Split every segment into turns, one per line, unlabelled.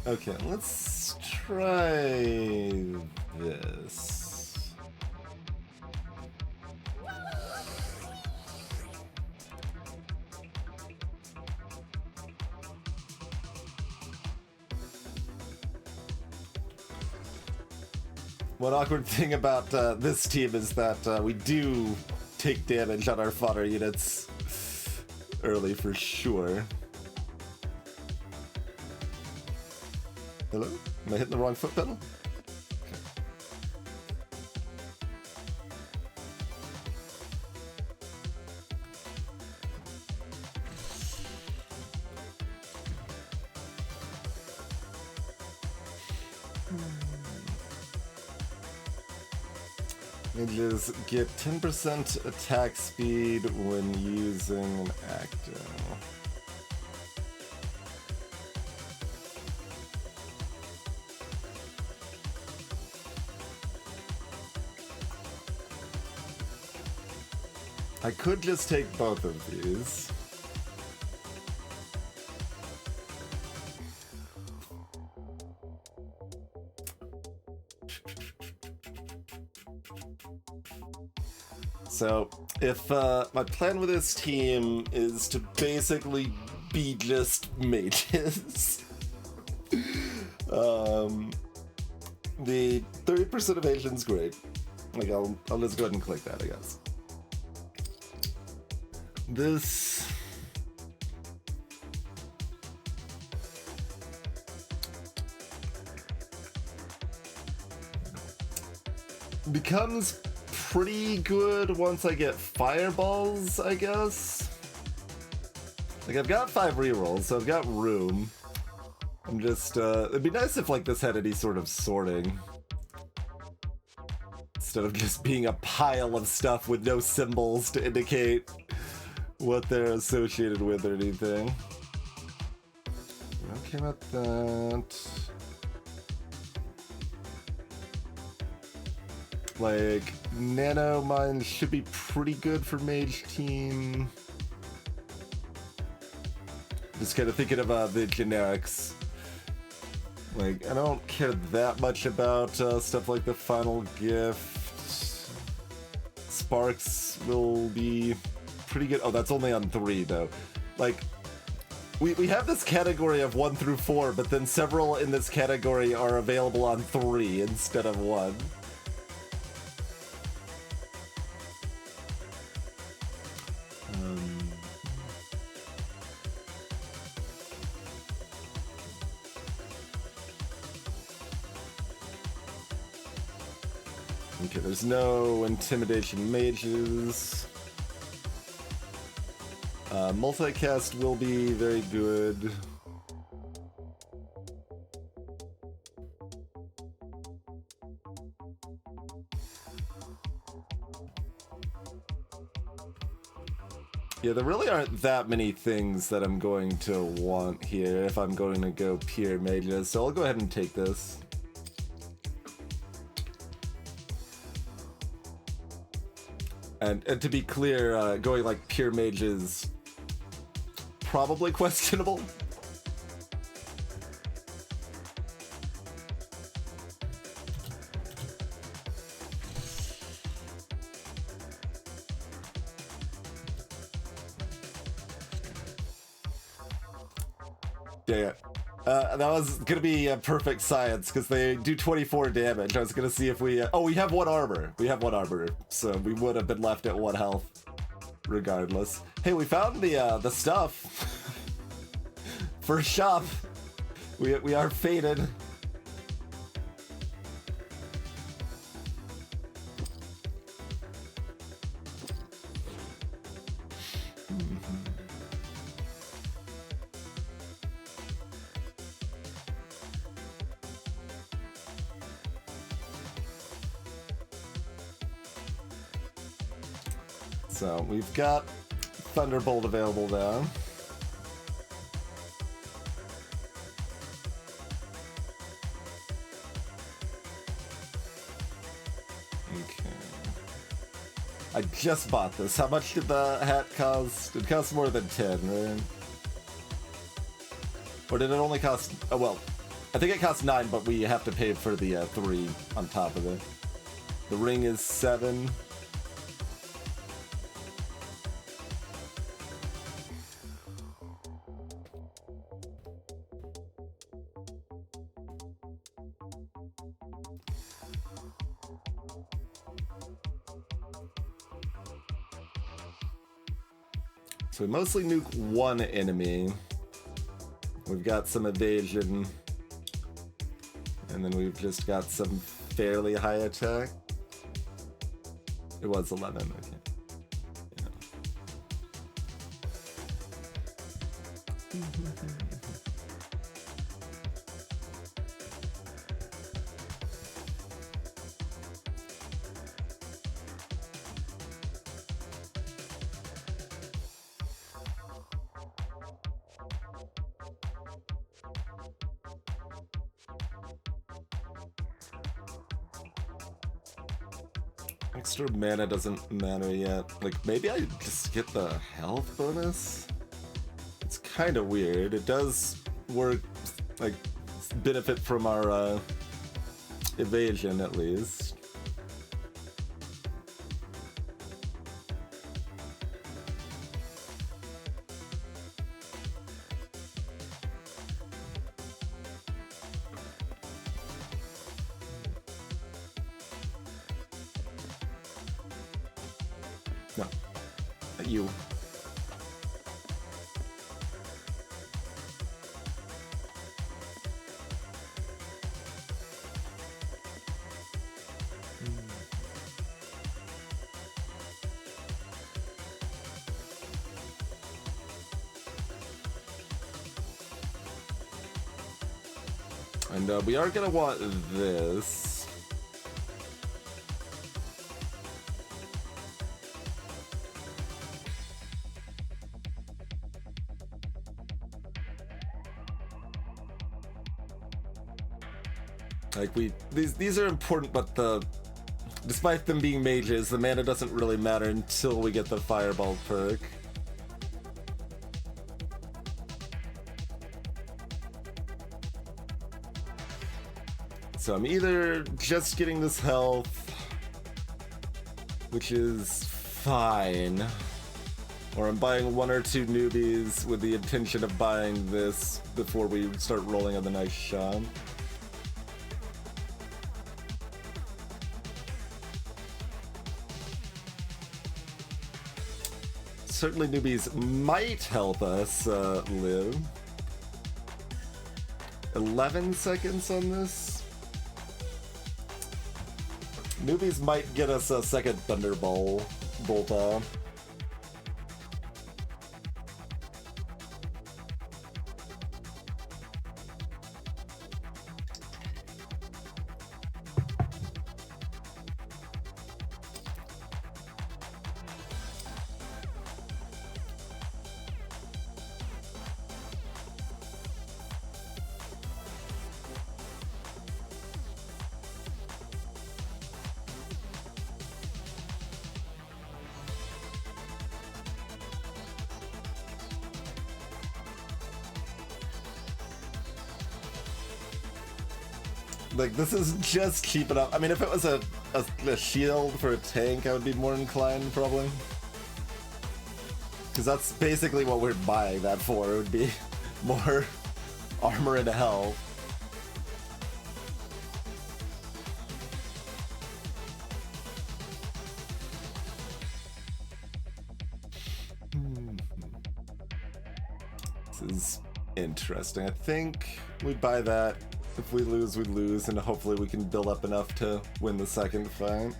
Okay, let's try this. One awkward thing about this team is that we do take damage on our fodder units early for sure. Hello? Am I hitting the wrong foot pedal? Mages get 10% attack speed when using an acto. I could just take both of these. So, if my plan with this team is to basically be just mages, the 30% evasion's great. Like, I'll just go ahead and click that, I guess. This becomes pretty good once I get fireballs, I guess. Like, I've got 5 rerolls, so I've got room. I'm just, it'd be nice if, like, this had any sort of sorting. Instead of just being a pile of stuff with no symbols to indicate what they're associated with or anything. Okay about that. Like, nano mines should be pretty good for mage team. Just kind of thinking about the generics. Like, I don't care that much about stuff like the final gift. Sparks will be pretty good. Oh, that's only on 3 though. Like, we have this category of 1 through 4, but then several in this category are available on 3 instead of 1. Okay, there's no intimidation mages. Multicast will be very good. Yeah, there really aren't that many things that I'm going to want here if I'm going to go pure mages, so I'll go ahead and take this. And to be clear, going like pure mage is probably questionable. Yeah. That was gonna be a perfect science because they do 24 damage. I was gonna see if we. Oh, we have 1 armor. We have 1 armor, so we would have been left at 1 health, regardless. Hey, we found the stuff. First shop. We are fated. So we've got Thunderbolt available now. Okay. I just bought this. How much did the hat cost? It cost more than 10, right? Or did it only cost... Oh, well, I think it costs 9, but we have to pay for the 3 on top of it. The ring is 7. So we mostly nuke one enemy. We've got some evasion. And then we've just got some fairly high attack. It was 11, okay. Yeah. Extra mana doesn't matter yet. Like, maybe I just get the health bonus? It's kind of weird. It does work, like, benefit from our evasion at least. No, not you. And we are gonna want this. Like these are important, but despite them being mages, the mana doesn't really matter until we get the fireball perk. So I'm either just getting this health, which is fine, or I'm buying 1 or 2 newbies with the intention of buying this before we start rolling on the next shop. Certainly newbies might help us live. 11 seconds on this. Newbies might get us a second Thunderbolt. Like, this is just keeping up. I mean, if it was a shield for a tank, I would be more inclined, probably. Because that's basically what we're buying that for. It would be more armor and health. This is interesting. I think we buy that. If we lose, we lose, and hopefully we can build up enough to win the second fight.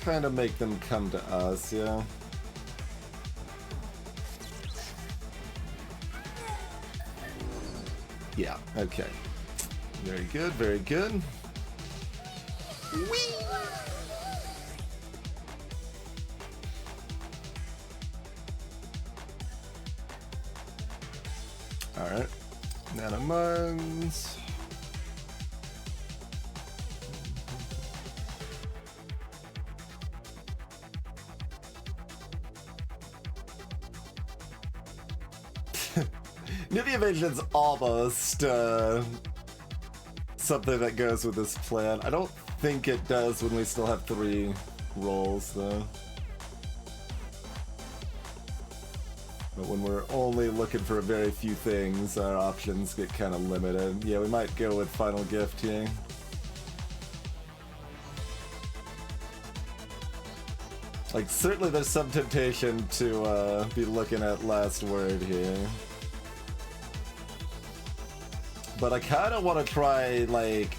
Kind of make them come to us, yeah. Yeah, okay. Very good, very good. Whee! Alright. Nanomines. Newbie Evasion's almost something that goes with this plan. I don't think it does when we still have 3 rolls, though. But when we're only looking for a very few things, our options get kind of limited. Yeah, we might go with Final Gift here. Like, certainly there's some temptation to be looking at Last Word here. But I kind of want to try, like,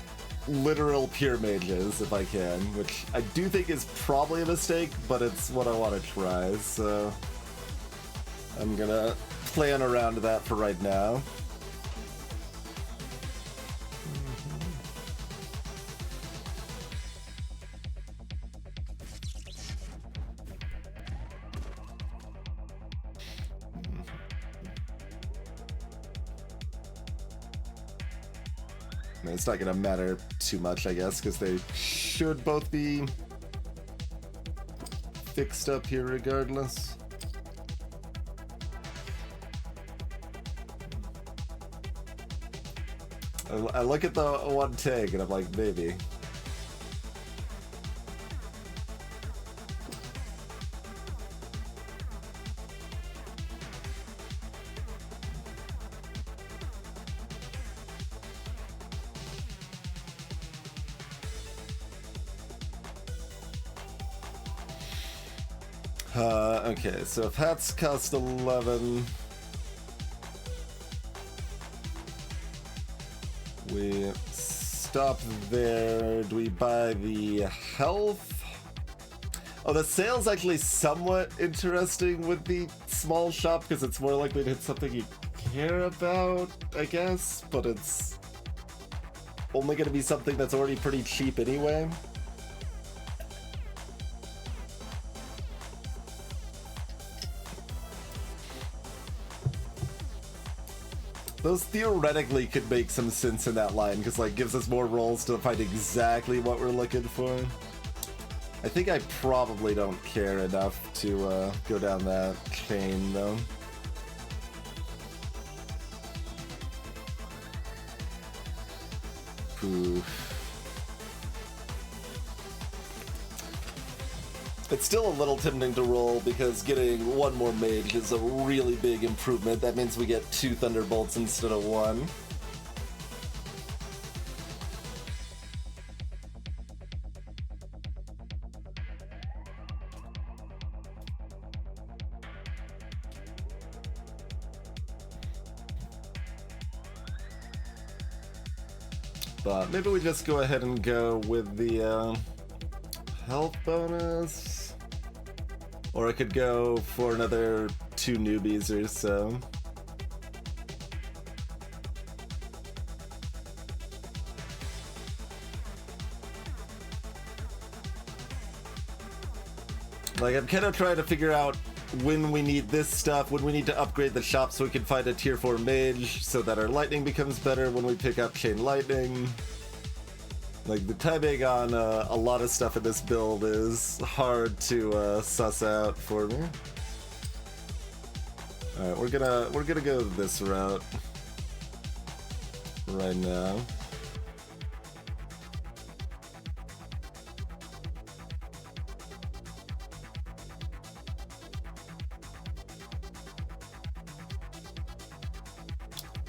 literal pure mages if I can, which I do think is probably a mistake, but it's what I want to try, so I'm gonna plan around that for right now. It's not gonna matter too much, I guess, because they should both be fixed up here regardless. I look at the one tag and I'm like, maybe. Okay, so if hats cost 11, we stop there. Do we buy the health? Oh, the sale's actually somewhat interesting with the small shop because it's more likely to hit something you care about, I guess, but it's only going to be something that's already pretty cheap anyway. Those theoretically could make some sense in that line, because like gives us more rolls to find exactly what we're looking for. I think I probably don't care enough to go down that chain though. Oof. It's still a little tempting to roll because getting one more mage is a really big improvement. That means we get 2 Thunderbolts instead of 1. But maybe we just go ahead and go with the health bonus. Or I could go for another 2 newbies or so. Like, I'm kind of trying to figure out when we need this stuff, when we need to upgrade the shop so we can find a tier 4 mage so that our lightning becomes better when we pick up chain lightning. Like, the timing on a lot of stuff in this build is hard to suss out for me. Alright, we're gonna go this route right now.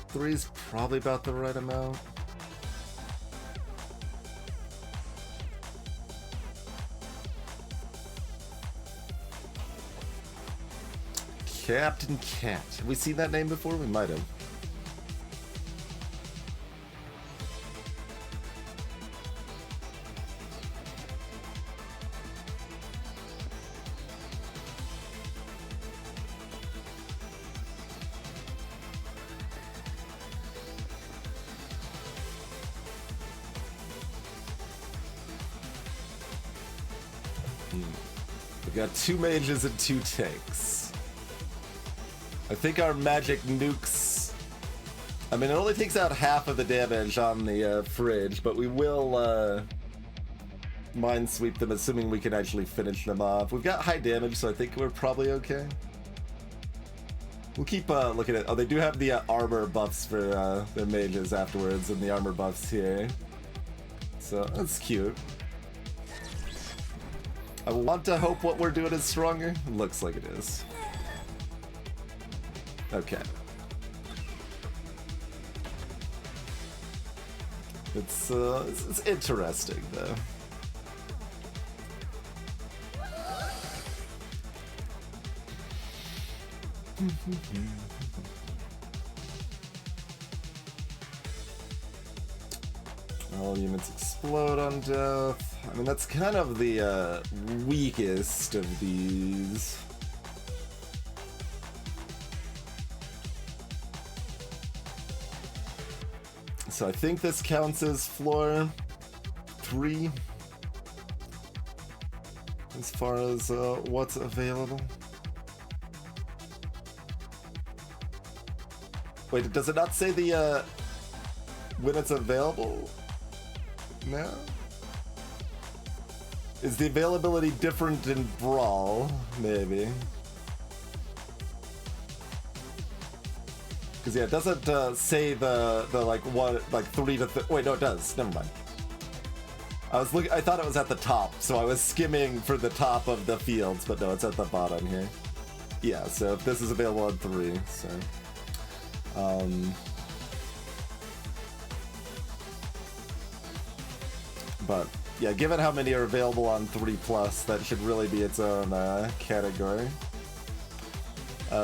Three's probably about the right amount. Captain Cat. Have we seen that name before? We might have. We've got 2 mages and 2 tanks. I think our magic nukes I mean, it only takes out half of the damage on the fridge, but we will mind sweep them, assuming we can actually finish them off. We've got high damage, so I think we're probably okay. We'll keep looking at... Oh, they do have the armor buffs for their mages afterwards, and the armor buffs here. So, that's cute. I want to hope what we're doing is stronger. Looks like it is. Okay. It's interesting, though. All units explode on death. I mean, that's kind of the weakest of these. So I think this counts as floor 3 as far as what's available. Wait, does it not say the when it's available? No? Is the availability different in Brawl? Maybe. Because yeah, it doesn't say the like what, like 3 to wait, no, it does. Never mind. I thought it was at the top, so I was skimming for the top of the fields, but no, it's at the bottom here. Yeah, so if this is available on 3, so but yeah, given how many are available on 3+, that should really be its own category.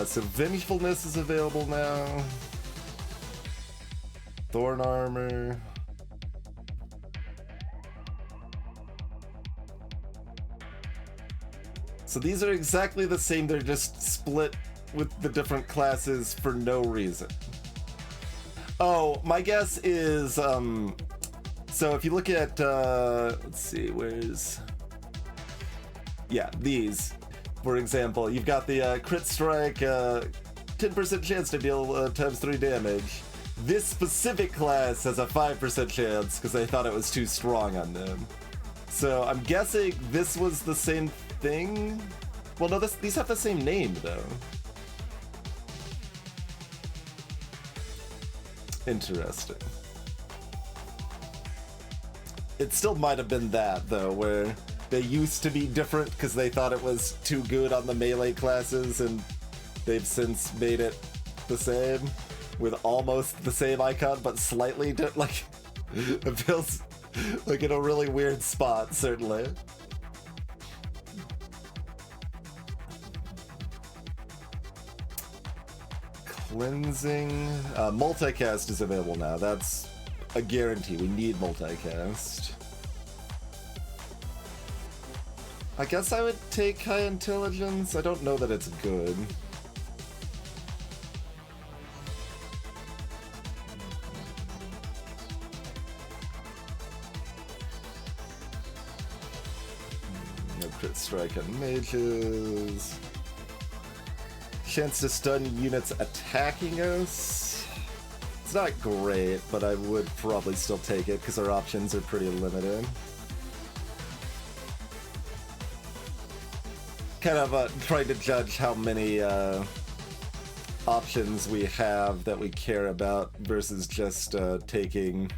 So Vengefulness is available now. Thorn Armor. So these are exactly the same, they're just split with the different classes for no reason. Oh, my guess is, so if you look at, let's see, where's... Yeah, these. For example, you've got the crit strike, 10% chance to deal times 3 damage. This specific class has a 5% chance because they thought it was too strong on them. So I'm guessing this was the same thing? Well, no, these have the same name, though. Interesting. It still might have been that, though, where they used to be different because they thought it was too good on the melee classes, and they've since made it the same with almost the same icon, but slightly like it feels like in a really weird spot, certainly. Cleansing. Multicast is available now. That's a guarantee. We need multicast. I guess I would take high intelligence. I don't know that it's good. No crit strike on mages. Chance to stun units attacking us. It's not great, but I would probably still take it because our options are pretty limited. Kind of trying to judge how many options we have that we care about versus just taking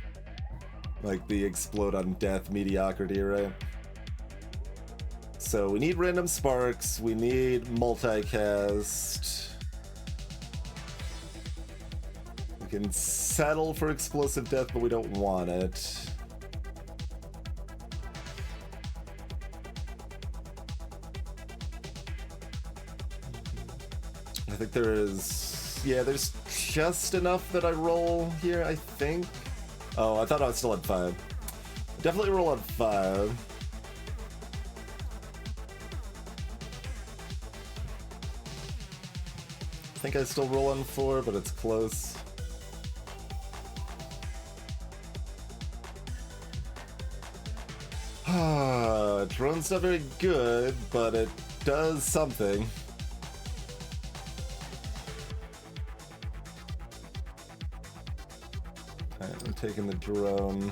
like the explode on death mediocrity, right? So we need random sparks, we need multicast. We can settle for explosive death, but we don't want it. I think there is, yeah, there's just enough that I roll here, I think. Oh, I thought I was still at 5. Definitely roll at 5. I think I still roll on 4, but it's close. Drone's not very good, but it does something. Alright, I'm taking the drone.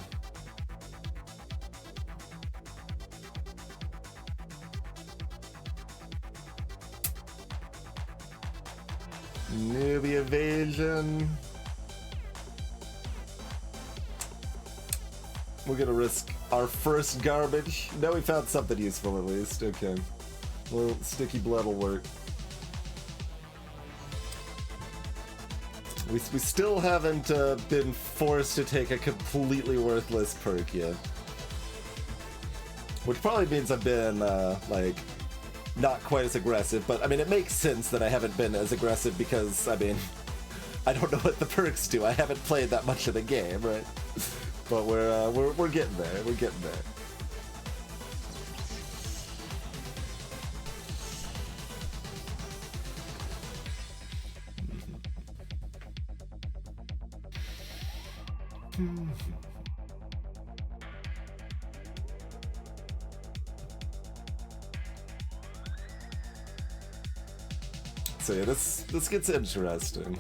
Newbie evasion. We're gonna risk our first garbage. No, we found something useful at least. Okay. Well, sticky blood will work. We still haven't been forced to take a completely worthless perk yet. Which probably means I've been, like, not quite as aggressive, but I mean, it makes sense that I haven't been as aggressive because, I mean, I don't know what the perks do. I haven't played that much of the game, right? But we're getting there. We're getting there. So yeah, this gets interesting.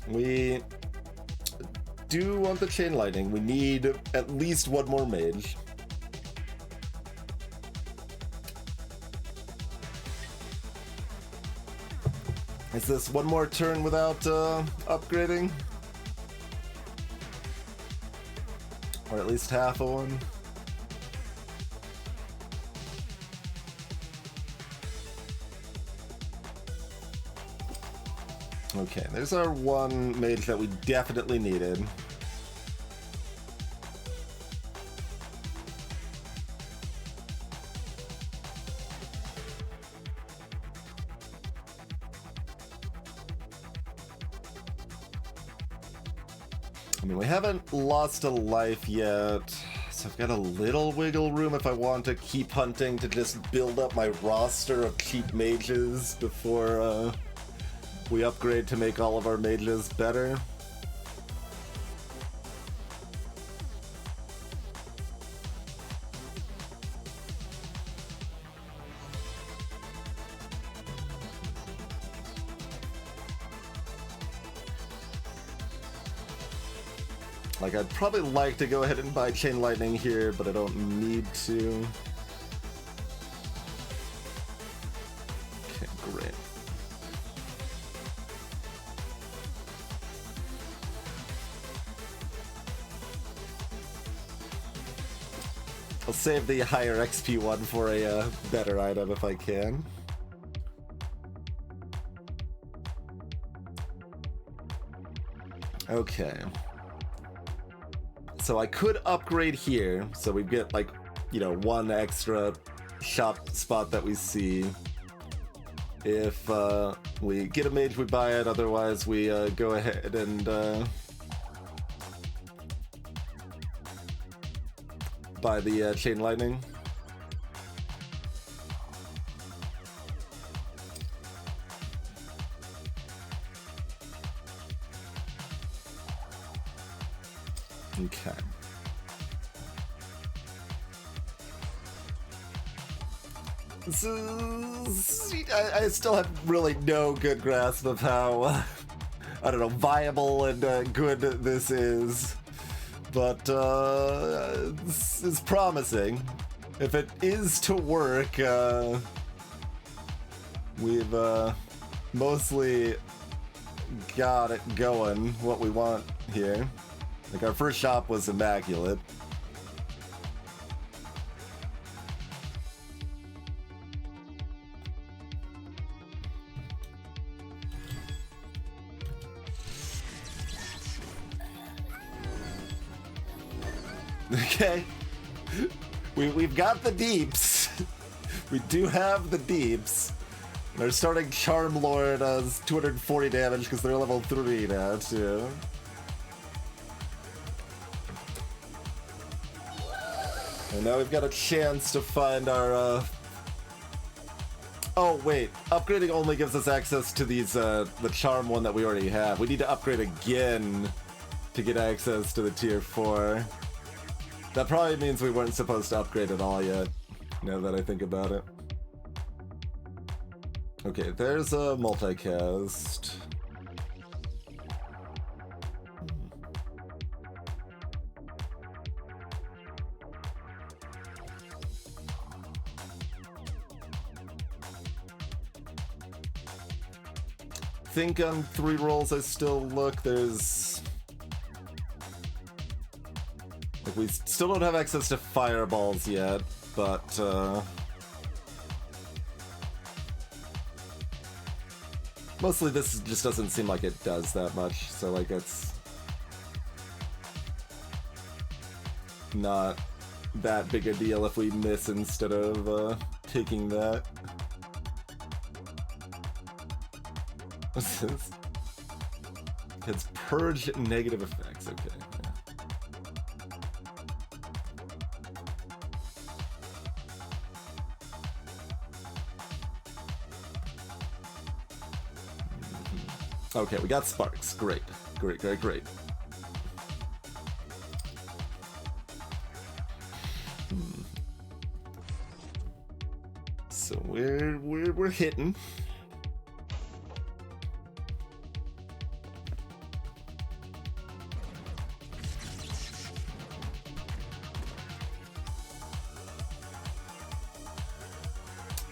We do want the chain lightning. We need at least one more mage. Is this one more turn without upgrading? Or at least half of one? Okay, there's our one mage that we definitely needed. I mean, we haven't lost a life yet, so I've got a little wiggle room if I want to keep hunting to just build up my roster of cheap mages before we upgrade to make all of our mages better. Like, I'd probably like to go ahead and buy Chain Lightning here, but I don't need to. Okay, great. I'll save the higher XP one for a better item if I can. Okay. So I could upgrade here, so we get, like, you know, one extra shop spot that we see. If we get a mage, we buy it, otherwise we go ahead and buy the Chain Lightning. Okay. So, I still have really no good grasp of how, I don't know, viable and good this is. But this is promising. If it is to work, we've mostly got it going, what we want here. Like, our first shop was immaculate. Okay. We've got the deeps. We do have the deeps. They're starting Charm Lord as 240 damage because they're level 3 now, too. And now we've got a chance to find our, Oh, wait. Upgrading only gives us access to these, the Charm one that we already have. We need to upgrade again to get access to the Tier 4. That probably means we weren't supposed to upgrade at all yet, now that I think about it. Okay, there's a multicast. think on 3 rolls I still look. There's... like, we still don't have access to fireballs yet, but mostly this just doesn't seem like it does that much, so like it's not that big a deal if we miss instead of taking that. What's this? It's purge negative effects, okay. Yeah. Okay, we got sparks. Great. Great, great, great. So we're hitting.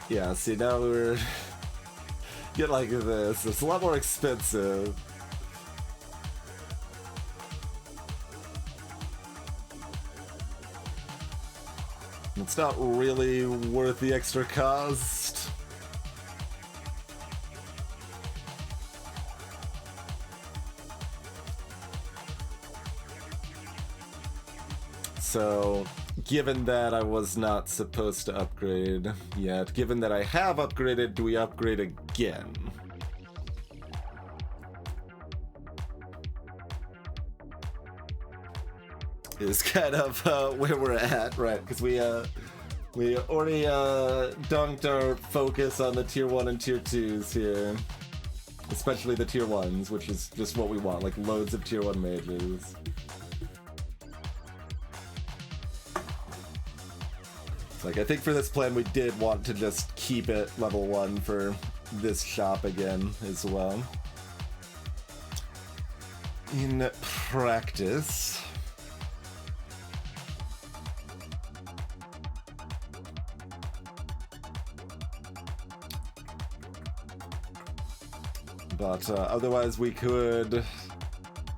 Yeah, see, now we're get like this. It's a lot more expensive. It's not really worth the extra cost. So, given that I was not supposed to upgrade yet, given that I have upgraded, do we upgrade again? Is kind of where we're at, right? Because we already dunked our focus on the tier 1 and tier 2s here. Especially the tier 1s, which is just what we want, like loads of tier 1 mages. Like, I think for this plan we did want to just keep it level 1 for this shop again as well. In practice... but otherwise we could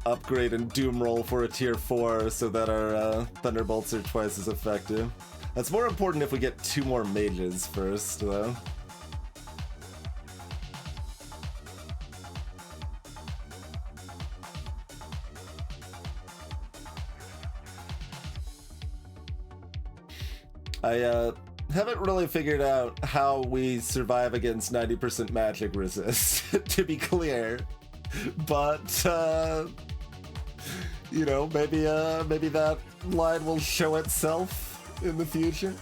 upgrade and doom roll for a tier 4 so that our thunderbolts are twice as effective. That's more important if we get 2 more mages first, though. I haven't really figured out how we survive against 90% magic resist, to be clear. But, you know, maybe that line will show itself in the future.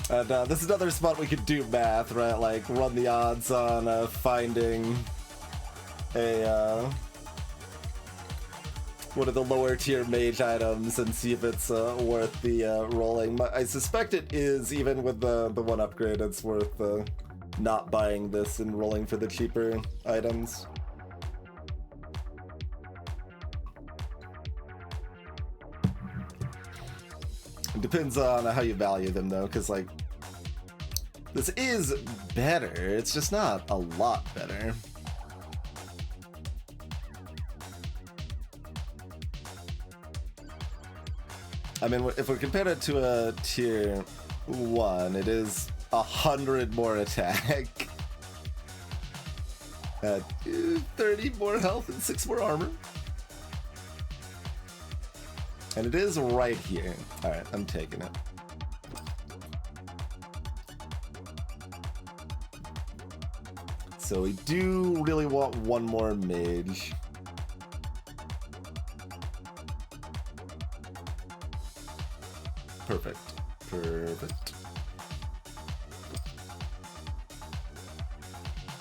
And this is another spot we could do math, right? Like, run the odds on finding a one of the lower tier mage items and see if it's worth the rolling. I suspect it is, even with the one upgrade, it's worth not buying this and rolling for the cheaper items. It depends on how you value them, though, because, like, this is better, it's just not a lot better. I mean, if we compare it to a tier 1, it is 100 more attack. At 30 more health and 6 more armor. And it is right here. Alright, I'm taking it. So we do really want 1 more mage. Perfect. Perfect.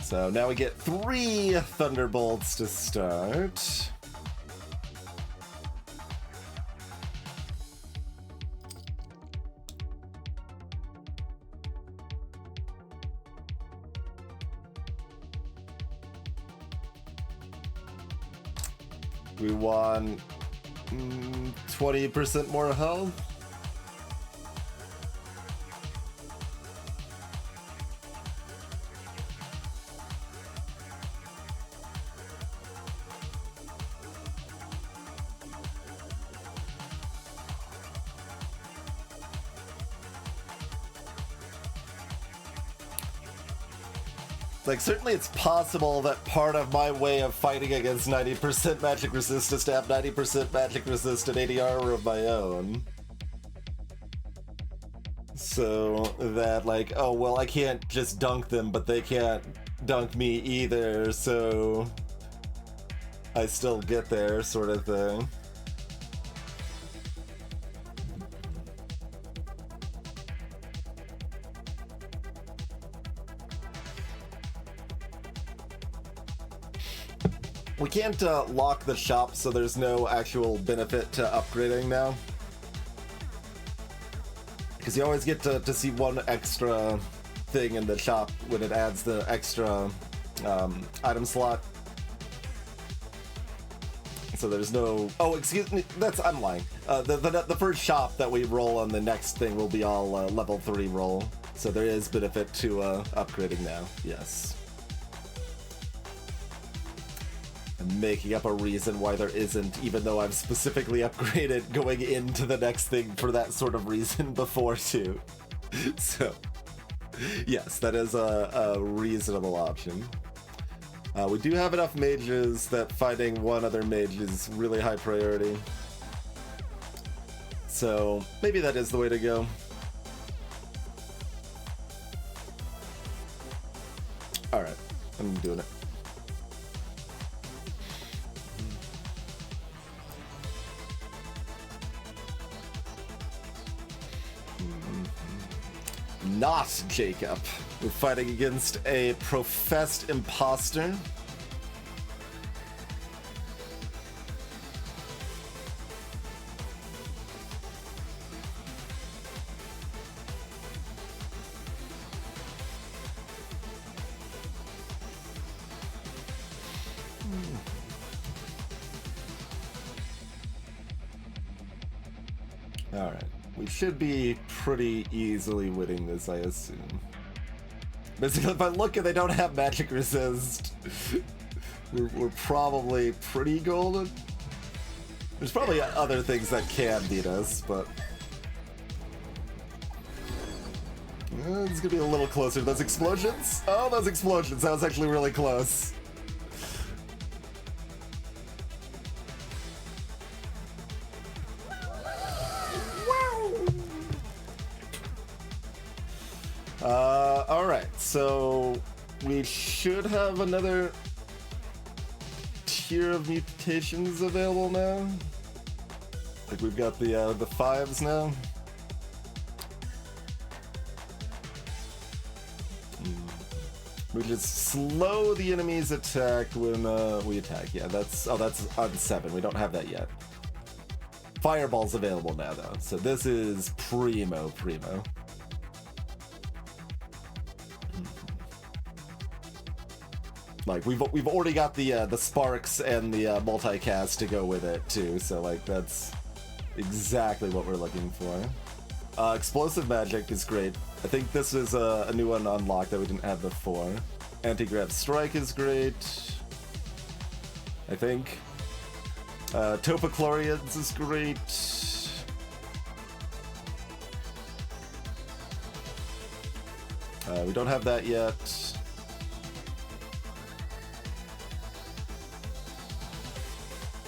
So now we get 3 thunderbolts to start. We want 20% more health. Like, certainly it's possible that part of my way of fighting against 90% magic resist is to have 90% magic resist and 80 armor of my own. So that, like, oh, well, I can't just dunk them, but they can't dunk me either, so I still get there, sort of thing. We can't lock the shop, so there's no actual benefit to upgrading now. Because you always get to see one extra thing in the shop when it adds the extra item slot. So there's no... Oh, excuse me, I'm lying. The first shop that we roll on the next thing will be all level 3 roll. So there is benefit to upgrading now, yes. Making up a reason why there isn't, even though I've specifically upgraded going into the next thing for that sort of reason before too. So, yes, that is a reasonable option. We do have enough mages that fighting one other mage is really high priority. So, maybe that is the way to go. Alright, I'm doing it. Not Jacob. We're fighting against a professed imposter. Alright. We should be pretty easily winning this, I assume. Basically, if I look and they don't have magic resist, we're probably pretty golden. There's probably other things that can beat us, but... it's gonna be a little closer. Those explosions? Oh, those explosions! That was actually really close. Alright, so we should have another tier of mutations available now. Like we've got the 5s now. We just slow the enemy's attack when we attack. Yeah, that's on 7. We don't have that yet. Fireball's available now though, so this is primo. Like we've already got the sparks and the multicast to go with it too, so like that's exactly what we're looking for. Explosive magic is great. I think this is a new one unlocked that we didn't have before. Anti-grav strike is great. I think. Topochlorians is great. We don't have that yet.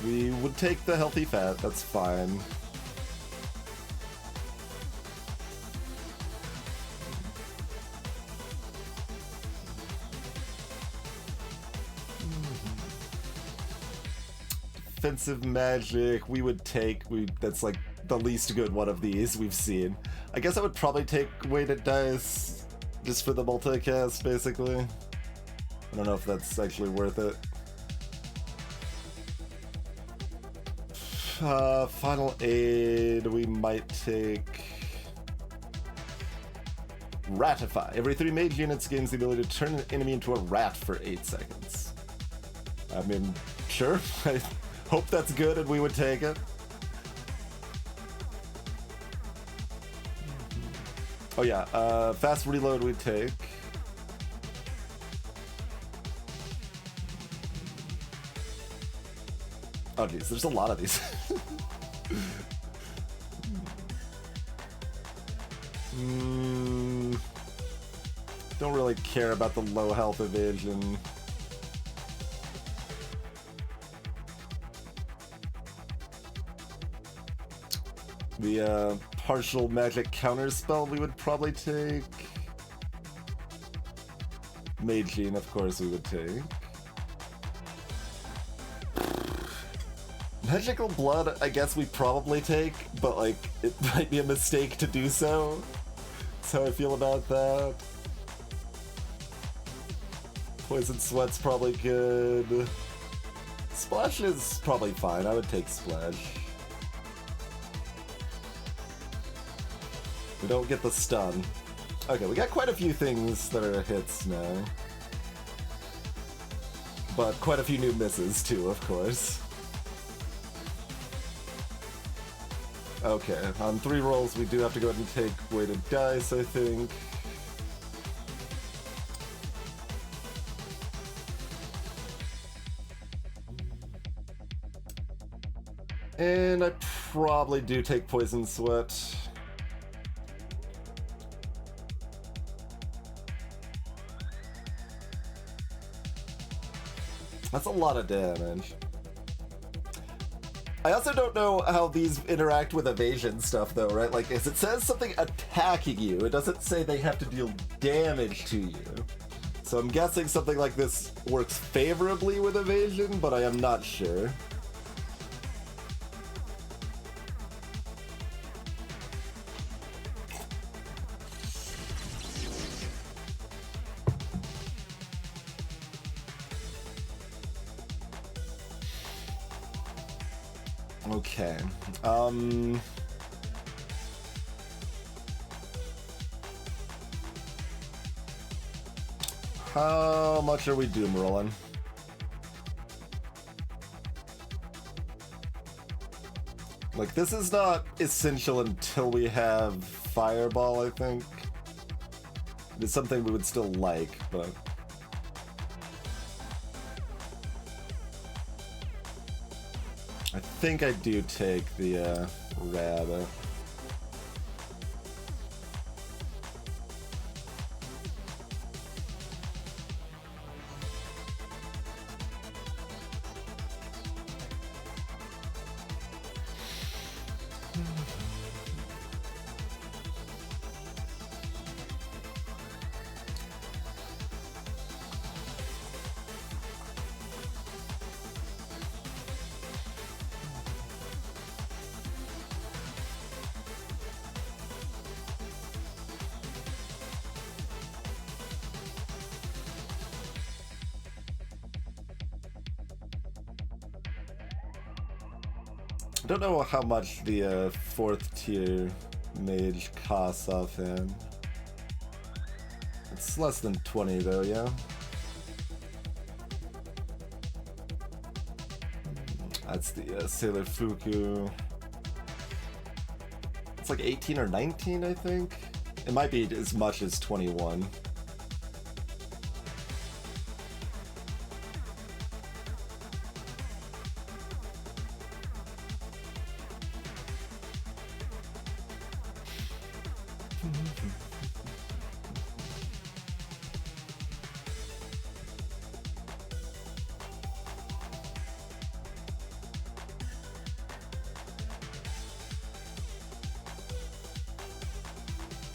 We would take the healthy fat, that's fine. Defensive magic, we would take, that's like the least good one of these we've seen. I guess I would probably take weighted dice just for the multicast, basically. I don't know if that's actually worth it. Final aid, we might take Ratify. Every 3 mage units gains the ability to turn an enemy into a rat for 8 seconds. I mean, sure. Hope that's good and we would take it. Oh yeah, fast reload we'd take. Oh geez, there's a lot of these. Don't really care about the low health evasion. The partial magic counter spell we would probably take. Mage Gene, of course, we would take. Magical Blood, I guess we probably take, but like, it might be a mistake to do so. That's how I feel about that. Poison Sweat's probably good. Splash is probably fine, I would take Splash. We don't get the stun. Okay, we got quite a few things that are hits now. But quite a few new misses too, of course. Okay, on 3 rolls we do have to go ahead and take weighted dice, I think. And I probably do take Poison Sweat. That's a lot of damage. I also don't know how these interact with evasion stuff though, right? Like, as it says something attacking you, it doesn't say they have to deal damage to you. So I'm guessing something like this works favorably with evasion, but I am not sure. Okay. How much are we doom rolling? Like, this is not essential until we have Fireball, I think. It's something we would still like, but... I think I do take the rabbit. I don't know how much the 4th tier mage costs offhand. It's less than 20 though, yeah? That's the Sailor Fuku. It's like 18 or 19, I think? It might be as much as 21.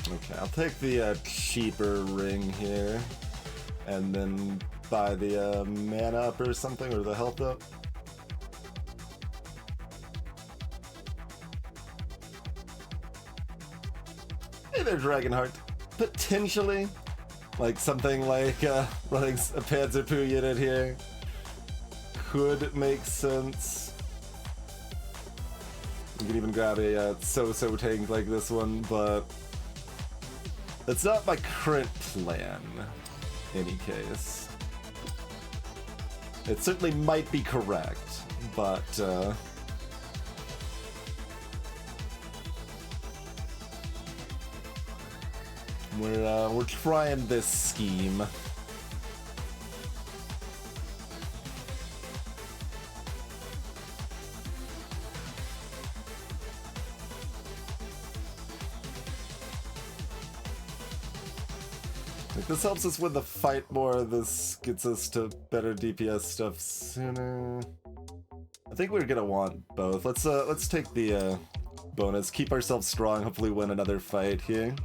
Okay, I'll take the cheaper ring here, and then buy the mana up or something, or the health up. Hey there, Dragonheart. Potentially, like something like running a Panzerpoo unit here could make sense. You can even grab a so-so tank like this one, but that's not my current plan, in any case. It certainly might be correct, but we're trying this scheme. Like, this helps us win the fight more. This gets us to better DPS stuff sooner. I think we're gonna want both. Let's take the bonus, keep ourselves strong, hopefully win another fight here.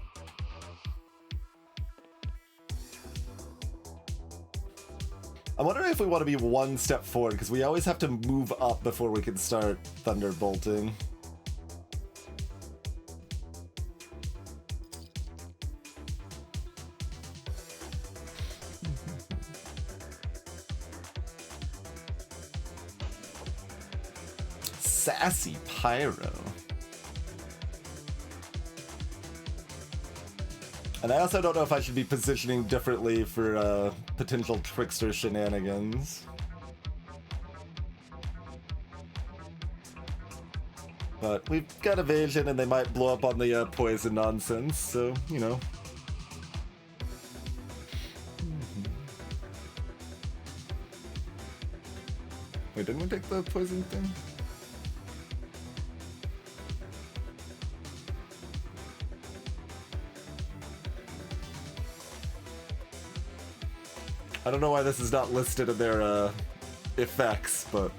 I'm wondering if we want to be one step forward, because we always have to move up before we can start thunderbolting. Sassy Pyro. And I also don't know if I should be positioning differently for potential trickster shenanigans. But we've got evasion and they might blow up on the poison nonsense, so, you know. Wait, didn't we take the poison thing? I don't know why this is not listed in their effects, but...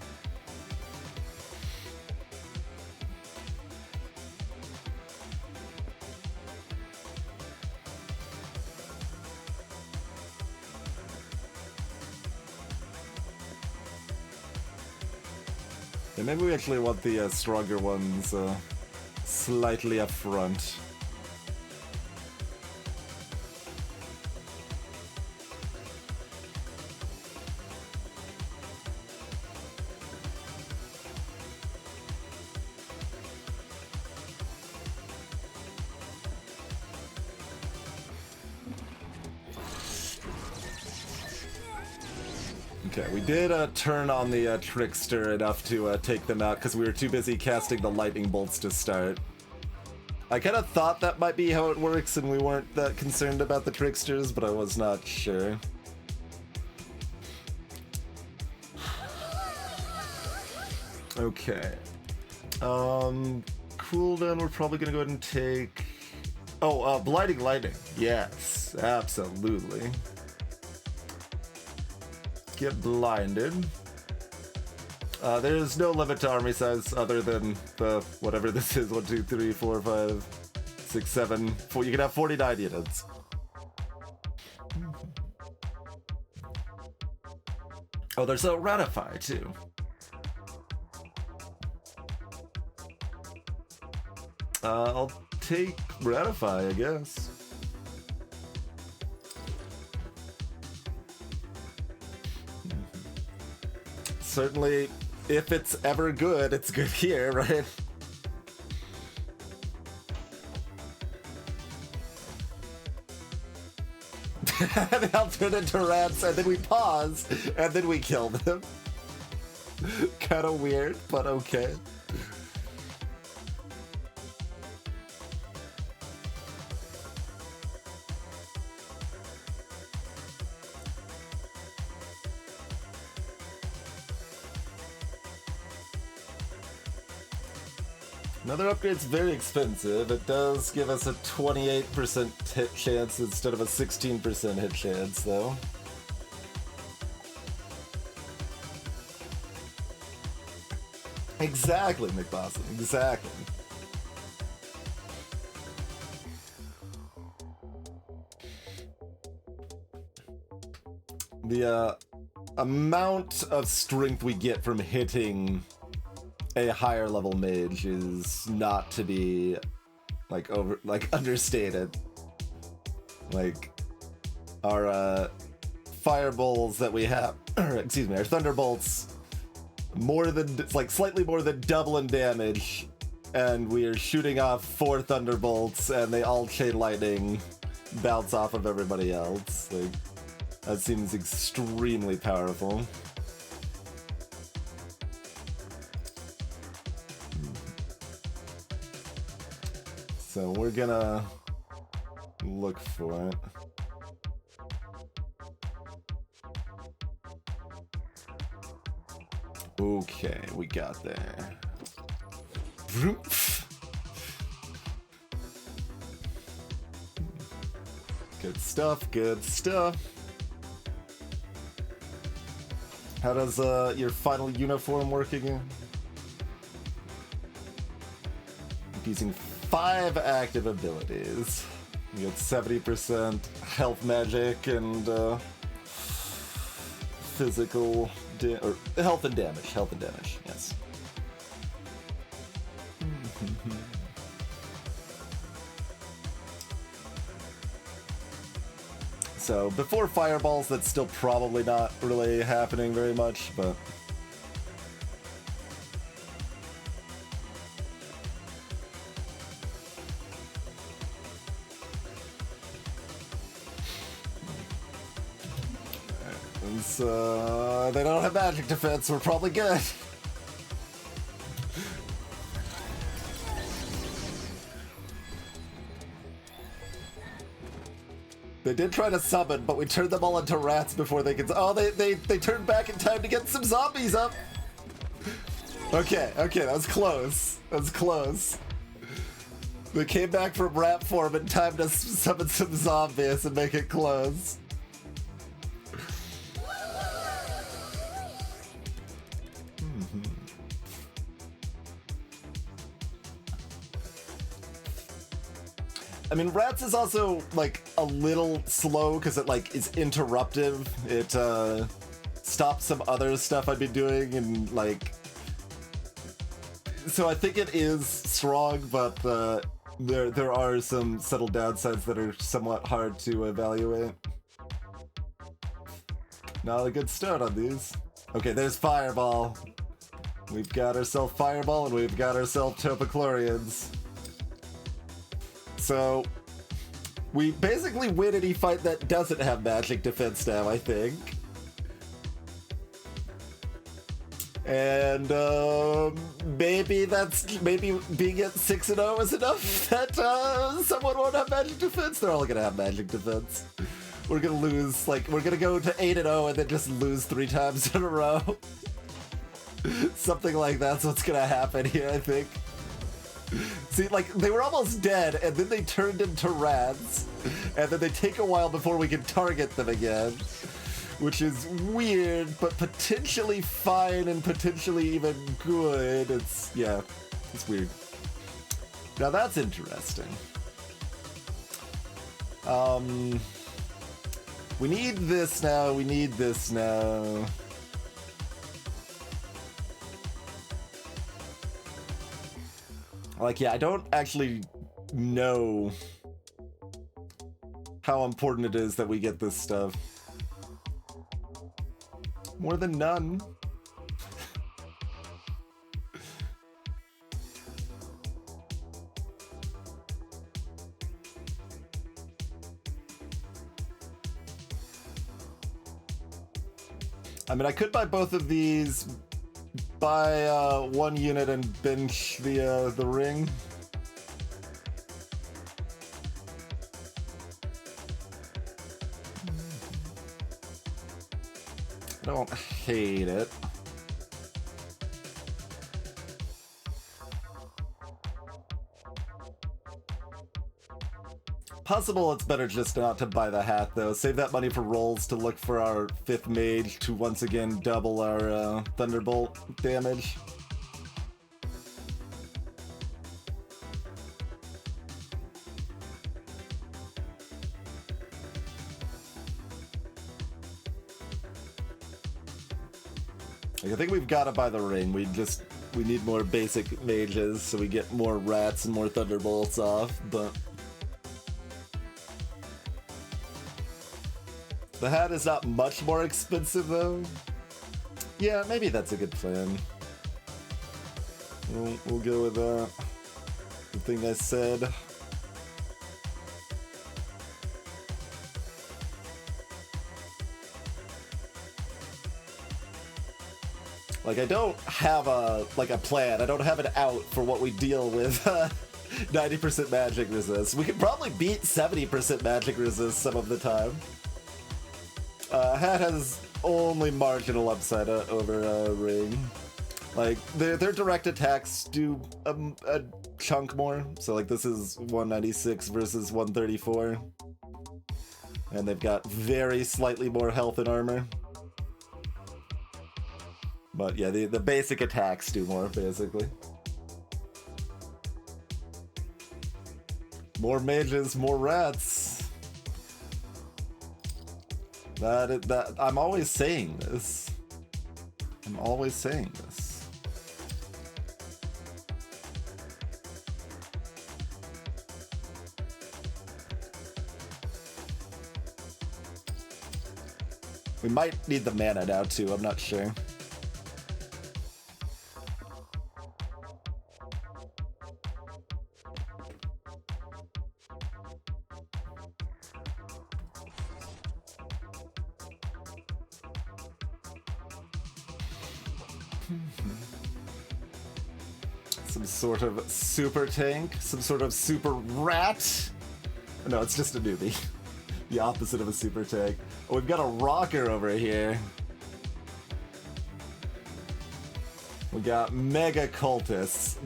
yeah, maybe we actually want the stronger ones slightly up front. Okay, we did turn on the Trickster enough to take them out because we were too busy casting the lightning bolts to start. I kind of thought that might be how it works and we weren't that concerned about the Tricksters, but I was not sure. Okay. Cooldown, we're probably gonna go ahead and take... oh, Blinding Lightning. Yes, absolutely. Get blinded. There's no limit to army size other than the whatever this is. 1, 2, 3, 4, 5, 6, 7. 4. You can have 49 units. Oh, there's a ratify too. I'll take ratify, I guess. Certainly, if it's ever good, it's good here, right? They'll turn into rats, and then we pause, and then we kill them. Kinda weird, but okay. Another upgrade's very expensive. It does give us a 28% hit chance instead of a 16% hit chance, though. Exactly, McBosson. Exactly. The amount of strength we get from hitting a higher level mage is not to be understated. Like our fireballs that we have, or excuse me, our thunderbolts, slightly more than double in damage, and we are shooting off 4 thunderbolts, and they all chain lightning, bounce off of everybody else. Like, that seems extremely powerful. So we're gonna look for it. Okay, we got there. Good stuff, good stuff. How does your final uniform work again? Using 5 active abilities. You get 70% health magic and physical or health and damage. Health and damage, yes. So before fireballs, that's still probably not really happening very much, but they don't have magic defense, we're probably good. They did try to summon, but we turned them all into rats before they could. Oh, they turned back in time to get some zombies up. Okay, that was close. That was close. They came back from rat form in time to summon some zombies and make it close. I mean, rats is also like a little slow because it like is interruptive. It stops some other stuff I've been doing and like. So I think it is strong, but there are some subtle downsides that are somewhat hard to evaluate. Not a good start on these. Okay, there's Fireball. We've got ourselves Fireball and we've got ourselves Topochlorians. So, we basically win any fight that doesn't have magic defense now, I think. And, maybe being at 6-0 is enough that, someone won't have magic defense. They're all gonna have magic defense. We're gonna lose, like, we're gonna go to 8-0 and then just lose 3 times in a row. Something like that's what's gonna happen here, I think. See, like, they were almost dead, and then they turned into rats, and then they take a while before we can target them again, which is weird, but potentially fine and potentially even good. It's, yeah, it's weird. Now that's interesting. We need this now, we need this now. Like, yeah, I don't actually know how important it is that we get this stuff. More than none. I mean, I could buy both of these, buy one unit and bench the ring. I don't hate it. Possible it's better just not to buy the hat, though. Save that money for rolls to look for our 5th mage to once again double our Thunderbolt damage. Like, I think we've got to buy the ring. We need more basic mages so we get more rats and more Thunderbolts off, but... The hat is not much more expensive, though. Yeah, maybe that's a good plan. We'll go with that. The thing I said. Like, I don't have a plan. I don't have an out for what we deal with 90% magic resist. We could probably beat 70% magic resist some of the time. Hat has only marginal upside over Ring. Like, their direct attacks do a chunk more. So, like, this is 196 versus 134. And they've got very slightly more health and armor. But yeah, the basic attacks do more, basically. More mages, more rats. That I'm always saying this. I'm always saying this. We might need the mana now too, I'm not sure. Some sort of super tank, some sort of super rat. No, it's just a newbie. The opposite of a super tank. Oh, we've got a rocker over here. We got mega cultists.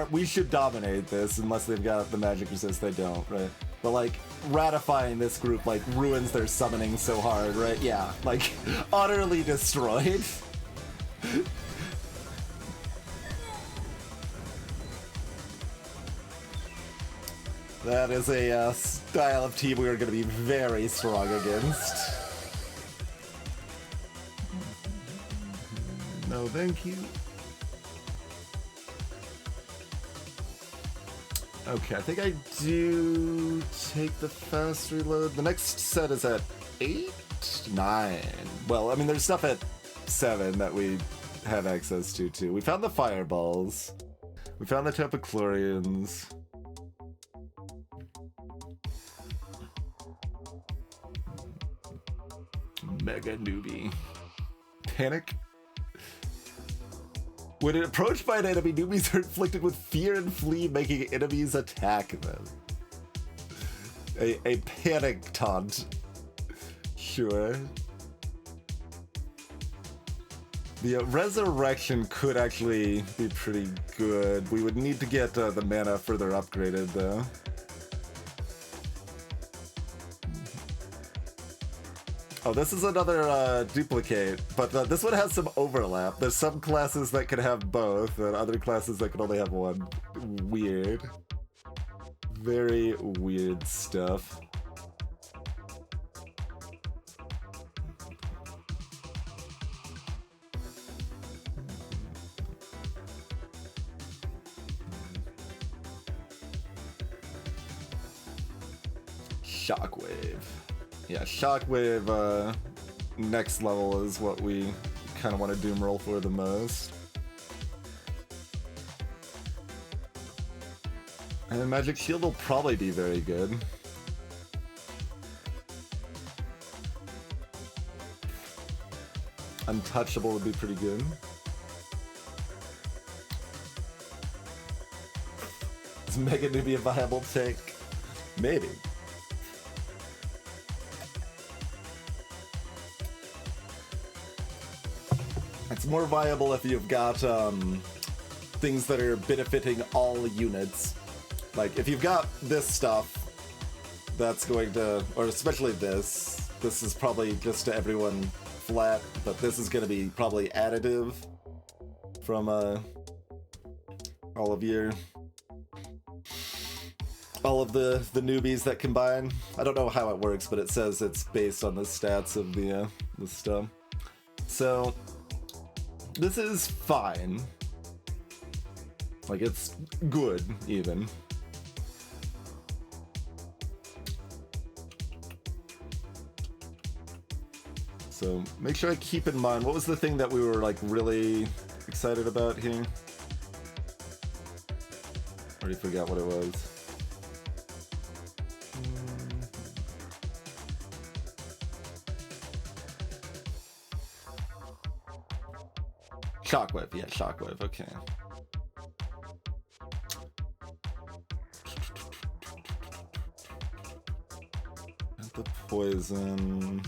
We should dominate this unless they've got the magic resist. They don't, right? But like ratifying this group like ruins their summoning so hard, right? Yeah, like utterly destroyed. That is a style of team we are going to be very strong against. No, thank you. Okay, I think I do take the fast reload. The next set is at 8? 9. Well, I mean, there's stuff at 7 that we have access to, too. We found the fireballs. We found the Tepichlorians. Mega newbie. Panic. When approached by an enemy, newbies are inflicted with fear and flee, making enemies attack them. A panic taunt. Sure. The resurrection could actually be pretty good. We would need to get the mana further upgraded, though. Oh, this is another duplicate, but this one has some overlap. There's some classes that can have both, and other classes that can only have one. Weird. Very weird stuff. Shockwave. Yeah, Shockwave, next level is what we kind of want to doom roll for the most. And Magic Shield will probably be very good. Untouchable would be pretty good. Is Mega Newbie a viable tank? Maybe. It's more viable if you've got things that are benefiting all units. Like, if you've got this stuff, that's going to, or especially this is probably just to everyone flat, but this is going to be probably additive from all of the newbies that combine. I don't know how it works, but it says it's based on the stats of the stuff. So this is fine. Like, it's good, even. So make sure I keep in mind, what was the thing that we were like really excited about here? Already forgot what it was. Shockwave, yeah, Shockwave, okay. poison.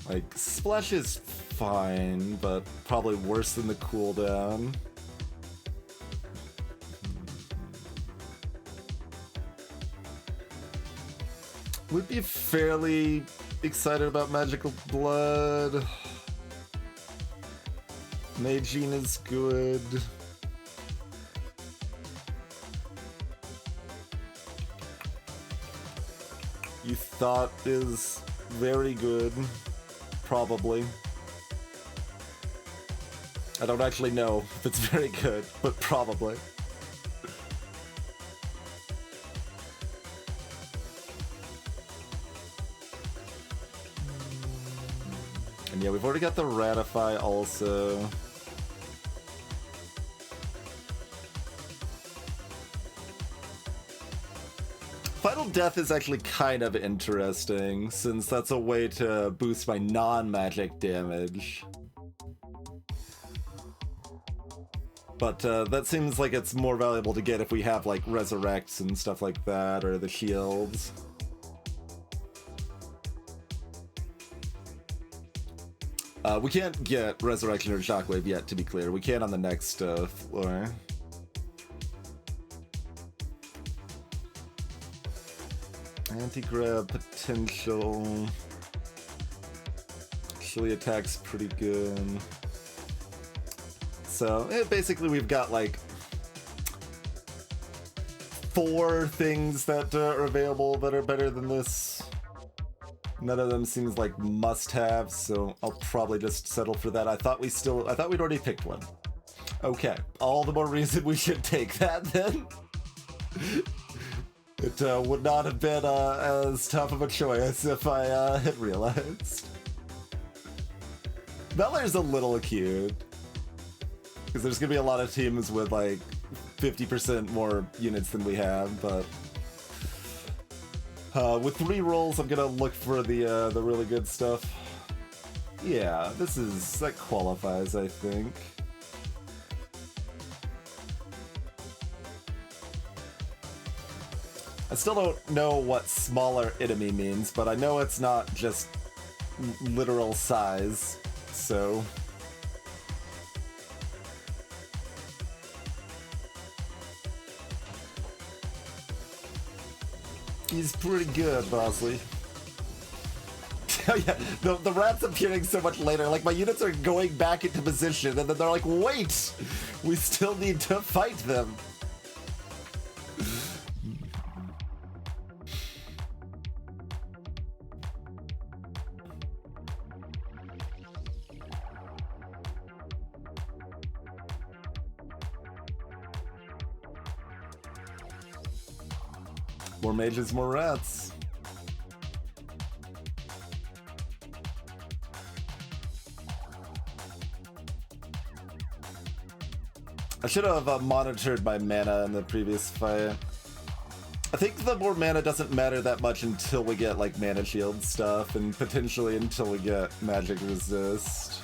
Like, Splash is fine, but probably worse than the cooldown. Would be fairly excited about Magical Blood. Magine is good. You thought is very good. Probably. I don't actually know if it's very good, but probably. And yeah, we've already got the Ratify also. Final Death is actually kind of interesting, since that's a way to boost my non-magic damage. But that seems like it's more valuable to get if we have like Resurrects and stuff like that, or the shields. We can't get Resurrection or Shockwave yet, to be clear. We can on the next floor. Anti-grab potential. Actually, attack's pretty good. So, basically we've got like 4 things that are available that are better than this. None of them seems like must-haves, so I'll probably just settle for that. I thought we'd already picked one. Okay, all the more reason we should take that then. It would not have been as tough of a choice if I had realized. Valor's a little cute. Because there's going to be a lot of teams with like 50% more units than we have, but with 3 rolls, I'm going to look for the really good stuff. Yeah, that qualifies, I think. I still don't know what smaller enemy means, but I know it's not just literal size, so... He's pretty good, Bosley. Oh yeah, the rat's appearing so much later. Like, my units are going back into position, and then they're like, wait! We still need to fight them! More mages, more rats. I should have monitored my mana in the previous fight. I think the more mana doesn't matter that much until we get like mana shield stuff, and potentially until we get magic resist.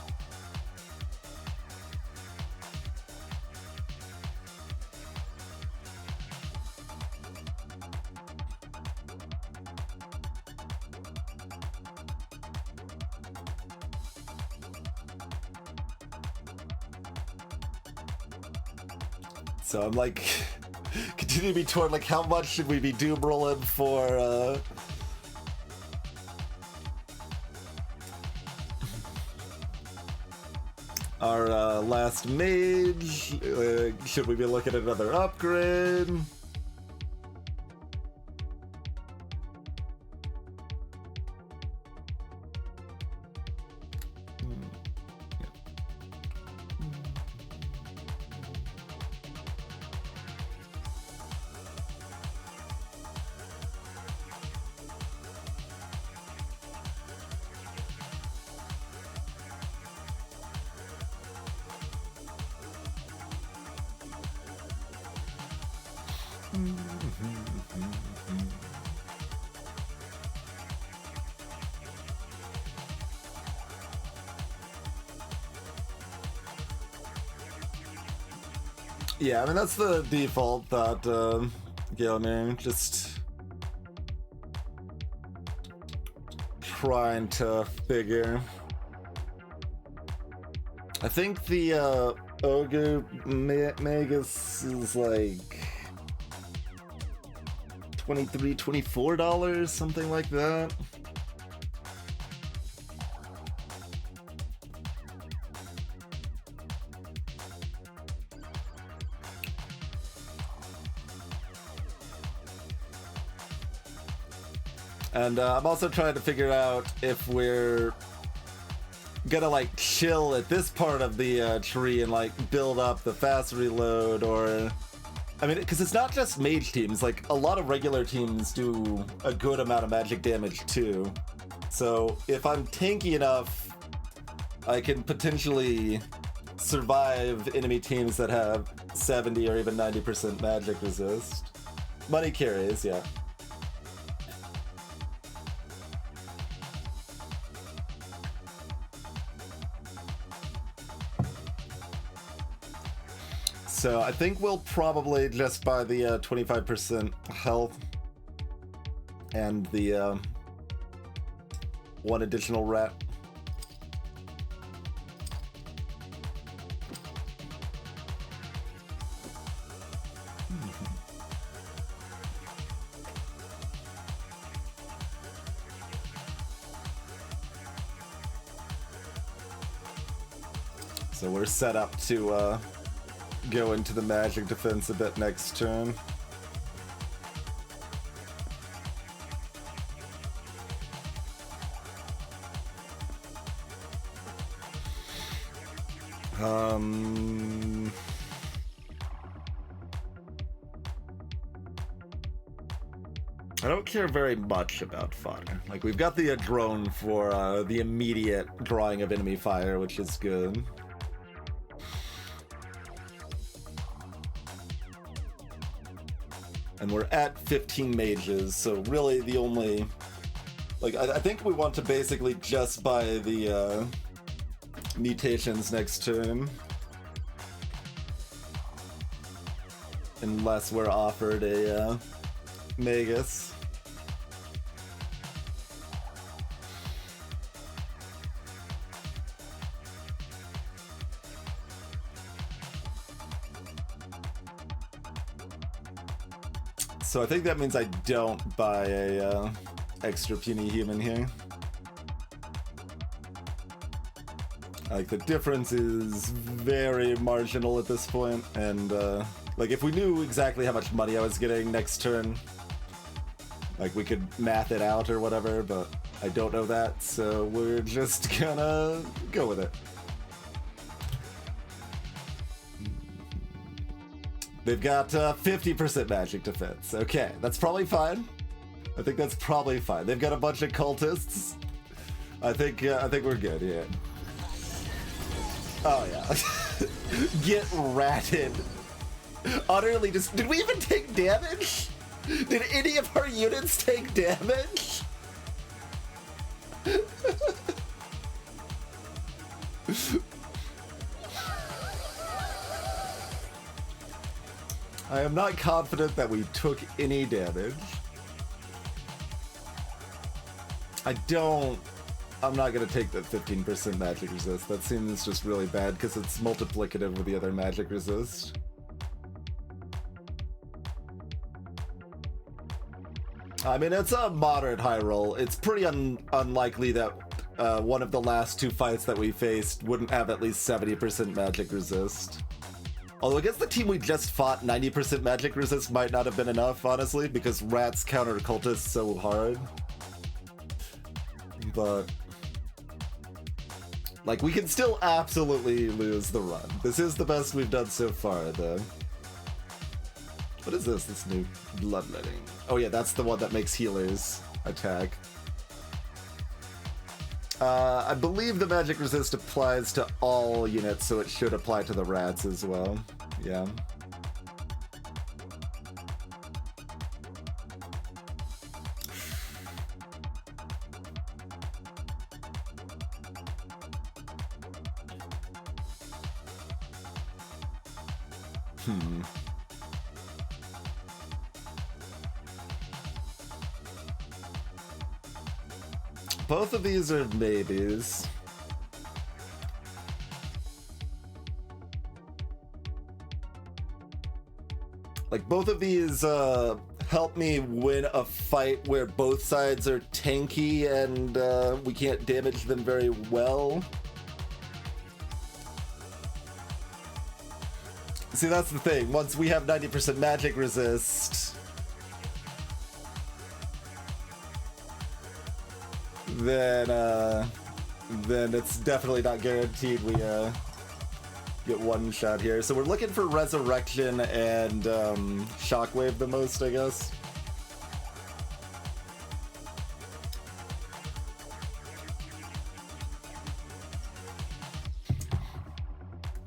So I'm like, continue to be torn, like how much should we be doom rolling for, our last mage? Should we be looking at another upgrade? Yeah, I mean, that's the default that Yeah, man, just trying to figure. I think the Ogre Magus is like $23, $24, something like that. And I'm also trying to figure out if we're gonna like chill at this part of the tree and like build up the fast reload, or I mean, because it's not just mage teams, like a lot of regular teams do a good amount of magic damage too. So if I'm tanky enough, I can potentially survive enemy teams that have 70 or even 90% magic resist. Money carries, yeah. So I think we'll probably just buy the 25% health and the one additional rat. So we're set up to go into the magic defense a bit next turn. I don't care very much about fodder. Like, we've got the drone for the immediate drawing of enemy fire, which is good. And we're at 15 mages, so really the only... Like, I think we want to basically just buy the mutations next turn. Unless we're offered a Magus. So I think that means I don't buy a extra puny human here. Like, the difference is very marginal at this point, and like, if we knew exactly how much money I was getting next turn, like, we could math it out or whatever, but I don't know that, so we're just gonna go with it. They've got 50% magic defense. Okay, that's probably fine. I think that's probably fine. They've got a bunch of cultists. I think we're good here. Oh yeah. Get ratted. Utterly just. Did we even take damage? Did any of our units take damage? I am not confident that we took any damage. I'm not gonna take the 15% magic resist. That seems just really bad because it's multiplicative with the other magic resist. I mean, it's a moderate high roll. It's pretty unlikely that one of the last two fights that we faced wouldn't have at least 70% magic resist. Although against the team we just fought, 90% magic resist might not have been enough, honestly, because rats counter cultists so hard. But, like, we can still absolutely lose the run. This is the best we've done so far, though. What is this? This new bloodletting. Oh yeah, that's the one that makes healers attack. I believe the magic resist applies to all units, so it should apply to the rats as well. Yeah. both of these are maybes. Like, both of these help me win a fight where both sides are tanky and we can't damage them very well. See, that's the thing. Once we have 90% magic resist, then it's definitely not guaranteed we get one shot here. So we're looking for Resurrection and Shockwave the most, I guess.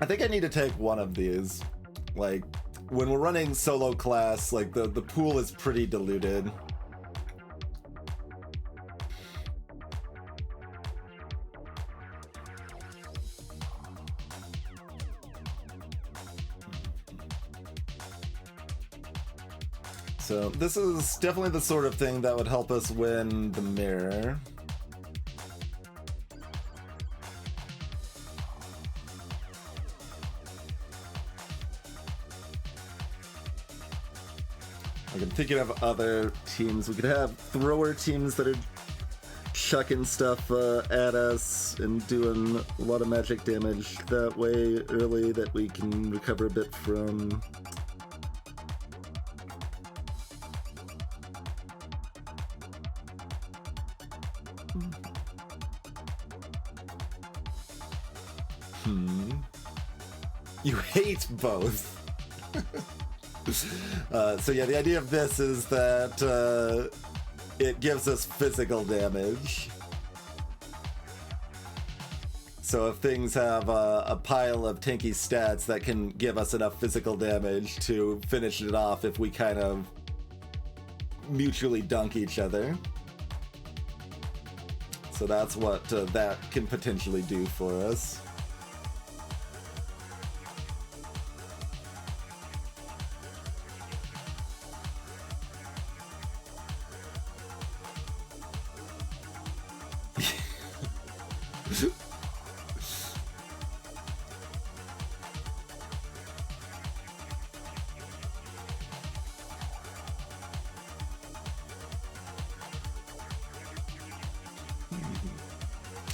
I think I need to take one of these. Like, when we're running solo class, like, the pool is pretty diluted. So this is definitely the sort of thing that would help us win the mirror. Like, I'm thinking of other teams. We could have thrower teams that are chucking stuff at us and doing a lot of magic damage that way early that we can recover a bit from. You hate both. So yeah, the idea of this is that it gives us physical damage. So if things have a pile of tanky stats, that can give us enough physical damage to finish it off if we kind of mutually dunk each other. So that's what that can potentially do for us.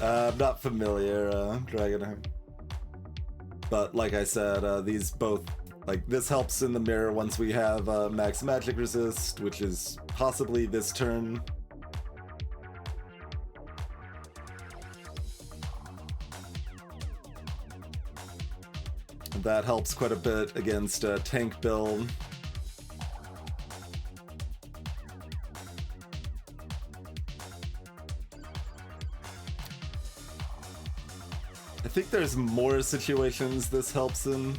I'm not familiar, Dragonheart. But like I said, these both, like, this helps in the mirror once we have max magic resist, which is possibly this turn. That helps quite a bit against tank build. I think there's more situations this helps in.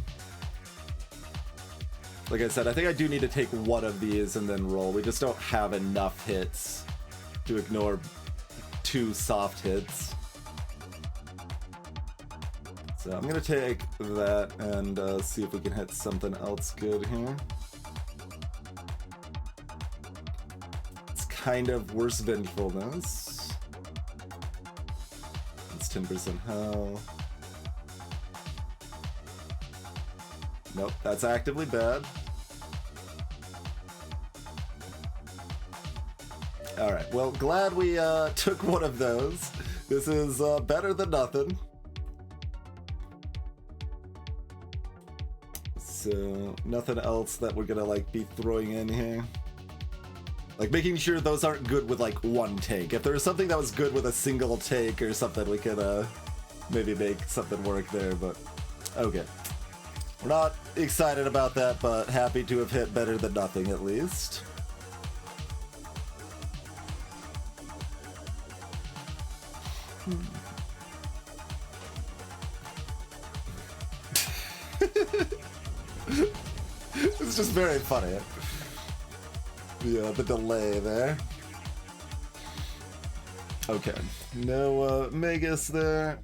Like I said, I think I do need to take one of these and then roll. We just don't have enough hits to ignore 2 soft hits. So I'm gonna take that and see if we can hit something else good here. It's kind of worse vengefulness. It's 10% health. Nope, that's actively bad. Alright, well, glad we took one of those. This is better than nothing. So, nothing else that we're gonna, like, be throwing in here. Like, making sure those aren't good with, like, one take. If there was something that was good with a single take or something, we could maybe make something work there, but okay. We're not excited about that, but happy to have hit better than nothing, at least. It's just very funny. The delay there. Okay, no Magus there.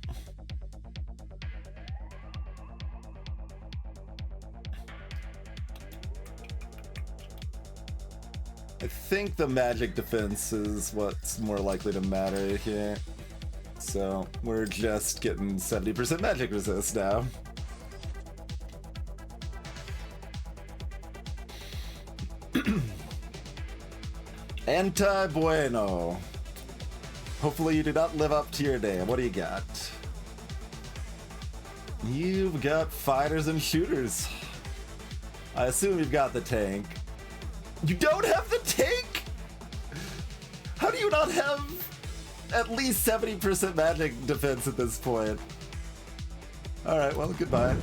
I think the magic defense is what's more likely to matter here. So we're just getting 70% magic resist now. Anti-bueno. Hopefully you do not live up to your name. What do you got? You've got fighters and shooters. I assume you've got the tank. You don't have the tank? How do you not have at least 70% magic defense at this point? Alright, well, goodbye.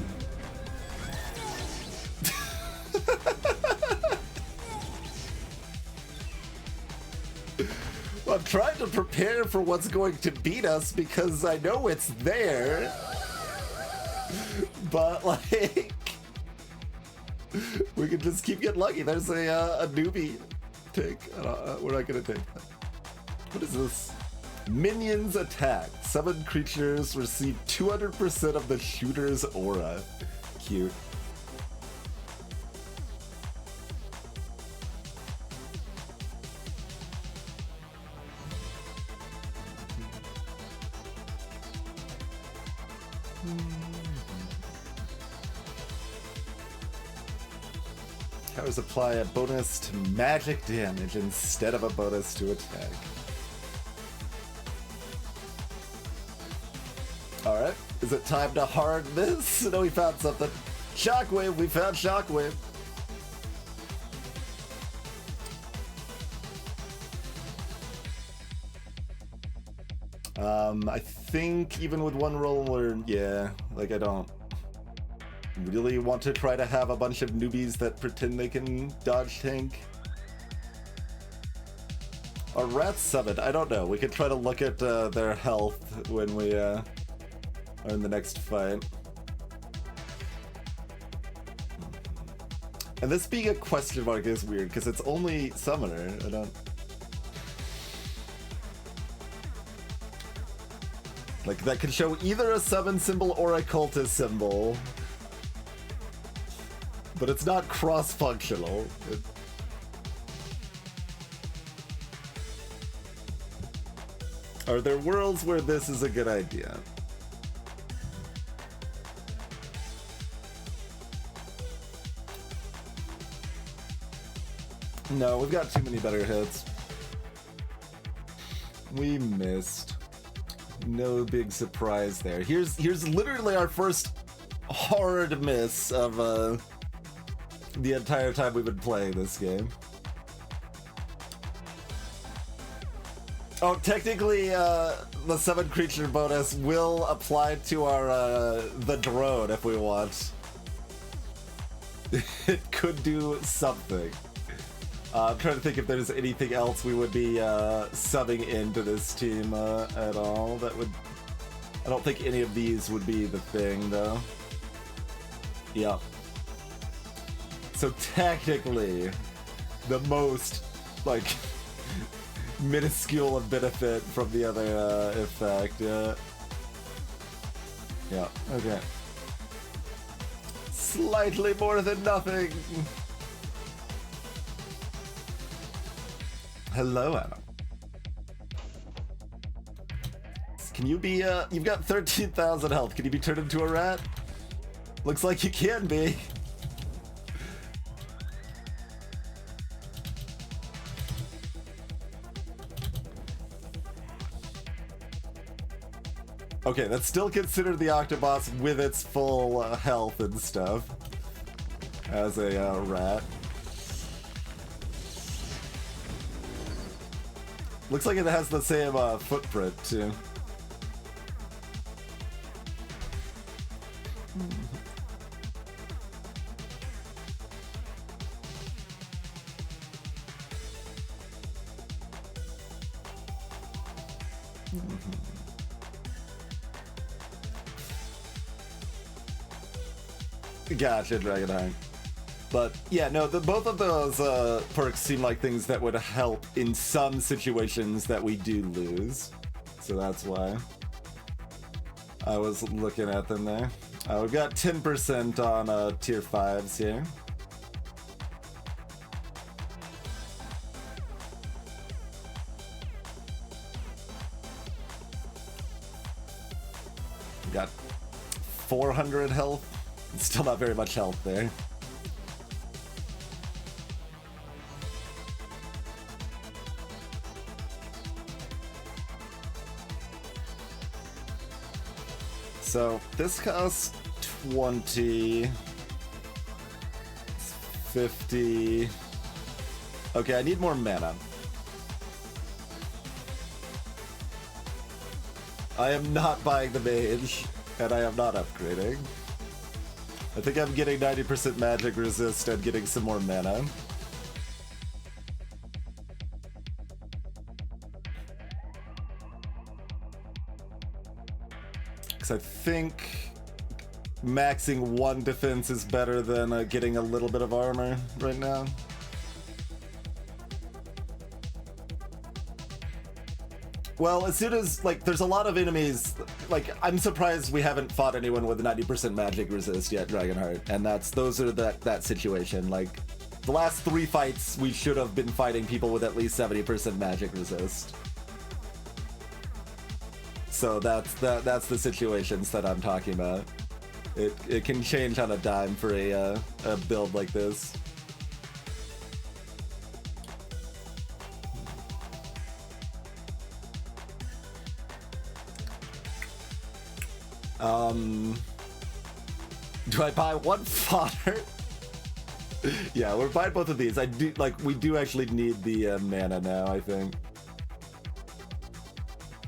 I'm trying to prepare for what's going to beat us because I know it's there. But, like, we can just keep getting lucky. There's a newbie take. We're not gonna take that. What is this? Minions attack. Summoned creatures receive 200% of the shooter's aura. Cute. Powers apply a bonus to magic damage instead of a bonus to attack. Alright, is it time to hard this? No, we found something. Shockwave, we found Shockwave. I think even with one roll, yeah, like I don't really want to try to have a bunch of newbies that pretend they can dodge tank. Are rats summoned? I don't know. We could try to look at their health when we are in the next fight. And this being a question mark is weird because it's only summoner. I don't... Like, that could show either a summon symbol or a cultist symbol. But it's not cross-functional. Are there worlds where this is a good idea? No, we've got too many better hits. We missed. No big surprise there. Here's literally our first hard miss of the entire time we've been playing this game. Oh, technically, the summon creature bonus will apply to our the drone if we want. It could do something. I'm trying to think if there's anything else we would be subbing into this team at all. That would... I don't think any of these would be the thing, though. Yeah. So technically, the most, like, minuscule of benefit from the other effect, yeah. Yeah, okay. Slightly more than nothing! Hello, Anna. Can you be, you've got 13,000 health. Can you be turned into a rat? Looks like you can be. Okay, that's still considered the Octobot with its full health and stuff. As a rat. Looks like it has the same footprint, too. Gotcha, Dragonheim. But yeah, no, both of those perks seem like things that would help in some situations that we do lose. So that's why I was looking at them there. We've got 10% on tier 5s here. 400 health. It's still not very much health there. So this costs 20, 50. Okay, I need more mana. I am not buying the mage, and I am not upgrading. I think I'm getting 90% magic resist and getting some more mana. Because I think maxing 1 defense is better than getting a little bit of armor right now. Well, as soon as, like, there's a lot of enemies, like, I'm surprised we haven't fought anyone with 90% magic resist yet, Dragonheart, and those are that situation. Like, the last 3 fights, we should have been fighting people with at least 70% magic resist. So that's the situations that I'm talking about. It can change on a dime for a build like this. Do I buy one fodder? Yeah, we're buying both of these. We do actually need the mana now, I think.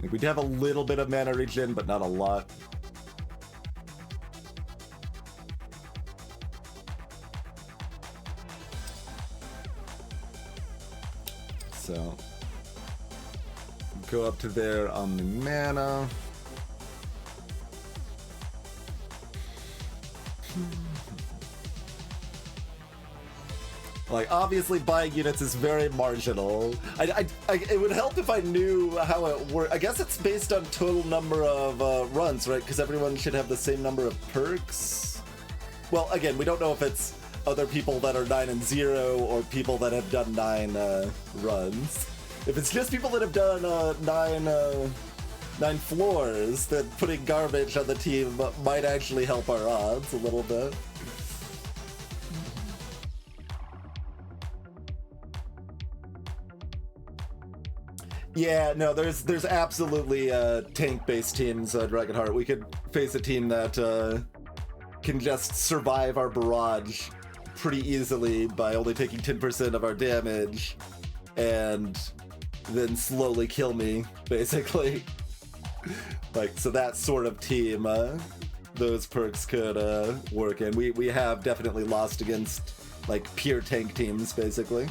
Like, we do have a little bit of mana regen, but not a lot. So, go up to there on the mana. Like, obviously buying units is very marginal. It would help if I knew how it works. I guess it's based on total number of runs, right? Because everyone should have the same number of perks. Well, again, we don't know if it's other people that are 9 and 0 or people that have done 9 runs. If it's just people that have done 9 floors, then putting garbage on the team might actually help our odds a little bit. Yeah, no, there's absolutely tank-based teams, Dragonheart. We could face a team that can just survive our barrage pretty easily by only taking 10% of our damage, and then slowly kill me, basically. Like, so that sort of team, those perks could work in. We have definitely lost against, like, pure tank teams, basically.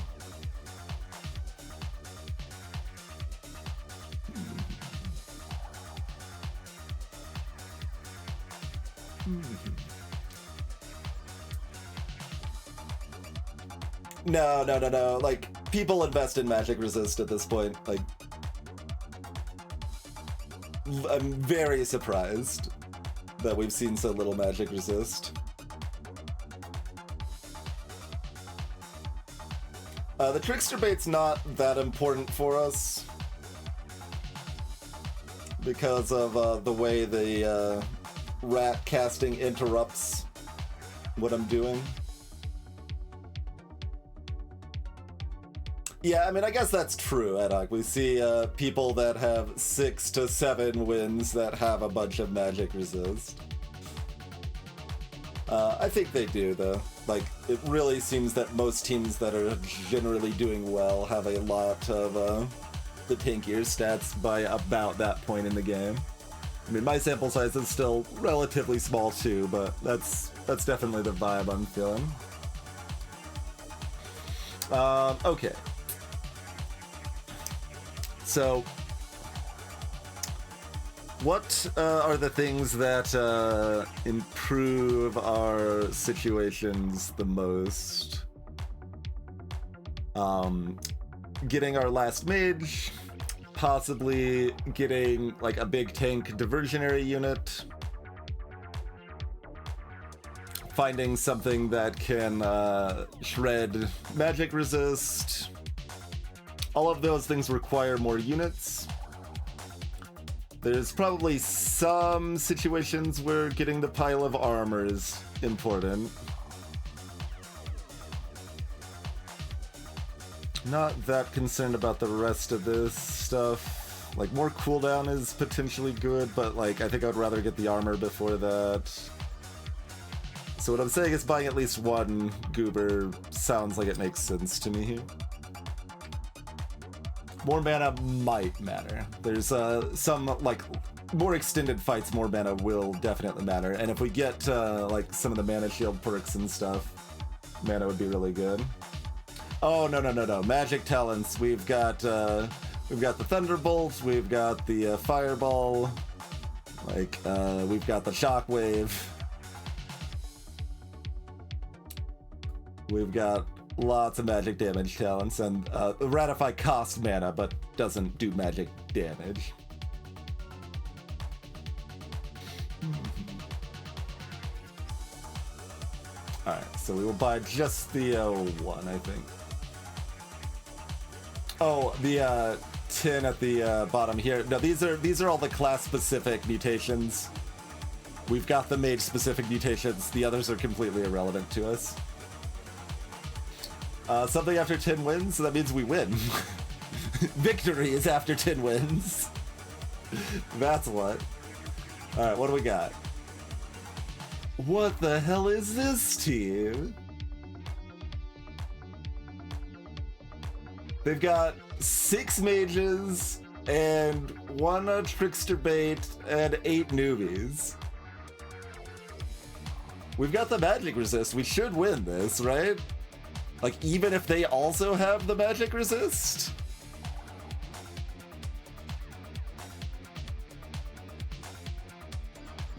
No. Like, people invest in magic resist at this point. Like, I'm very surprised that we've seen so little magic resist. The trickster bait's not that important for us because of the way the rat casting interrupts what I'm doing. Yeah, I mean, I guess that's true, Edok. We see people that have 6 to 7 wins that have a bunch of magic resist. I think they do, though. Like, it really seems that most teams that are generally doing well have a lot of the tankier stats by about that point in the game. I mean, my sample size is still relatively small too, but that's definitely the vibe I'm feeling. Okay. So, what are the things that improve our situations the most? Getting our last mage, possibly getting like a big tank diversionary unit, finding something that can shred magic resist. All of those things require more units. There's probably some situations where getting the pile of armor is important. Not that concerned about the rest of this stuff. Like, more cooldown is potentially good, but like, I think I would rather get the armor before that. So what I'm saying is buying at least one goober sounds like it makes sense to me here. More mana might matter. There's some, like, more extended fights, more mana will definitely matter. And if we get, like, some of the mana shield perks and stuff, mana would be really good. Oh, no. Magic talents. We've got the Thunderbolt, we've got the Fireball, like, we've got the Shockwave. We've got lots of magic damage talents, and Ratify costs mana, but doesn't do magic damage. Alright, so we will buy just the one, I think. Oh, the 10 at the bottom here. No, these are all the class-specific mutations. We've got the mage-specific mutations. The others are completely irrelevant to us. Something after 10 wins, so that means we win. Victory is after 10 wins. That's what. Alright, what do we got? What the hell is this team? They've got 6 mages and 1 trickster bait and 8 newbies. We've got the magic resist. We should win this, right? Like, even if they also have the magic resist?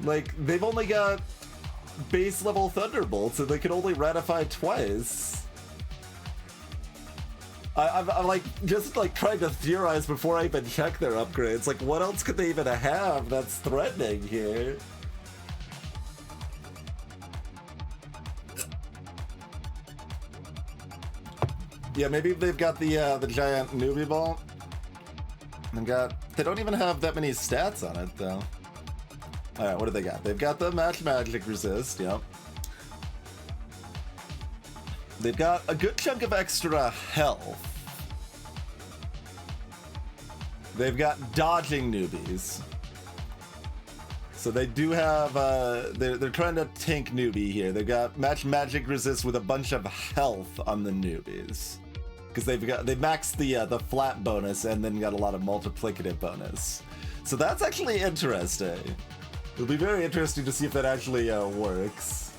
Like, they've only got base level Thunderbolts, and they can only ratify twice. I'm like, just like trying to theorize before I even check their upgrades. Like, what else could they even have that's threatening here? Yeah, maybe they've got the giant newbie ball. They don't even have that many stats on it though. Alright, what do they got? They've got the magic resist, yep. They've got a good chunk of extra health. They've got dodging newbies. So they do have, they're trying to tank newbie here. They've got magic resist with a bunch of health on the newbies. Because they maxed the flat bonus and then got a lot of multiplicative bonus. So that's actually interesting. It'll be very interesting to see if that actually works.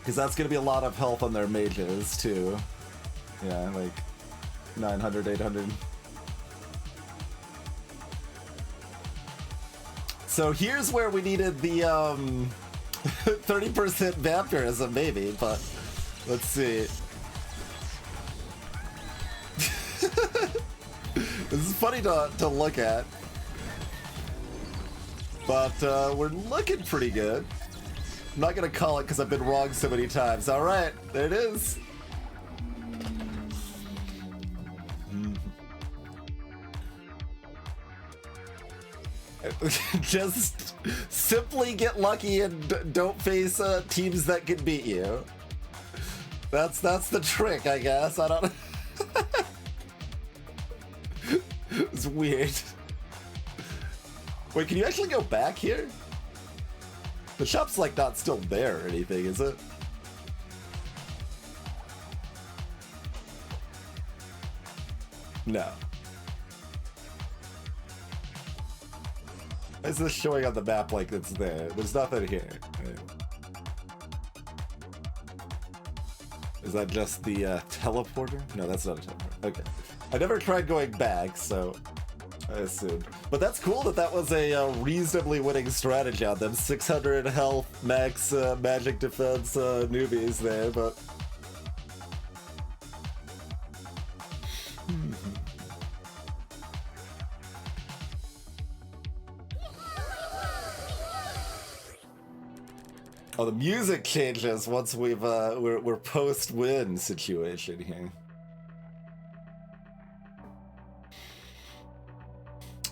Because that's going to be a lot of health on their mages too. Yeah, like 900, 800. So here's where we needed the 30% vampirism maybe, but let's see. This is funny to look at. But we're looking pretty good. I'm not gonna call it because I've been wrong so many times. All right, there it is. Just simply get lucky and don't face teams that can beat you. That's the trick, I guess. I don't. It's weird. Wait, can you actually go back here? The shop's like not still there or anything, is it? No. Why is this showing on the map like it's there? There's nothing here. Right? Is that just the teleporter? No, that's not a teleporter. Okay. I never tried going back, so I assumed. But that's cool that was a reasonably winning strategy on them. 600 health, max magic defense newbies there, but... Oh, the music changes once we're post-win situation here.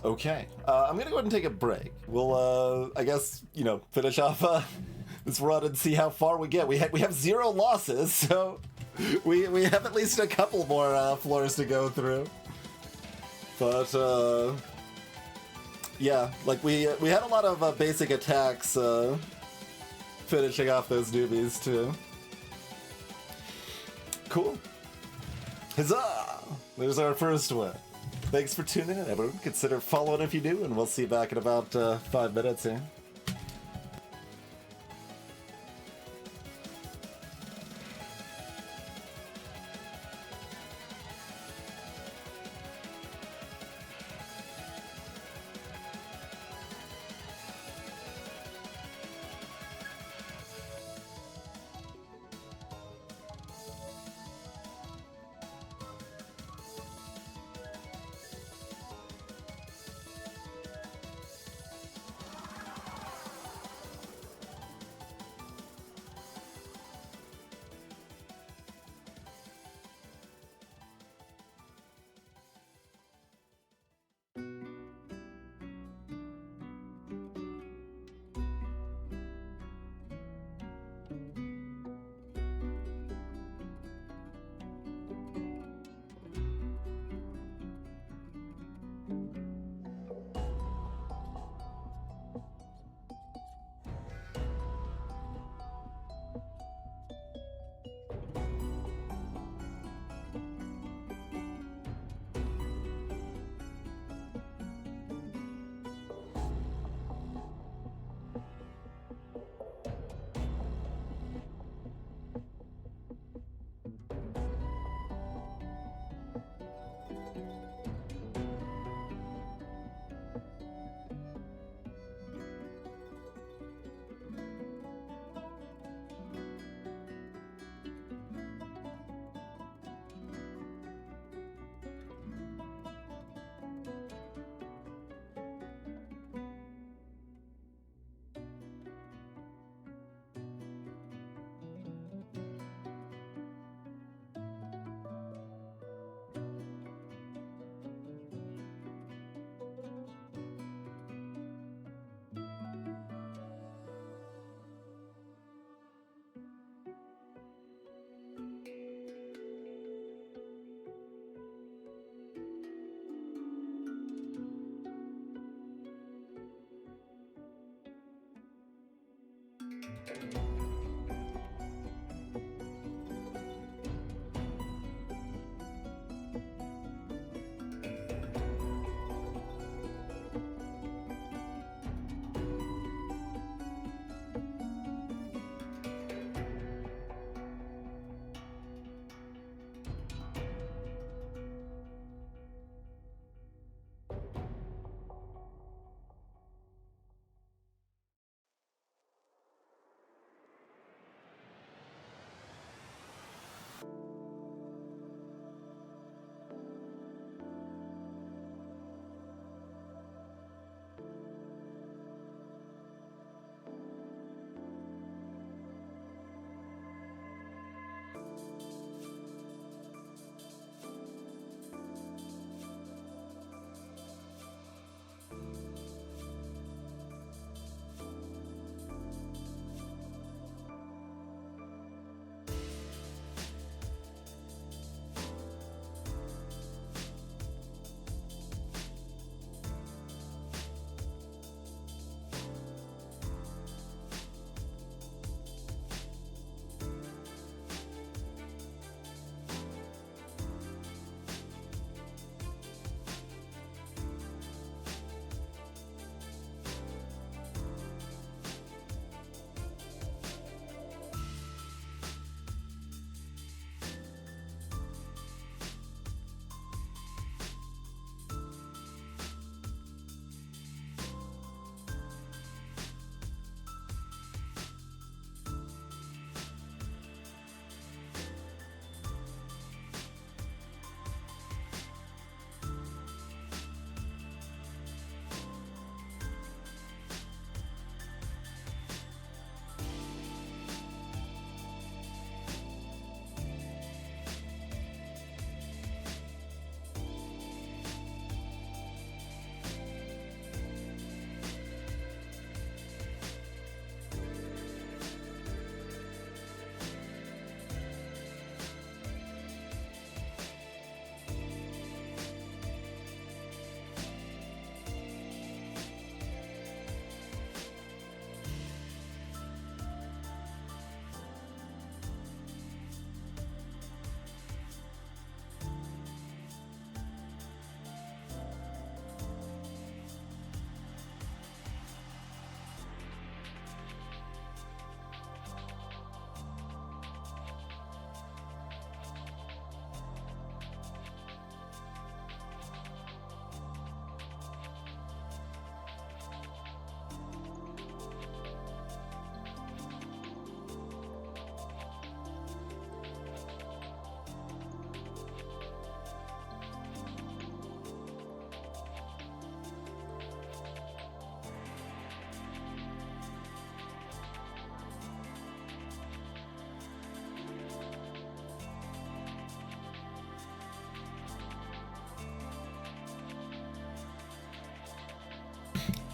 Okay, I'm gonna go ahead and take a break. We'll, I guess, you know, finish off this run and see how far we get. We have 0 losses, so we have at least a couple more floors to go through. But yeah, like we had a lot of basic attacks finishing off those newbies too. Cool. Huzzah! There's our first one. Thanks for tuning in, everyone. Consider following if you do, and we'll see you back in about 5 minutes here.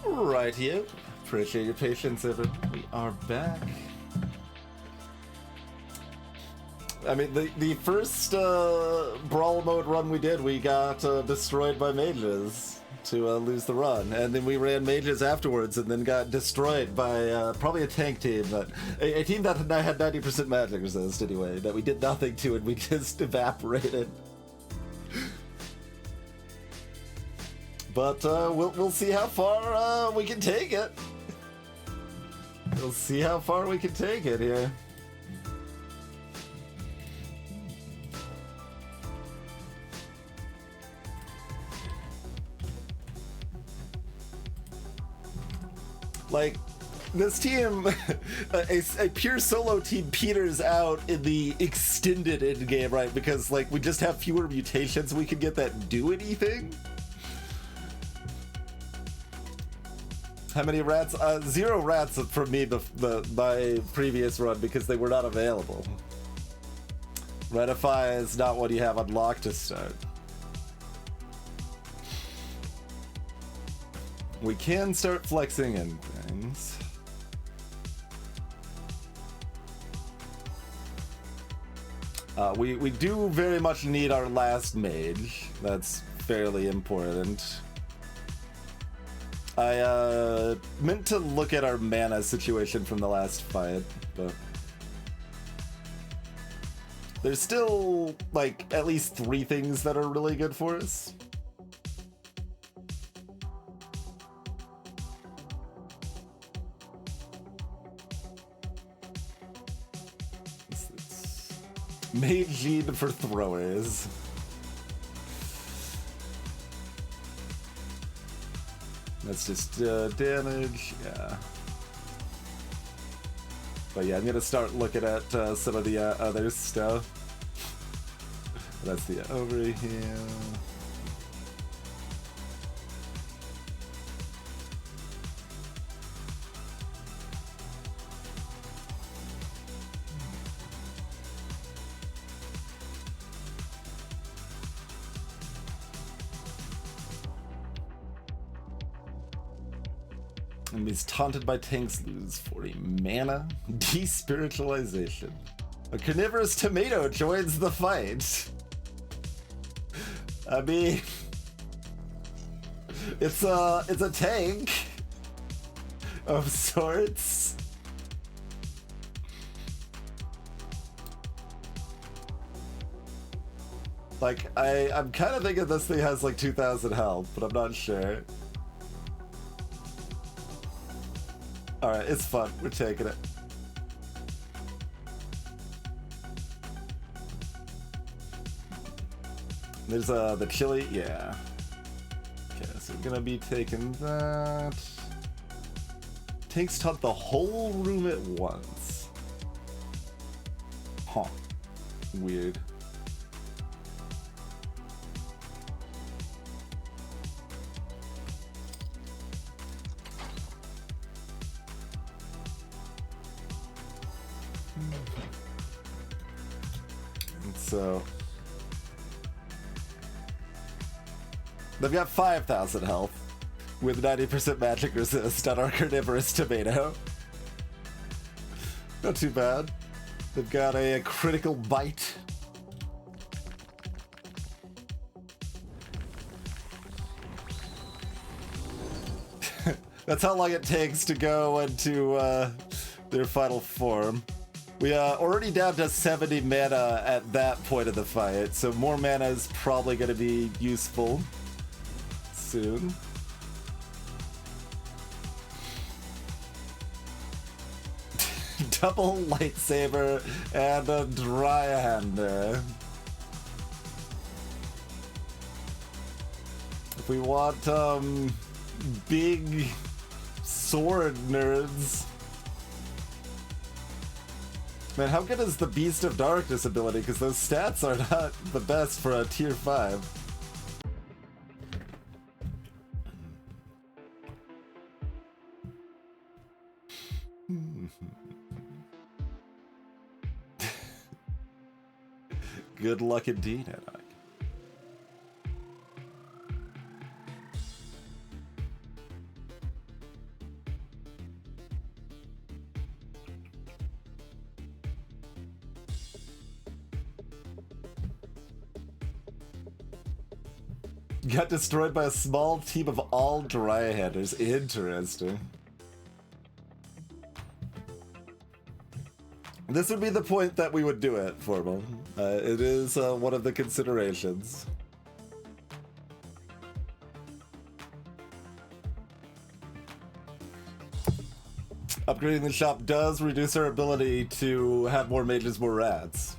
Right here. Appreciate your patience, everyone. We are back. I mean, the first Brawl mode run we did, we got destroyed by mages to lose the run. And then we ran mages afterwards and then got destroyed by probably a tank team. But a team that had 90% magic resist anyway, that we did nothing to and we just evaporated. But we'll see how far we can take it. We'll see how far we can take it here. Like, this team, a pure solo team peters out in the extended endgame, right? Because, like, we just have fewer mutations we can get that do anything. How many rats? 0 rats from me, my previous run, because they were not available. Ratify is not what you have unlocked to start. We can start flexing in things. We do very much need our last mage. That's fairly important. I meant to look at our mana situation from the last fight, but there's still like at least 3 things that are really good for us. Mage need for throwers. That's just damage, yeah. But yeah, I'm gonna start looking at some of the other stuff. That's the overheal. Enemies taunted by tanks lose 40 mana. Despiritualization. A carnivorous tomato joins the fight. I mean, it's a tank of sorts. Like, I'm kind of thinking this thing has like 2,000 health, but I'm not sure. Alright, it's fun. We're taking it. There's the chili, yeah. Okay, so we're gonna be taking that. Takes taunt the whole room at once. Huh. Weird. So they've got 5,000 health with 90% magic resist on our carnivorous tomato. Not too bad. They've got a critical bite. That's how long it takes to go into their final form. We already down to 70 mana at that point of the fight, so more mana is probably going to be useful soon. Double lightsaber and a dry-hander. If we want big sword nerds. Man, how good is the Beast of Darkness ability? Because those stats are not the best for a tier 5. Good luck indeed, Enoch. Got destroyed by a small team of all dry-handers. Interesting. This would be the point that we would do it, Formal. It is one of the considerations. Upgrading the shop does reduce our ability to have more mages, more rats.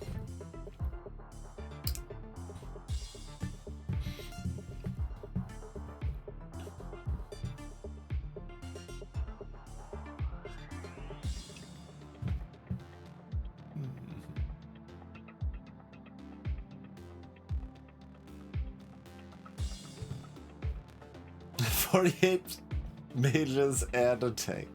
Hmm. 48 mages and a tank.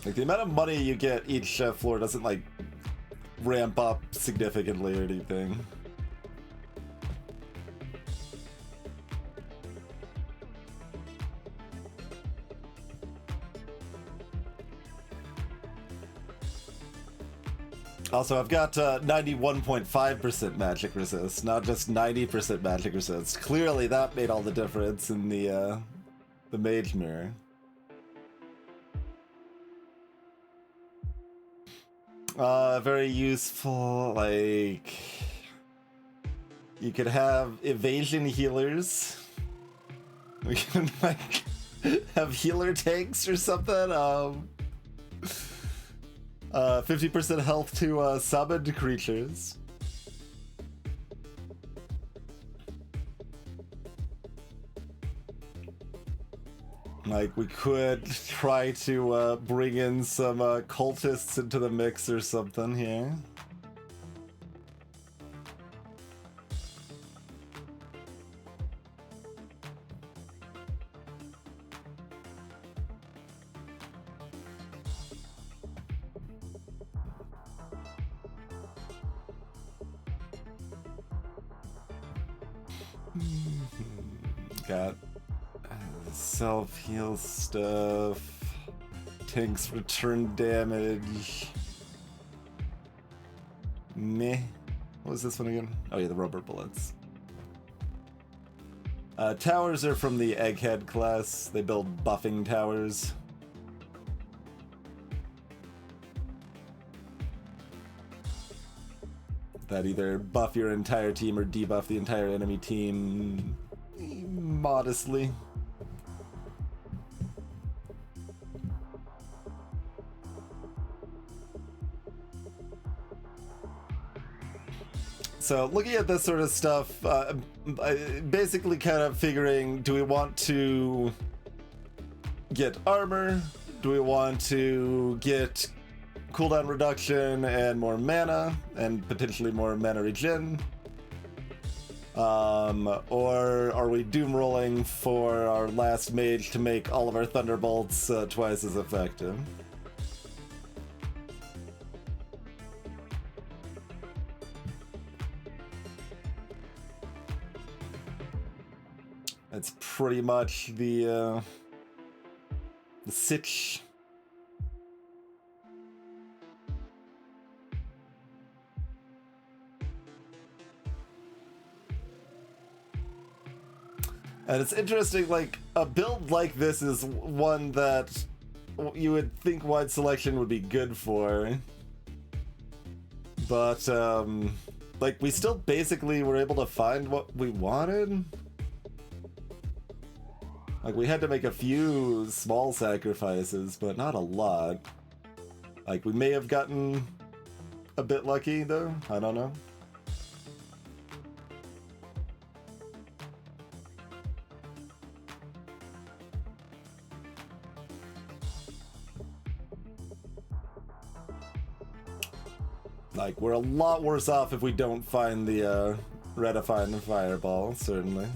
Like, the amount of money you get each floor doesn't, like, ramp up significantly or anything. Also, I've got 91.5% magic resist, not just 90% magic resist. Clearly, that made all the difference in the mage mirror. Very useful. Like, you could have evasion healers. We can like have healer tanks or something. 50% health to summoned creatures. Like, we could try to bring in some cultists into the mix or something here. Got self-heal stuff, tanks return damage. Meh. What was this one again? Oh yeah, the rubber bullets. Towers are from the Egghead class. They build buffing towers. That either buff your entire team or debuff the entire enemy team modestly. So looking at this sort of stuff, basically kind of figuring, do we want to get armor? Do we want to get cooldown reduction and more mana, and potentially more mana regen? Or are we doom rolling for our last mage to make all of our thunderbolts twice as effective? That's pretty much the sitch. And it's interesting, like, a build like this is one that you would think wide selection would be good for. But, like, we still basically were able to find what we wanted. Like, we had to make a few small sacrifices, but not a lot. Like, we may have gotten a bit lucky, though. I don't know. Like, we're a lot worse off if we don't find the Redify and the Fireball, certainly.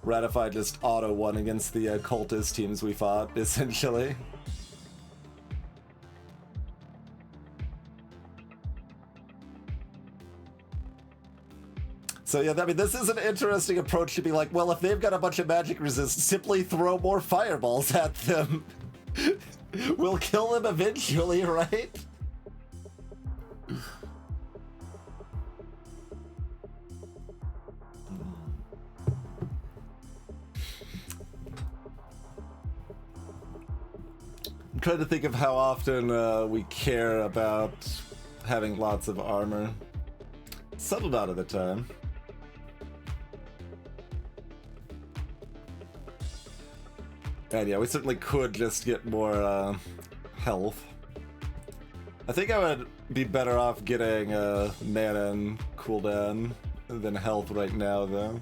Ratify just auto won against the cultist teams we fought, essentially. So yeah, I mean, this is an interesting approach to be like, well, if they've got a bunch of magic resist, simply throw more fireballs at them. We'll kill them eventually, right? I'm trying to think of how often we care about having lots of armor. Some amount of the time. And yeah, we certainly could just get more health. I think I would be better off getting mana and cooldown than health right now, though.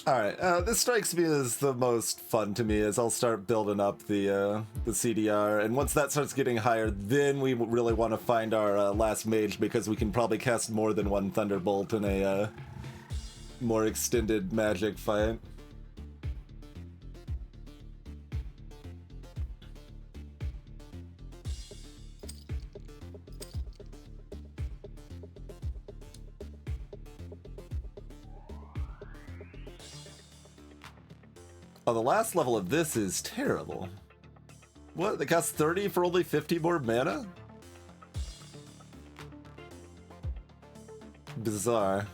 Alright, this strikes me as the most fun to me, as I'll start building up the CDR, and once that starts getting higher, then we really want to find our last mage, because we can probably cast more than one Thunderbolt in a more extended magic fight. Oh, the last level of this is terrible. What? It costs 30 for only 50 more mana? Bizarre.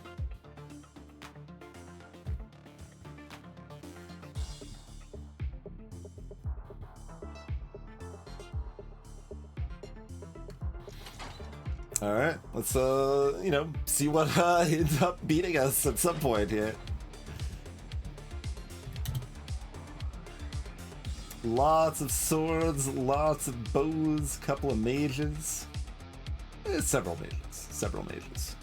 Alright, let's, you know, see what ends up beating us at some point here. Lots of swords, lots of bows, couple of mages. Several mages.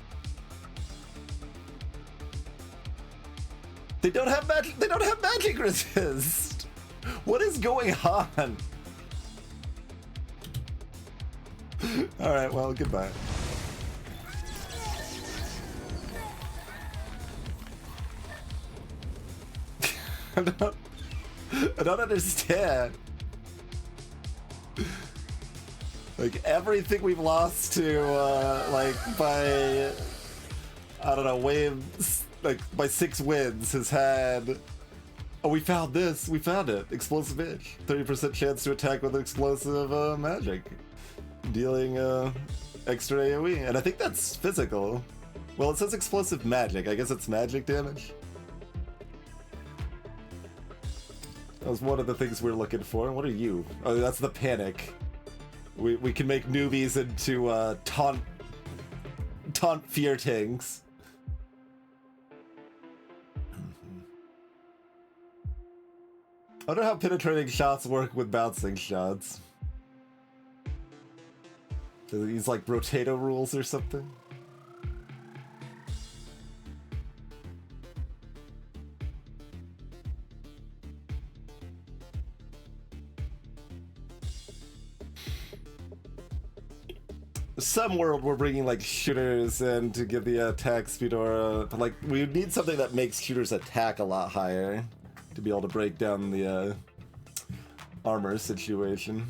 They don't have magic resist! What is going on? Alright, well, goodbye. I don't understand. Like, everything we've lost to, like, by, I don't know, waves, like, by 6 wins has had... Oh, we found this. We found it. Explosive Edge. 30% chance to attack with explosive magic. Dealing extra AoE. And I think that's physical. Well, it says explosive magic. I guess it's magic damage. That was one of the things we're looking for. What are you? Oh, that's the panic. We can make newbies into taunt fear tanks. I wonder how penetrating shots work with bouncing shots. Do they use like Rotato rules or something? Some world we're bringing like shooters in to give the attack speed, or but like we need something that makes shooters attack a lot higher to be able to break down the armor situation.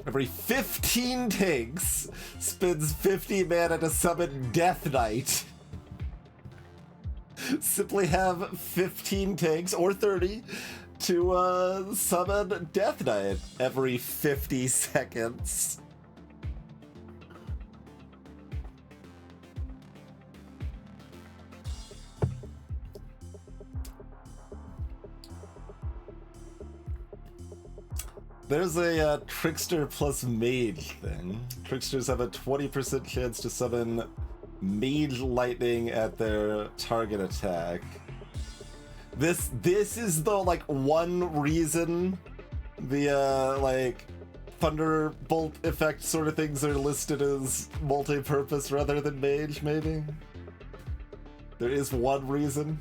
Every 15 tanks spends 50 mana to summon Death Knight. Simply have 15 tanks, or 30, to summon Death Knight every 50 seconds. There's a Trickster plus Mage thing. Tricksters have a 20% chance to summon Mage Lightning at their target attack. This is the, like, one reason the, like, Thunderbolt effect sort of things are listed as multi-purpose rather than Mage, maybe? There is one reason.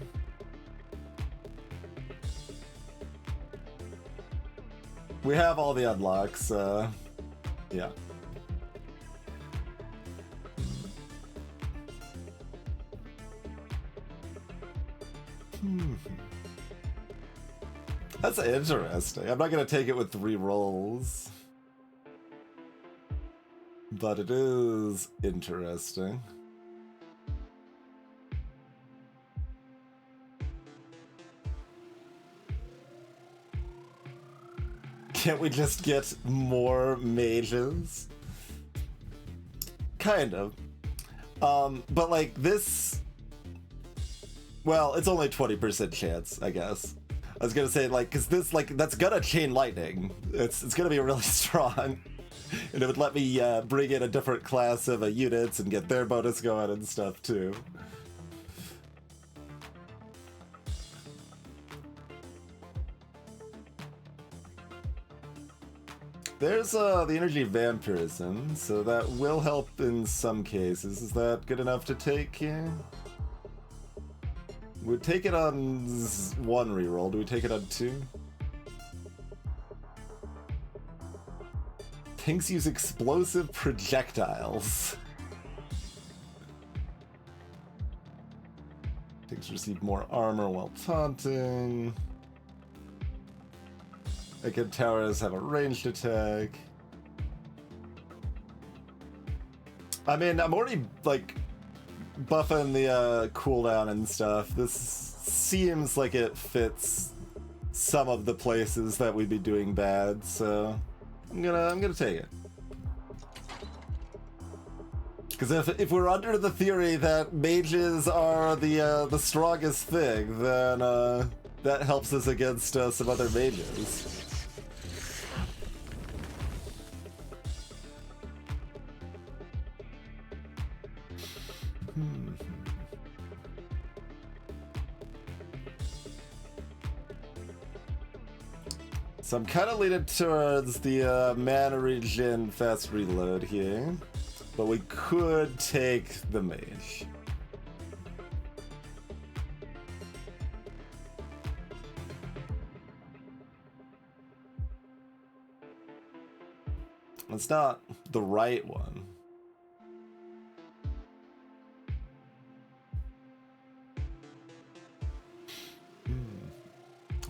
We have all the unlocks, yeah. That's interesting. I'm not gonna take it with 3 rolls. But it is interesting. Can't we just get more mages? Kind of. But like this... Well, it's only 20% chance, I guess. I was gonna say, like, cause this, like, that's gonna chain lightning. It's gonna be really strong. And it would let me bring in a different class of units and get their bonus going and stuff too. There's the energy vampirism, so that will help in some cases. Is that good enough to take here? We'd take it on 1 reroll. Do we take it on 2? Tanks use explosive projectiles. Tanks receive more armor while taunting. Echo towers have a ranged attack. I mean, I'm already, like, buffing the cooldown and stuff. This seems like it fits some of the places that we'd be doing bad, so I'm gonna take it. Because if we're under the theory that mages are the strongest thing, then that helps us against some other mages. So I'm kind of leaning towards the mana regen fast reload here, but we could take the mage. It's not the right one.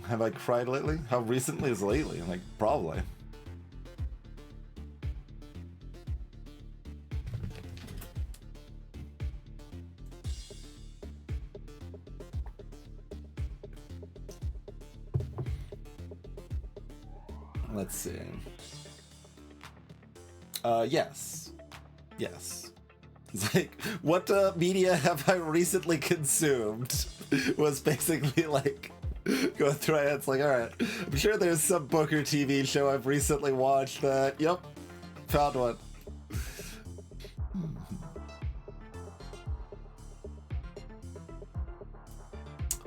Have I cried lately? How recently is lately? Like, probably. Let's see. Yes. Yes. It's like, what media have I recently consumed? Was basically like... Go through it, it's like, alright, I'm sure there's some Booker TV show I've recently watched that, yep, found one.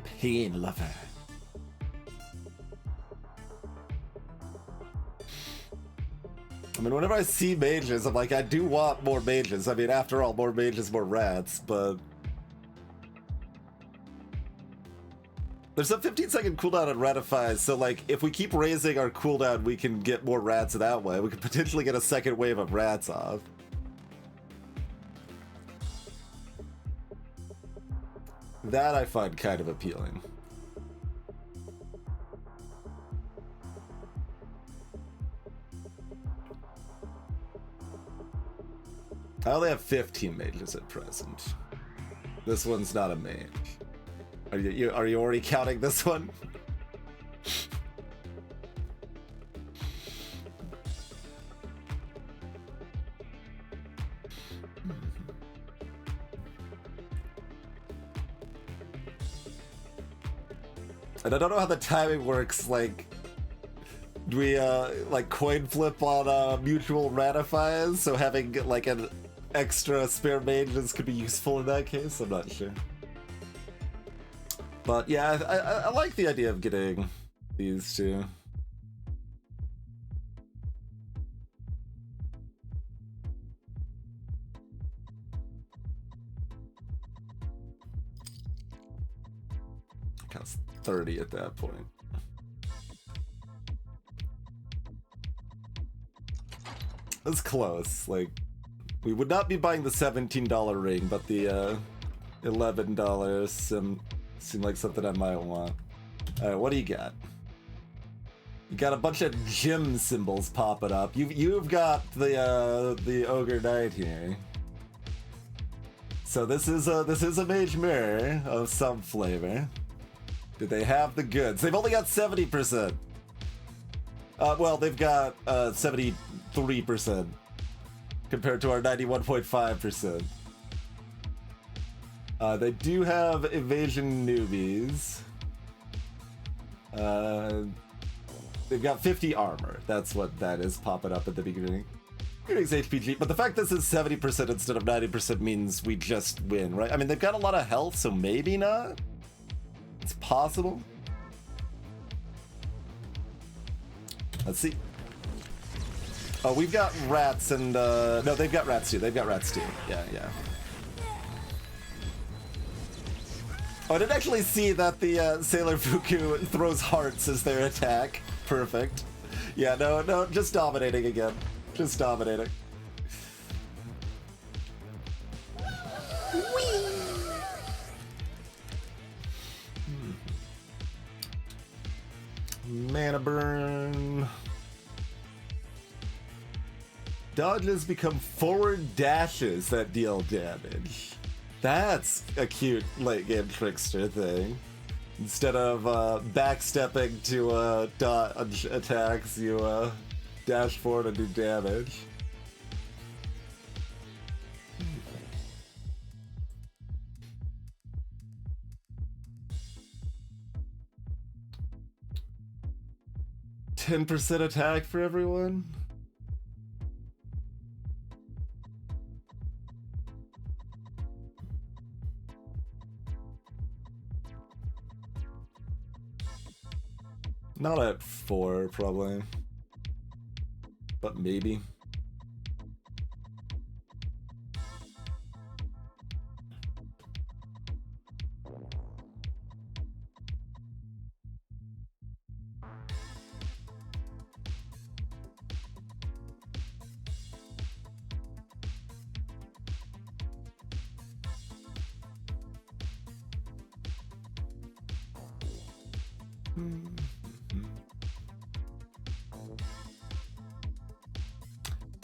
Pain lover. I mean, whenever I see mages, I'm like, I do want more mages. I mean, after all, more mages, more rats, but... There's a 15-second cooldown on Ratify, so like, if we keep raising our cooldown, we can get more rats that way. We could potentially get a second wave of rats off. That I find kind of appealing. I only have 15 mages at present. This one's not a mage. Are you already counting this one? And I don't know how the timing works, like, Do we like coin flip on mutual ratifies? So having like an extra spare mages could be useful in that case. I'm not sure. But yeah, I like the idea of getting these two. Costs 30 at that point. It's close. Like, we would not be buying the $17 ring, but the $11 seem like something I might want. All right, what do you got? You got a bunch of gym symbols popping up. You've got the Ogre Knight here. So this is a mage mirror of some flavor. Do they have the goods? They've only got 70%. Well, they've got 73% compared to our 91.5%. They do have evasion newbies. They've got 50 armor. That's what that is popping up at the beginning. Greetings, HPG. But the fact this is 70% instead of 90% means we just win, right? I mean, they've got a lot of health, so maybe not. It's possible. Let's see. Oh, we've got rats and no, they've got rats too. They've got rats too. Yeah, yeah. Oh, I didn't actually see that the Sailor Fuku throws hearts as their attack. Perfect. Yeah, no, just dominating again. Just dominating. Mana burn. Dodges become forward dashes that deal damage. That's a cute late game trickster thing. Instead of backstepping to dodge attacks, you dash forward and do damage. %10 attack for everyone? Not at 4, probably. But maybe.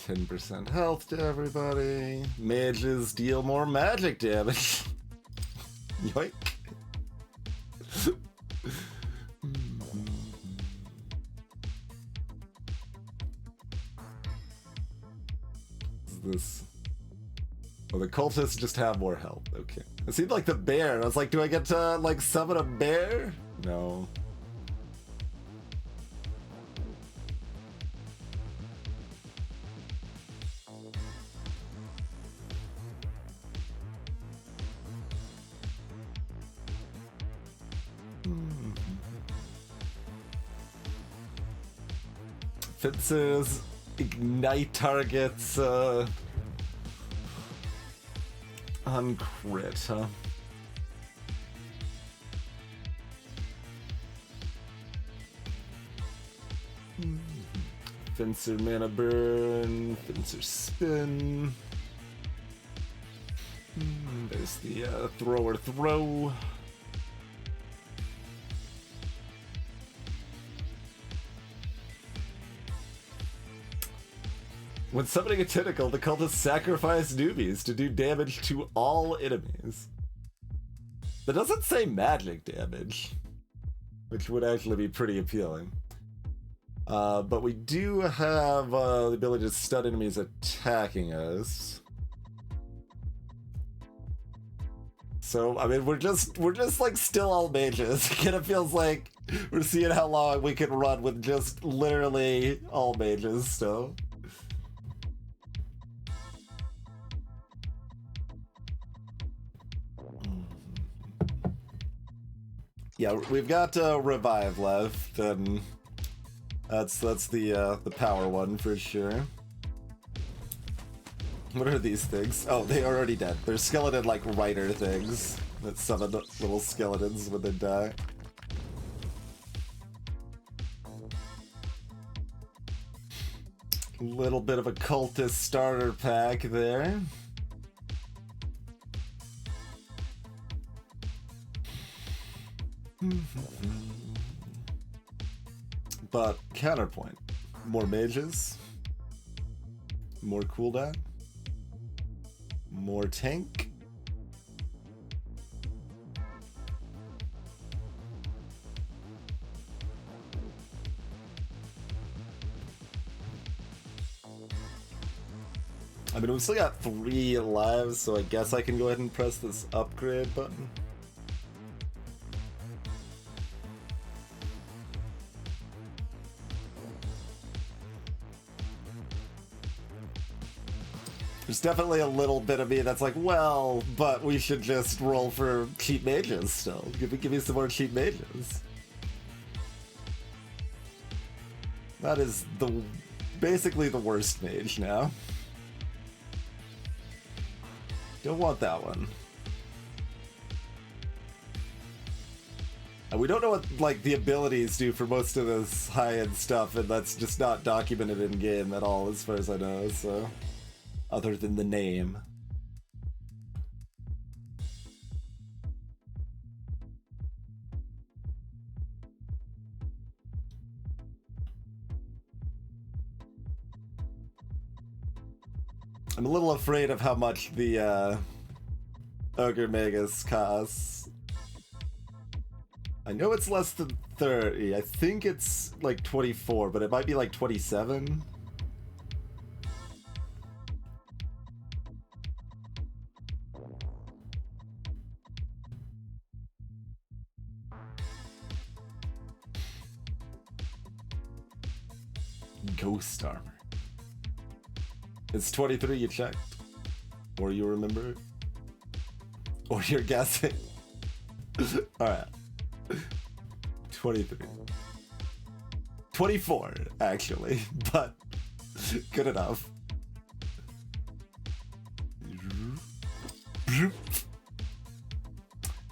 %10 health to everybody. Mages deal more magic damage. Yoink. This? Oh, the cultists just have more health. Okay. It seemed like the bear. I was like, do I get to like summon a bear? No. Fences ignite targets on crit, huh? Fencer mana burn, Fencer spin. There's the thrower throw. When summoning a tentacle, the cultists sacrifice newbies to do damage to all enemies. That doesn't say magic damage, which would actually be pretty appealing. But we do have the ability to stun enemies attacking us. So I mean, we're just like still all mages. It kind of feels like We're seeing how long we can run with just literally all mages, so. Yeah, we've got revive left, and that's the power one for sure. What are these things? Oh, they are already dead. They're skeleton like rider things that summon little skeletons when they die. Little bit of a cultist starter pack there. But counterpoint, more mages, more cooldown, more tank. I mean, we've still got 3 lives, so I guess I can go ahead and press this upgrade button. There's definitely a little bit of me that's like, well, but we should just roll for cheap mages still. Give me some more cheap mages. That is basically the worst mage now. Don't want that one. And we don't know what like the abilities do for most of this high-end stuff, and that's just not documented in game at all, as far as I know. So, other than the name. I'm a little afraid of how much the Ogre Magus costs. I know it's less than 30. I think it's like 24, but it might be like 27. Ghost armor. It's 23, you checked? Or you remember? Or you're guessing? Alright. 23. 24, actually, but good enough.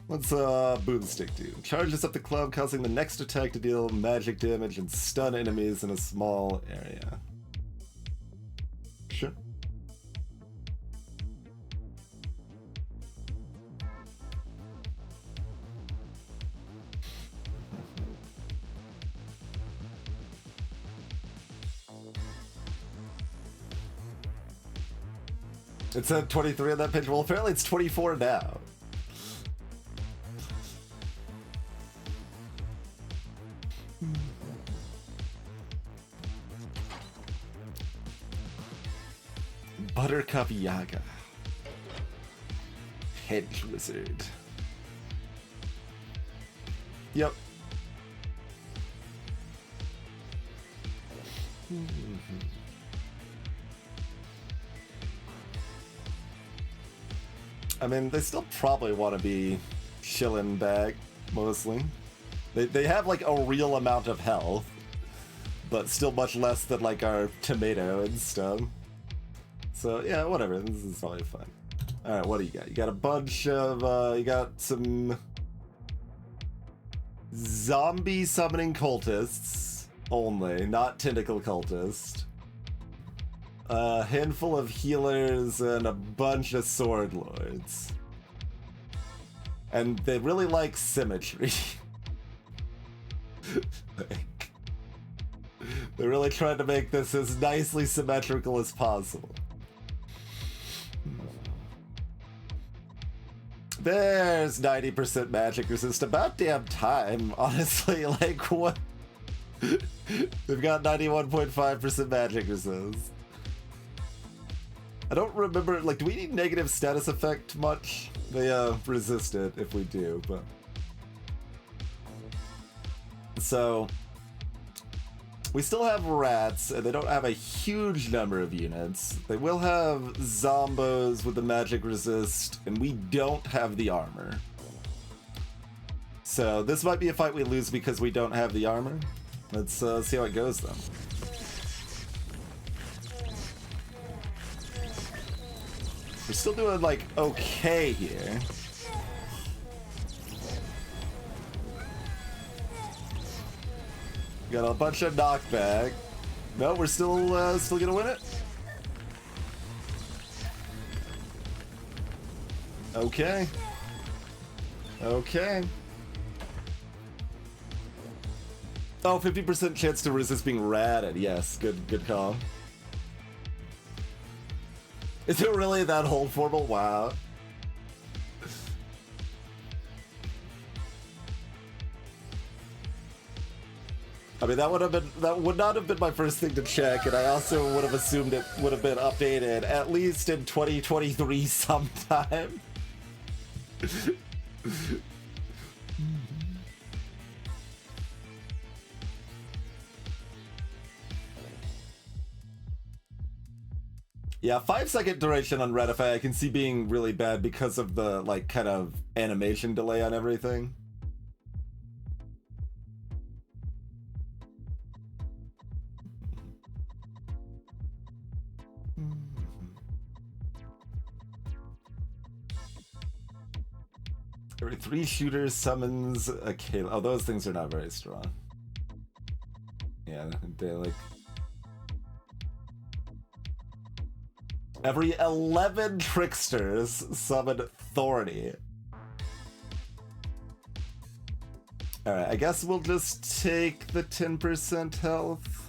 What's Boomstick do? Charges up the club, causing the next attack to deal magic damage and stun enemies in a small area. Sure. It said 23 on that page. Well, apparently it's 24 now. Buttercup Yaga. Hedge Wizard. Yep. I mean, they still probably want to be chilling back, mostly. They have, like, a real amount of health, but still much less than, like, our tomato and stuff. So, yeah, whatever. This is probably fine. Alright, what do you got? You got a bunch of, you got some zombie summoning cultists only, not tentacle cultist. A handful of healers and a bunch of sword lords. And they really like symmetry. They're really trying to make this as nicely symmetrical as possible. There's 90% magic resist. About damn time, honestly. Like, what? They've got 91.5% magic resist. I don't remember, like, do we need negative status effect much? They resist it if we do, but So we still have rats, and they don't have a huge number of units. They will have zombos with the magic resist, and we don't have the armor. So this might be a fight we lose because we don't have the armor. Let's see how it goes, though. We're still doing, like, okay here. Got a bunch of knockback. No, we're still gonna win it. Okay. Okay. Oh, 50% chance to resist being ratted. Yes, good call. Is it really that hold formal? Wow. I mean, that would not have been my first thing to check, and I also would have assumed it would have been updated at least in 2023 sometime. Yeah, 5-second duration on Ratify I can see being really bad because of the, like, kind of animation delay on everything. Every 3 shooters summons a Kayla. Oh, those things are not very strong. Yeah, they're like... Every 11 tricksters summon Thorny. Alright, I guess we'll just take the 10% health.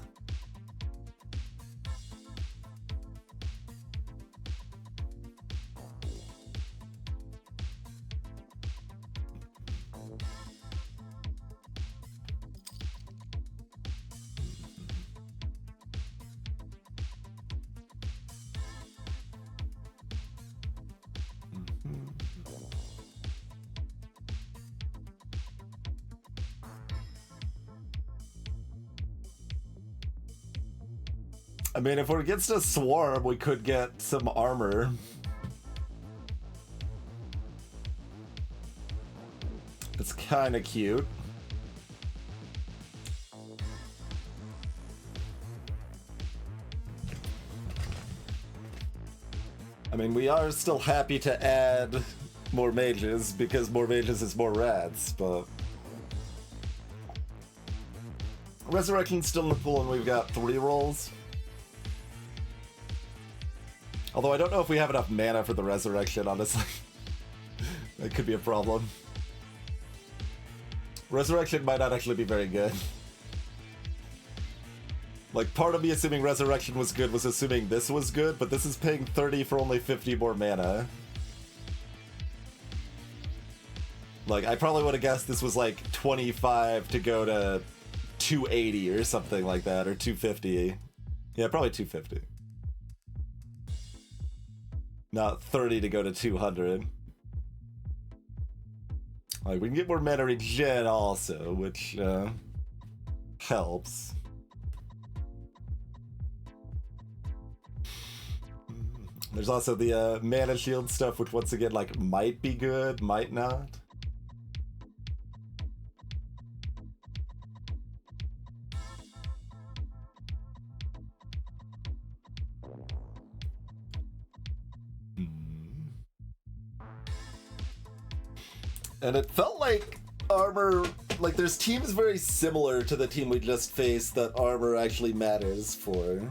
I mean, if we're against a swarm, we could get some armor. It's kind of cute. I mean, we are still happy to add more mages, because more mages is more rats, but... Resurrection's still in the pool, and we've got 3 rolls. Although I don't know if we have enough mana for the resurrection, honestly. That could be a problem. Resurrection might not actually be very good. Like, part of me assuming resurrection was good was assuming this was good, but this is paying 30 for only 50 more mana. Like, I probably would have guessed this was like 25 to go to 280 or something like that, or 250. Yeah, probably 250. Not 30 to go to 200. Like, we can get more mana regen also, which helps. There's also the mana shield stuff, which once again, like, might be good, might not. And it felt like armor, like there's teams very similar to the team we just faced that armor actually matters for.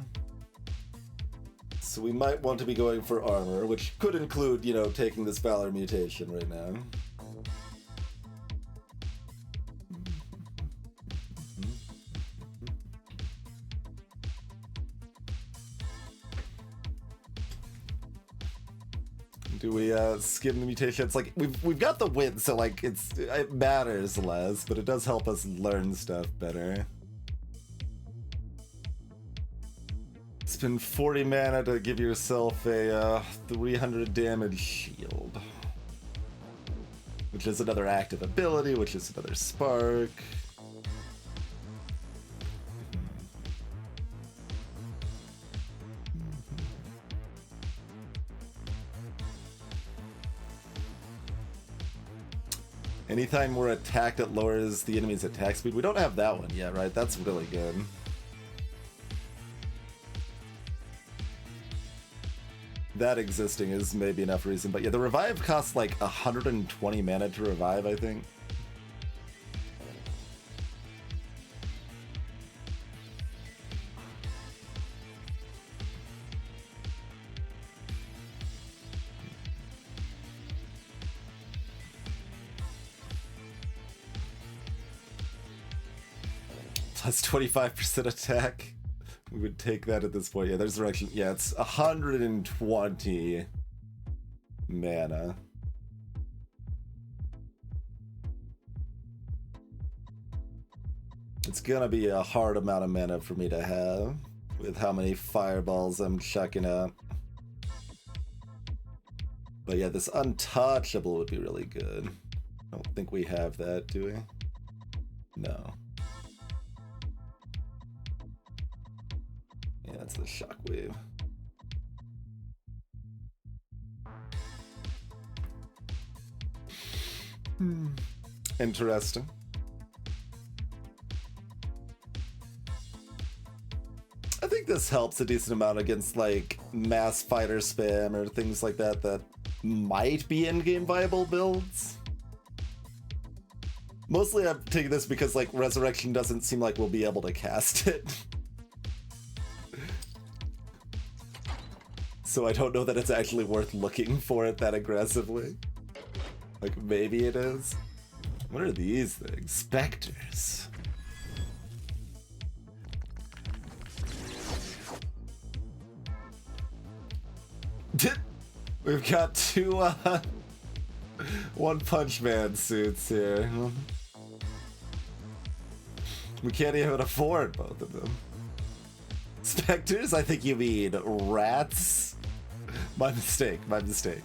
So we might want to be going for armor, which could include, you know, taking this Valor mutation right now. Do we skim the mutation? It's like we've got the win, so like it matters less, but it does help us learn stuff better. Spend 40 mana to give yourself a 300 damage shield, which is another active ability, which is another spark. Anytime we're attacked, it lowers the enemy's attack speed. We don't have that one yet, right? That's really good. That existing is maybe enough reason, but yeah, the revive costs like 120 mana to revive, I think. Plus 25% attack. We would take that at this point. Yeah, there's direction. Yeah, it's 120 mana. It's gonna be a hard amount of mana for me to have with how many fireballs I'm chucking up. But yeah, this untouchable would be really good. I don't think we have that, do we? No. Yeah, that's the shockwave. Interesting. I think this helps a decent amount against like mass fighter spam or things like that that might be in-game viable builds. Mostly I'm taking this because like Resurrection doesn't seem like we'll be able to cast it. So I don't know that it's actually worth looking for it that aggressively. Like, maybe it is. What are these things? Specters. We've got two, One Punch Man suits here. We can't even afford both of them. Specters? I think you mean rats? My mistake, my mistake.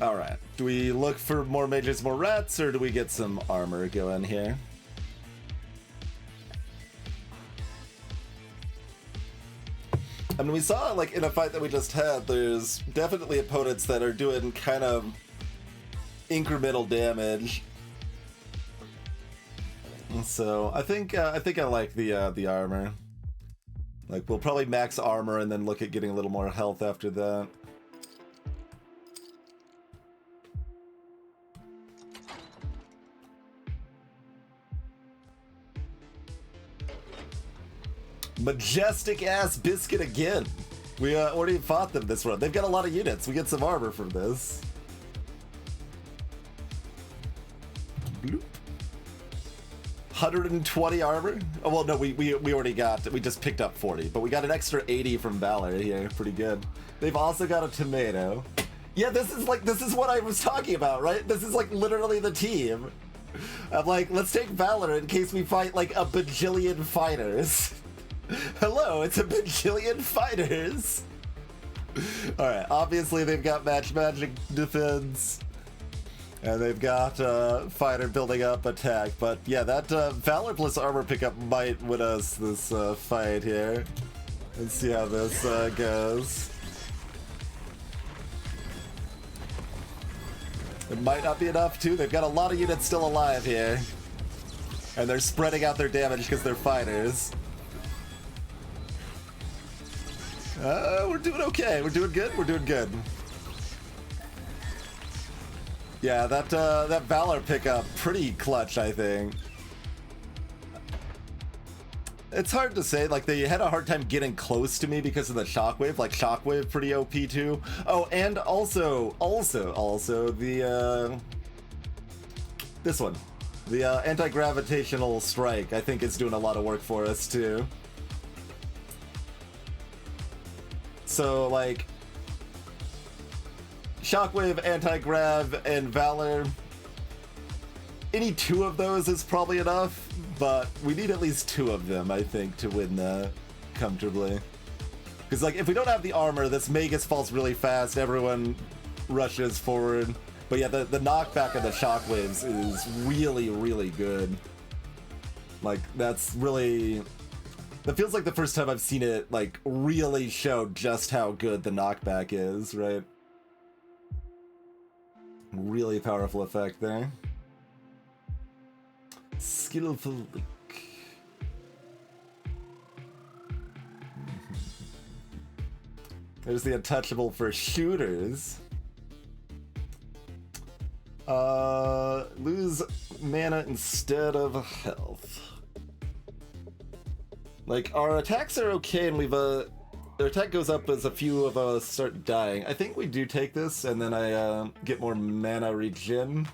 Alright, do we look for more mages, more rats, or do we get some armor going here? I mean, we saw, like, in a fight that we just had, there's definitely opponents that are doing kind of incremental damage. So, I think I like the armor. Like, we'll probably max armor and then look at getting a little more health after that. Majestic ass biscuit again. We already fought them this run. They've got a lot of units. We get some armor from this. Bloop. 120 armor? Oh well, no, we already got. We just picked up 40, but we got an extra 80 from Valor here. Pretty good. They've also got a tomato. Yeah, this is what I was talking about, right? This is like literally the team. I'm like, let's take Valor in case we fight like a bajillion fighters. Hello, it's a bajillion fighters! Alright, obviously they've got match magic defense. And they've got fighter building up attack. But yeah, that Valor plus armor pickup might win us this fight here. Let's see how this goes. It might not be enough too. They've got a lot of units still alive here. And they're spreading out their damage because they're fighters. We're doing okay. We're doing good. We're doing good. Yeah, that Valor pickup, pretty clutch, I think. It's hard to say. Like, they had a hard time getting close to me because of the shockwave. Like, shockwave pretty OP too. Oh, and also the this one, the anti-gravitational strike, I think is doing a lot of work for us too. So, like, Shockwave, Anti-Grav, and Valor, any two of those is probably enough, but we need at least two of them, I think, to win that comfortably. Because, like, if we don't have the armor, this Magus falls really fast, everyone rushes forward, But yeah, the knockback of the shockwaves is really, really good. Like, that's really... That feels like the first time I've seen it, like, really show just how good the knockback is, right? Really powerful effect there. Skillful leak. There's the untouchable for shooters. Lose mana instead of health. Like, our attacks are okay, and we've, their attack goes up as a few of us start dying. I think we do take this, and then I, get more mana regen.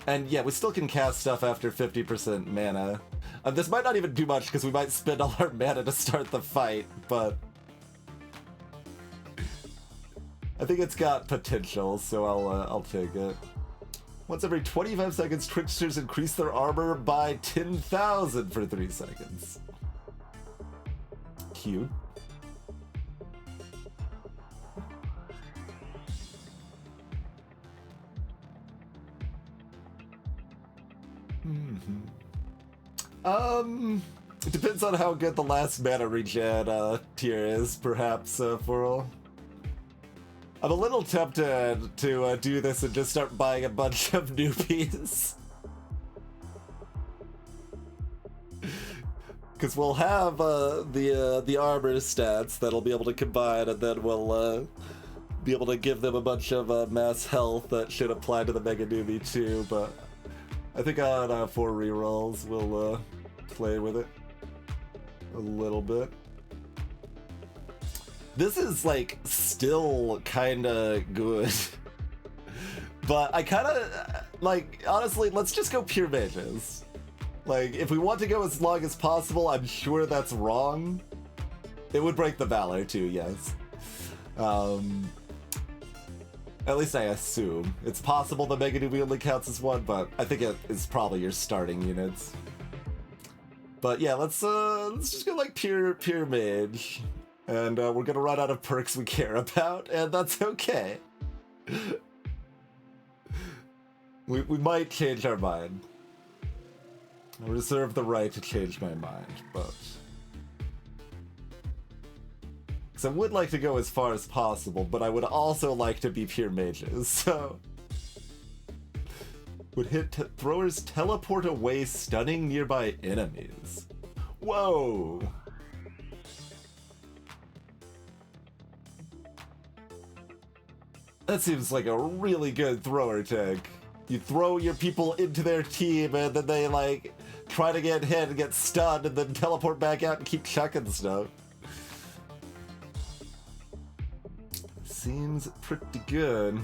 And yeah, we still can cast stuff after 50% mana. This might not even do much, because we might spend all our mana to start the fight, but... I think it's got potential, so I'll take it. Once every 25 seconds, tricksters increase their armor by 10,000 for 3 seconds. Cute. It depends on how good the last mana regen tier is, perhaps, for all. I'm a little tempted to do this and just start buying a bunch of newbies. Because we'll have the armor stats that'll be able to combine, and then we'll be able to give them a bunch of mass health that should apply to the Mega Newbie too, but I think on 4 rerolls we'll play with it a little bit. This is, like, still kinda good. But I kinda, like, honestly, let's just go pure mages. Like, if we want to go as long as possible, I'm sure that's wrong. It would break the Valor, too, yes. At least I assume. It's possible the Mega Newbie only counts as 1, but I think it is probably your starting units. But yeah, let's just go, like, pure mage. And we're gonna run out of perks we care about, and that's okay. we might change our mind. I reserve the right to change my mind, but... Because I would like to go as far as possible, but I would also like to be pure mages, so... Would hit throwers teleport away, stunning nearby enemies. Whoa! That seems like a really good thrower tech. You throw your people into their team, and then they, like, try to get hit and get stunned, and then teleport back out and keep chucking stuff. Seems pretty good.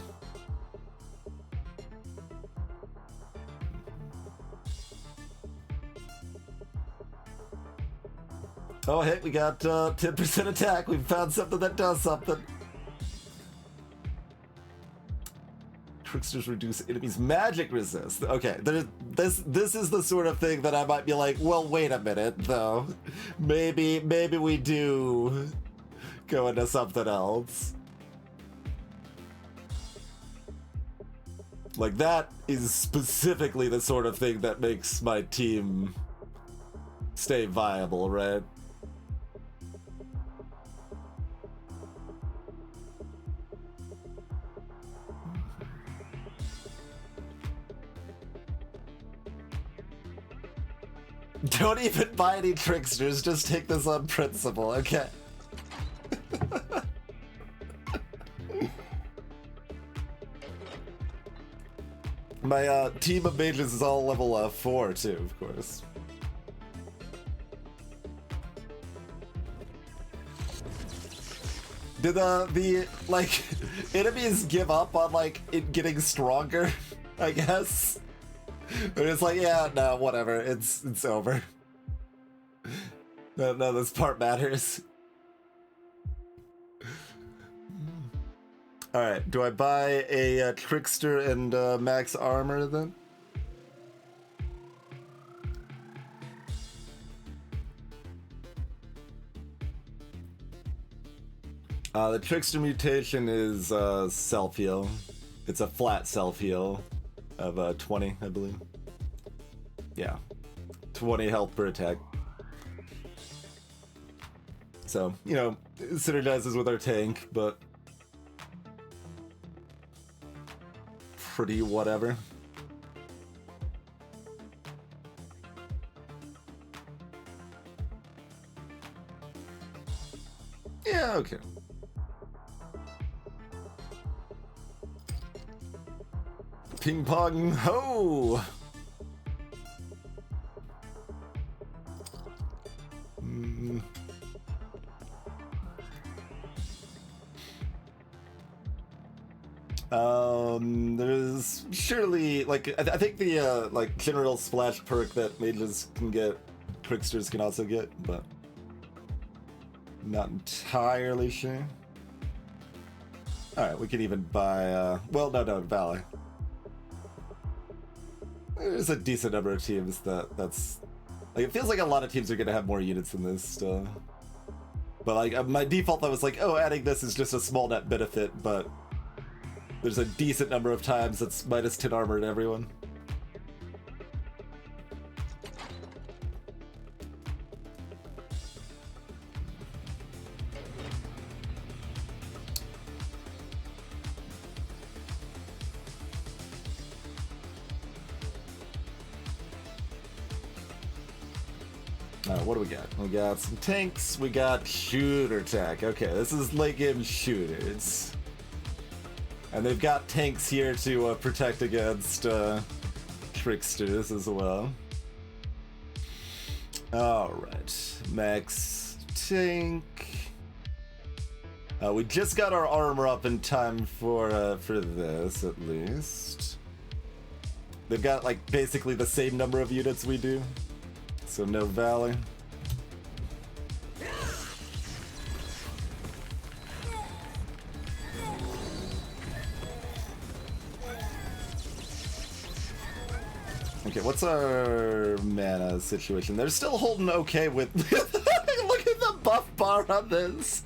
Oh, hey, we got 10% attack. We found something that does something. Tricksters reduce enemies' magic resist. Okay, this is the sort of thing that I might be like, well, wait a minute, though. Maybe we do go into something else. Like, that is specifically the sort of thing that makes my team stay viable, right? Don't even buy any tricksters, just take this on principle, okay? My team of mages is all level 4 too, of course. Did the like enemies give up on like it getting stronger? I guess. They're just like, yeah, no, whatever. It's over. No, this part matters. All right, do I buy a trickster and max armor then? The trickster mutation is self-heal. It's a flat self-heal of 20, I believe. Yeah. 20 health per attack. So, you know, it synergizes with our tank, but pretty whatever. Yeah, okay. Ping pong ho! There's surely, like, I think the, like, general splash perk that mages can get, tricksters can also get, but not entirely sure. Alright, we could even buy, well, no, Valley. There's a decent number of teams that's... Like, it feels like a lot of teams are gonna have more units than this still. But, like, my default thought was like, oh, adding this is just a small net benefit, but there's a decent number of times that's minus 10 armor to everyone. What do we got? We got some tanks, we got shooter tech. Okay, this is late game shooters. And they've got tanks here to protect against tricksters as well. Alright, max tank. We just got our armor up in time for this, at least. They've got, like, basically the same number of units we do. So no Valley. Okay, what's our mana situation? They're still holding okay with... Look at the buff bar on this!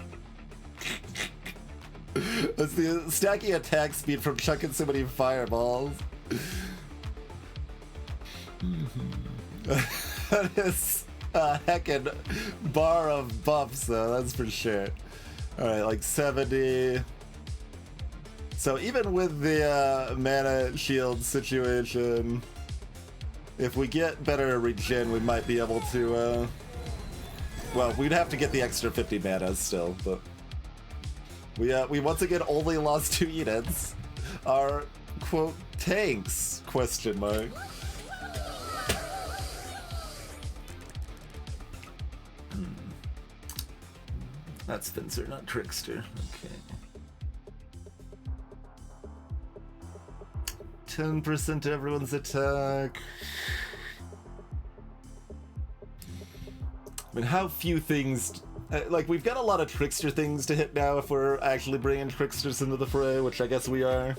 That's the stacking attack speed from chucking so many fireballs. That is a heckin' bar of buffs, though, that's for sure. Alright, like 70. So even with the mana shield situation, if we get better regen, we might be able to, well, we'd have to get the extra 50 mana still, but we once again only lost 2 units. Our, quote, tanks, question mark. That's Spencer, not Trickster. Okay. 10% to everyone's attack. I mean, how few things... like, we've got a lot of Trickster things to hit now if we're actually bringing Tricksters into the fray, which I guess we are.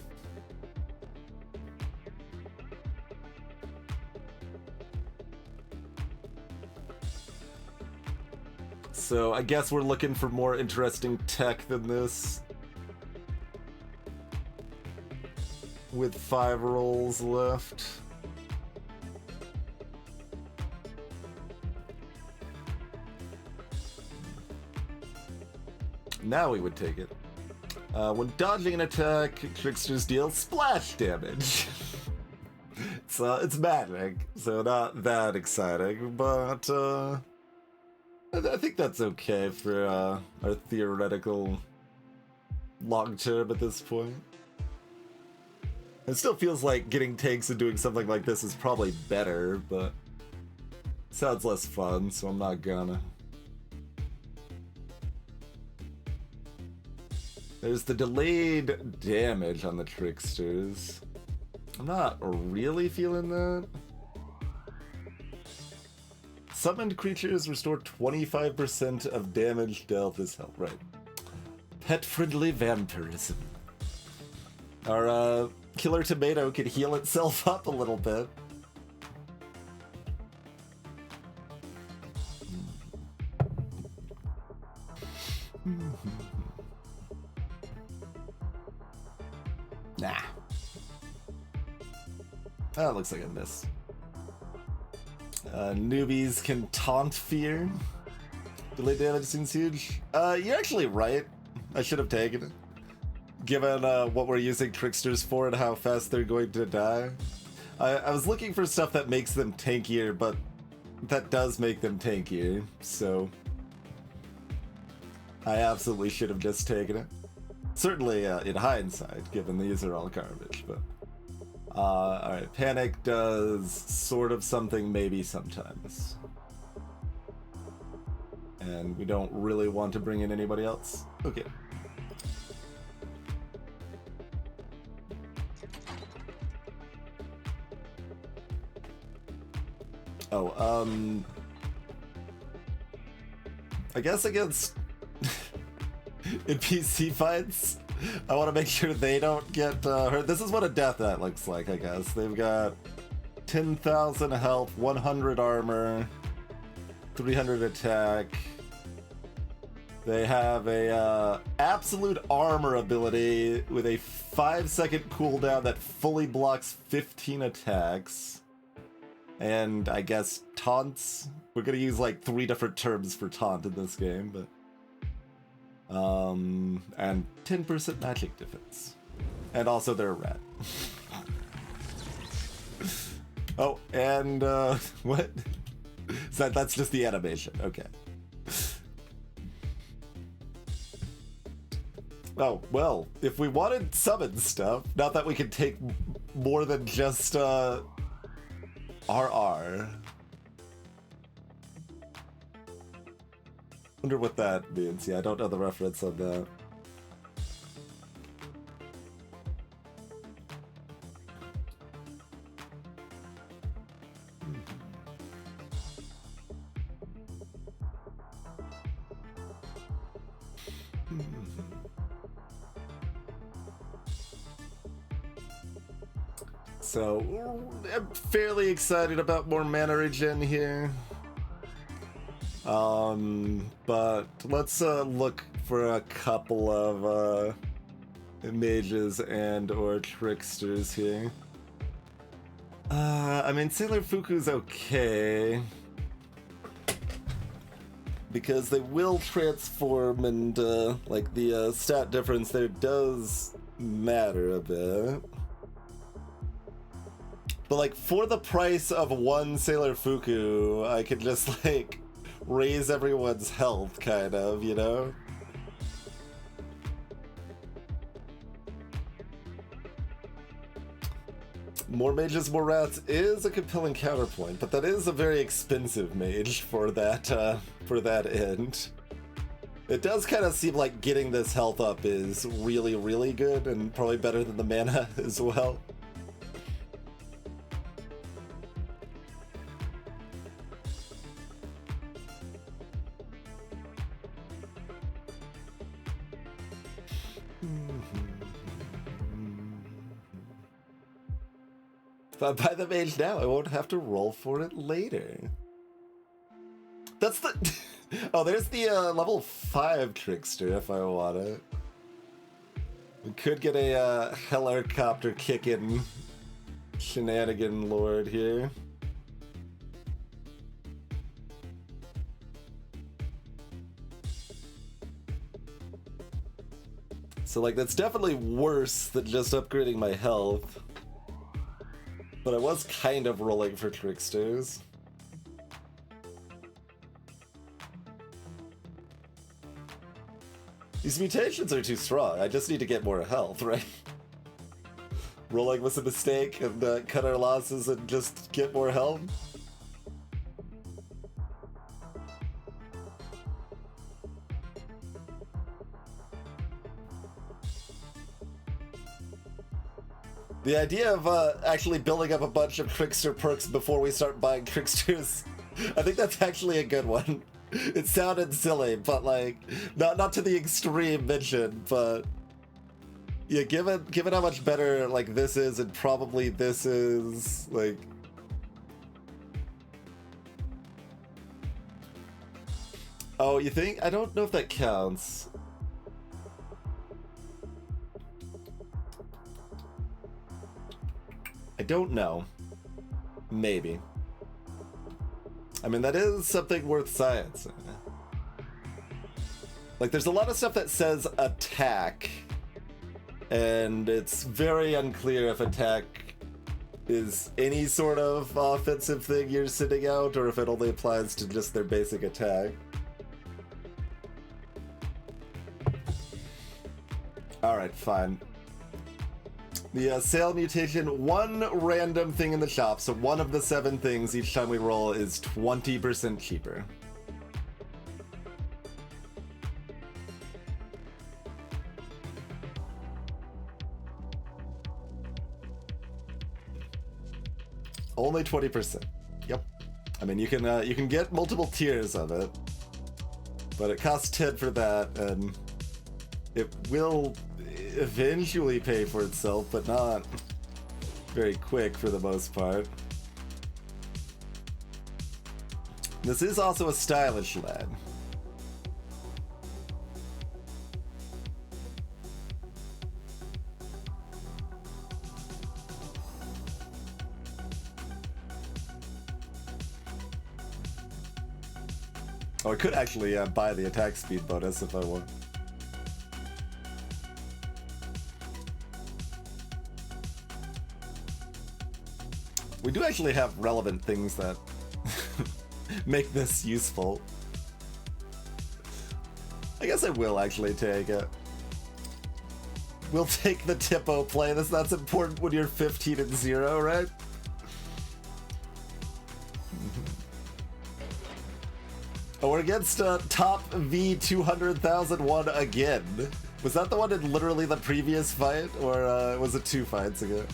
So I guess we're looking for more interesting tech than this. With 5 rolls left. Now we would take it. When dodging an attack, tricksters deal splash damage. It's magic, so not that exciting, but I think that's okay for our theoretical long term at this point. It still feels like getting tanks and doing something like this is probably better, but it sounds less fun, so I'm not gonna. There's the delayed damage on the tricksters. I'm not really feeling that. Summoned creatures restore 25% of damage dealt as health. Right. Pet-friendly vampirism. Our killer tomato could heal itself up a little bit. Nah. That looks like a miss. Newbies can taunt fear. Delay damage seems huge. You're actually right. I should have taken it. Given what we're using tricksters for and how fast they're going to die. I was looking for stuff that makes them tankier, but that does make them tankier, so I absolutely should have just taken it. Certainly in hindsight, given these are all garbage, but alright, Panic does sort of something maybe sometimes. And we don't really want to bring in anybody else. Okay. Oh, I guess against NPC fights, I want to make sure they don't get hurt. This is what a Death Knight looks like, I guess. They've got 10,000 health, 100 armor, 300 attack. They have a absolute armor ability with a 5-second cooldown that fully blocks 15 attacks. And I guess taunts. We're gonna use like 3 different terms for taunt in this game, but and 10% magic defense. And also they're a rat. Oh, and what? So that's just the animation. Okay. Oh, well, if we wanted summon stuff, not that we can take more than just RR. Wonder what that means. Yeah, I don't know the reference on that. So, I'm fairly excited about more mana regen here. But let's look for a couple of mages and or tricksters here. I mean, Sailor Fuku's okay. Because they will transform and like the stat difference there does matter a bit. But like for the price of 1 Sailor Fuku, I could just like raise everyone's health, kind of, you know? More mages, more rats is a compelling counterpoint, but that is a very expensive mage for that end. It does kind of seem like getting this health up is really, really good, and probably better than the mana as well. If I buy the mage now, I won't have to roll for it later. That's the... Oh, there's the level 5 trickster if I want it. We could get a helicopter kicking shenanigan lord here. So like that's definitely worse than just upgrading my health. But I was kind of rolling for tricksters. These mutations are too strong. I just need to get more health, right? Rolling was a mistake and cut our losses and just get more health. The idea of actually building up a bunch of trickster perks before we start buying tricksters, I think that's actually a good one. It sounded silly, but like, not to the extreme mention, but yeah, given how much better like this is and probably this is, like, oh, you think? I don't know if that counts. I don't know. Maybe. I mean, that is something worth science. Like, there's a lot of stuff that says attack, and it's very unclear if attack is any sort of offensive thing you're sitting out, or if it only applies to just their basic attack. Alright, fine. The sale mutation, one random thing in the shop, so one of the 7 things each time we roll is 20% cheaper. Only 20%. Yep. I mean, you can get multiple tiers of it, but it costs 10 for that, and it will eventually pay for itself, but not very quick for the most part. This is also a stylish lad. Oh, I could actually buy the attack speed bonus if I want. We do actually have relevant things that make this useful. I guess I will actually take it. We'll take the Tipo play. That's important when you're 15-0, right? Oh, we're against top V200,001 again. Was that the one in literally the previous fight, or was it 2 fights ago?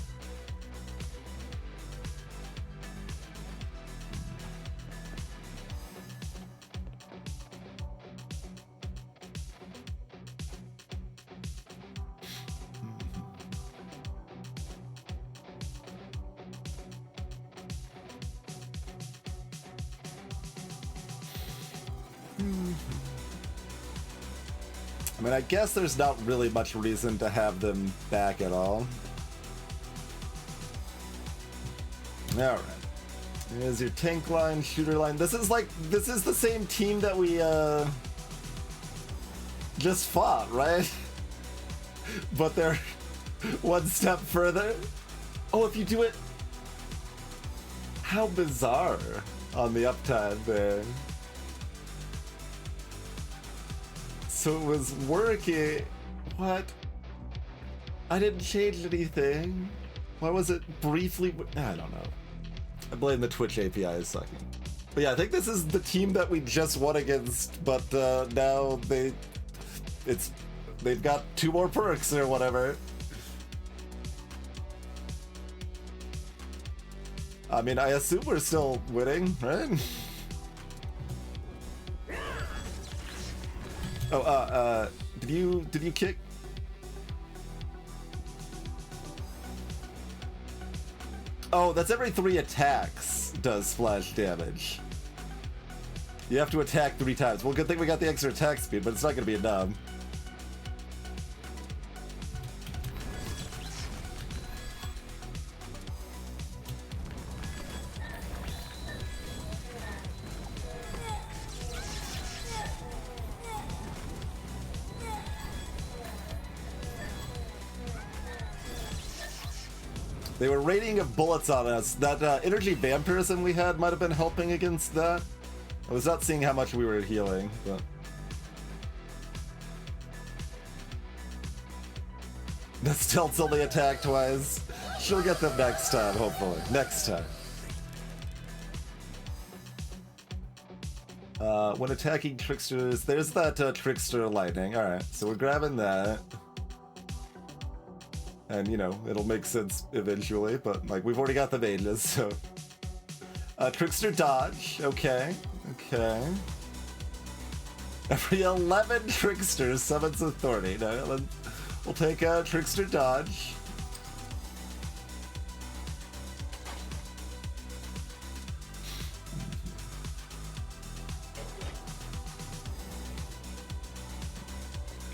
I mean, I guess there's not really much reason to have them back at all. Alright. Here's your tank line, shooter line. This is the same team that we just fought, right? But they're one step further. Oh, if you do it... How bizarre on the uptime there. So it was working. What? I didn't change anything. Why was it briefly? I don't know. I blame the Twitch API is sucking. But yeah, I think this is the team that we just won against, but now they've got 2 more perks or whatever. I mean, I assume we're still winning, right? Oh, did you kick? Oh, that's every 3 attacks does splash damage. You have to attack 3 times. Well, good thing we got the extra attack speed, but it's not gonna be enough. They were raining of bullets on us. That energy vampirism we had might have been helping against that. I was not seeing how much we were healing, but... The Stilt's only attack twice. She'll get them next time, hopefully. Next time. When attacking tricksters, there's that trickster lightning. Alright, so we're grabbing that. And, you know, it'll make sense eventually, but, like, we've already got the mages, so... Trickster dodge, okay, okay. Every 11 tricksters summons authority. Now, we'll take a trickster dodge.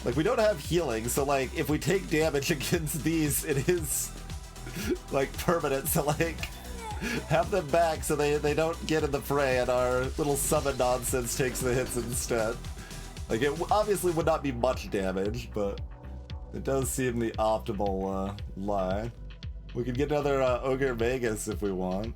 Like, we don't have healing, so, like, if we take damage against these, it is, like, permanent, so, like, Have them back so they don't get in the fray and our little summon nonsense takes the hits instead. Like, it obviously would not be much damage, but it does seem the optimal line. We could get another Ogre Vegas if we want.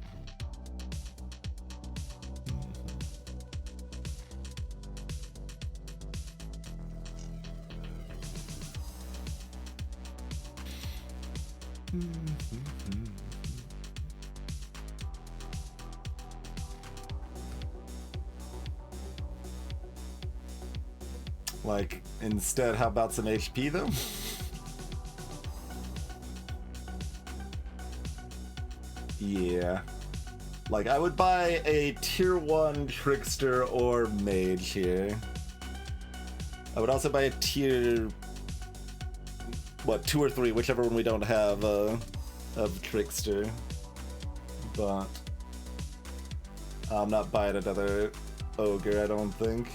Like, instead, how about some HP though? Yeah. Like, I would buy a tier 1 Trickster or Mage here. I would also buy a tier... what, 2 or 3, whichever one we don't have of Trickster. But... I'm not buying another Ogre, I don't think.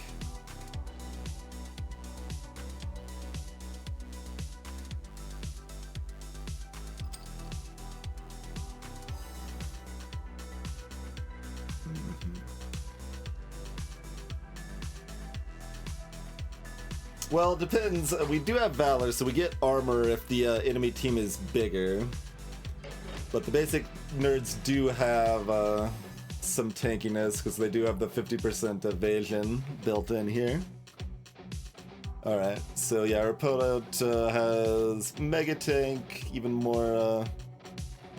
Well, it depends. We do have Valor, so we get armor if the enemy team is bigger. But the basic nerds do have some tankiness, because they do have the 50% evasion built in here. Alright, so yeah, our opponent has Mega Tank, even more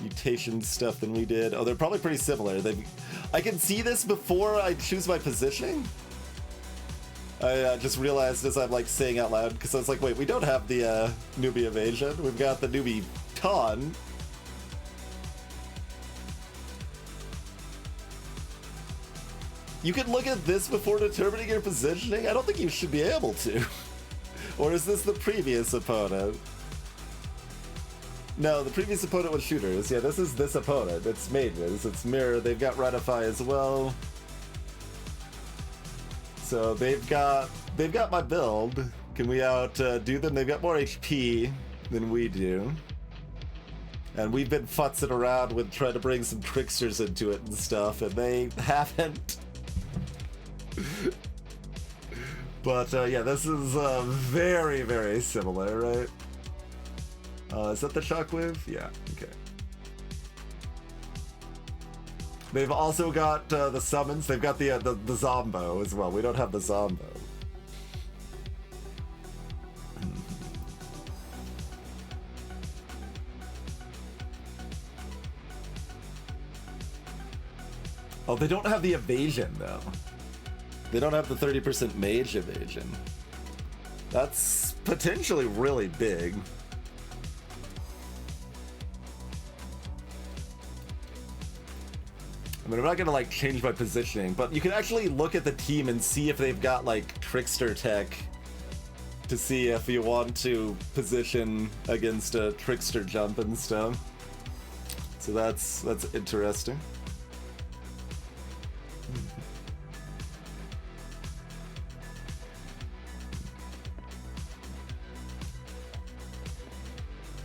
mutation stuff than we did. Oh, they're probably pretty similar. I can see this before I choose my positioning. I just realized as I'm like saying out loud, because I was like, wait, we don't have the newbie evasion. We've got the newbie con. You can look at this before determining your positioning? I don't think you should be able to. Or is this the previous opponent? No, the previous opponent was shooters. Yeah, this is this opponent. It's mages. It's mirror. They've got Ratify as well. So they've got my build. Can we outdo them? They've got more HP than we do. And we've been futzing around with trying to bring some tricksters into it and stuff, and they haven't. But yeah, this is very, very similar, right? Is that the shockwave? Yeah, okay. They've also got the summons. They've got the Zombo as well. We don't have the Zombo. Oh, they don't have the evasion though. They don't have the 30% mage evasion. That's potentially really big. I mean, I'm not gonna like change my positioning, but you can actually look at the team and see if they've got like Trickster tech to see if you want to position against a Trickster jump and stuff. So that's interesting.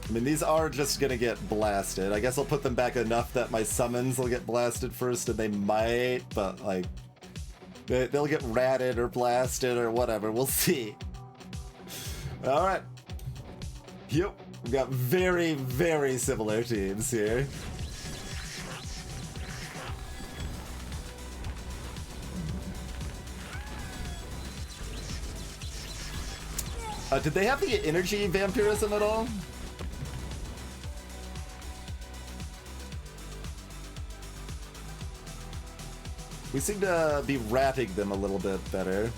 I mean, these are just gonna get blasted. I guess I'll put them back enough that my summons will get blasted first, and they might, but like, they'll get ratted or blasted or whatever. We'll see. All right. Yep, we've got very, very similar teams here. Did they have the energy vampirism at all? We seem to be ratting them a little bit better.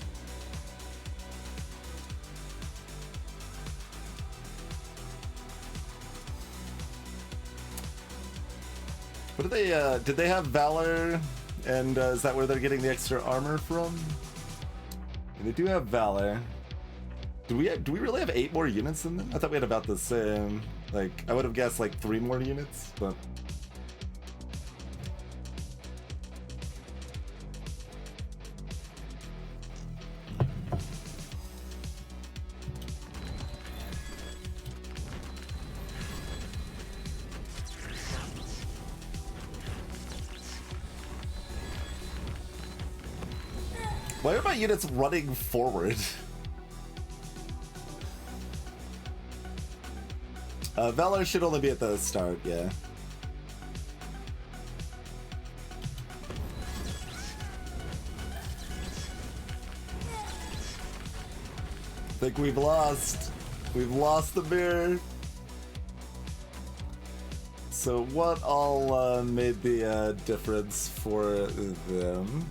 What do they, did they have Valor? And is that where they're getting the extra armor from? They do have Valor. Do we really have 8 more units than them? I thought we had about the same. Like, I would have guessed like 3 more units, but... Why are my units running forward? Valor should only be at the start, yeah. I think we've lost. We've lost the mirror. So what all made the difference for them?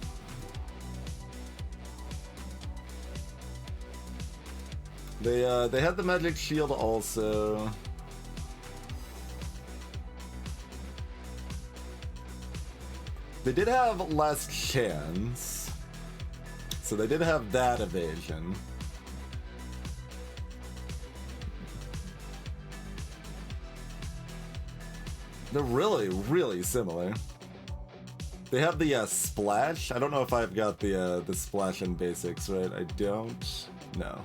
They had the magic shield also. They did have less chance, so they did have that evasion. They're really, really similar. They have the splash. I don't know if I've got the splash in basics, right? I don't. No.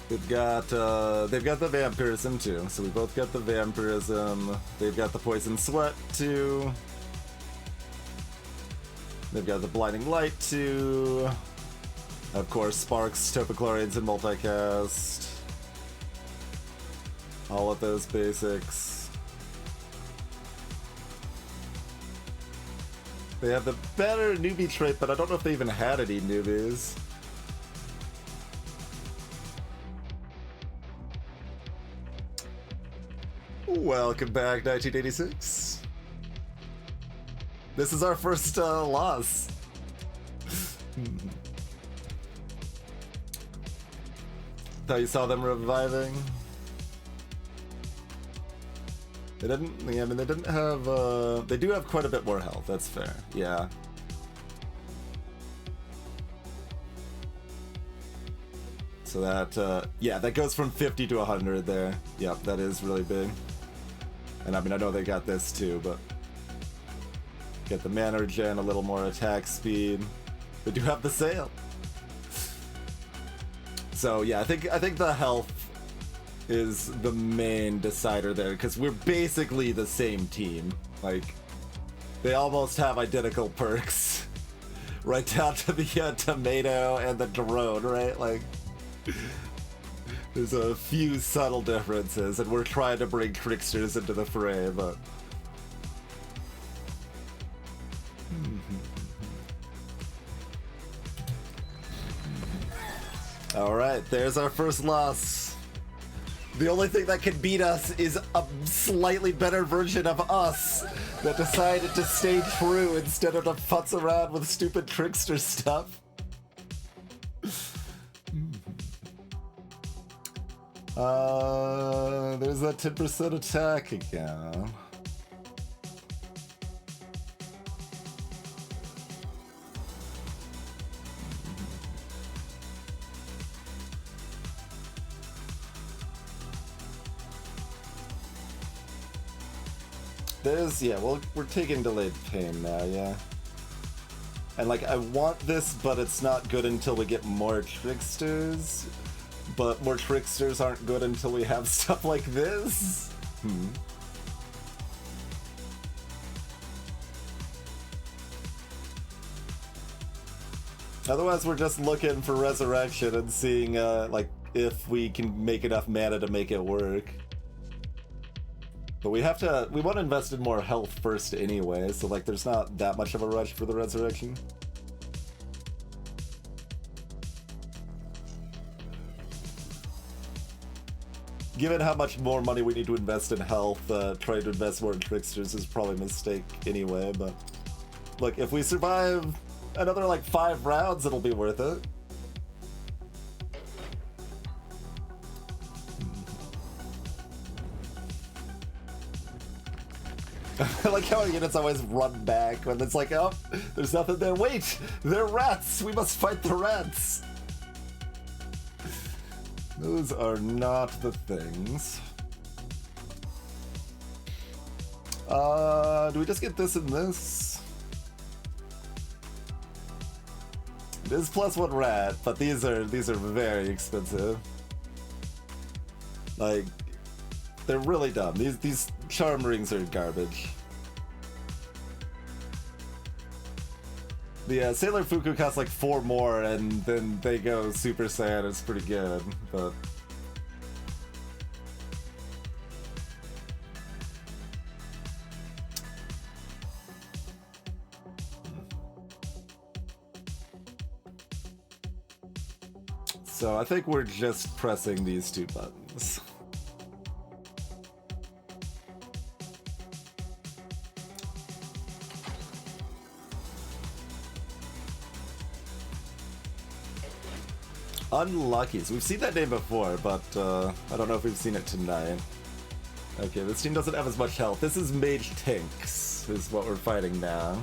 They've got the vampirism too, so we both got the vampirism. They've got the poison sweat too. They've got the blinding light too. Of course, sparks, topochlorians, and multicast. All of those basics. They have the better newbie trait, but I don't know if they even had any newbies. Welcome back, 1986. This is our first loss. Thought you saw them reviving. They didn't. Yeah, I mean, they didn't have. They do have quite a bit more health. That's fair. Yeah. So that. Yeah, that goes from 50 to 100 there. Yep, that is really big. And I mean, I know they got this too, but get the mana regen, a little more attack speed. They do have the sail. So yeah, I think the health is the main decider there, because we're basically the same team. Like, they almost have identical perks, right down to the tomato and the drone, right? Like, there's a few subtle differences, and we're trying to bring tricksters into the fray, but. Alright, there's our first loss. The only thing that can beat us is a slightly better version of us that decided to stay true instead of to futz around with stupid trickster stuff. There's that 10% attack again. There's, yeah, well, we're taking delayed pain now, yeah. And like, I want this, but it's not good until we get more tricksters. But more tricksters aren't good until we have stuff like this. Otherwise, we're just looking for resurrection and seeing, like, if we can make enough mana to make it work. But we want to invest in more health first anyway, so like there's not that much of a rush for the resurrection. Given how much more money we need to invest in health, trying to invest more in tricksters is probably a mistake anyway, but look, if we survive another like 5 rounds, it'll be worth it. I like how units always run back when it's like, oh, there's nothing there. Wait, they're rats. We must fight the rats. Those are not the things. Do we just get this and this? It is +1 rat, but these are very expensive. Like, they're really dumb. These charm rings are garbage. The Sailor Fuku costs like 4 more, and then they go Super Saiyan. It's pretty good, but... So I think we're just pressing these 2 buttons. Unluckies. We've seen that name before, but I don't know if we've seen it tonight. Okay, this team doesn't have as much health. This is Mage Tinks, is what we're fighting now.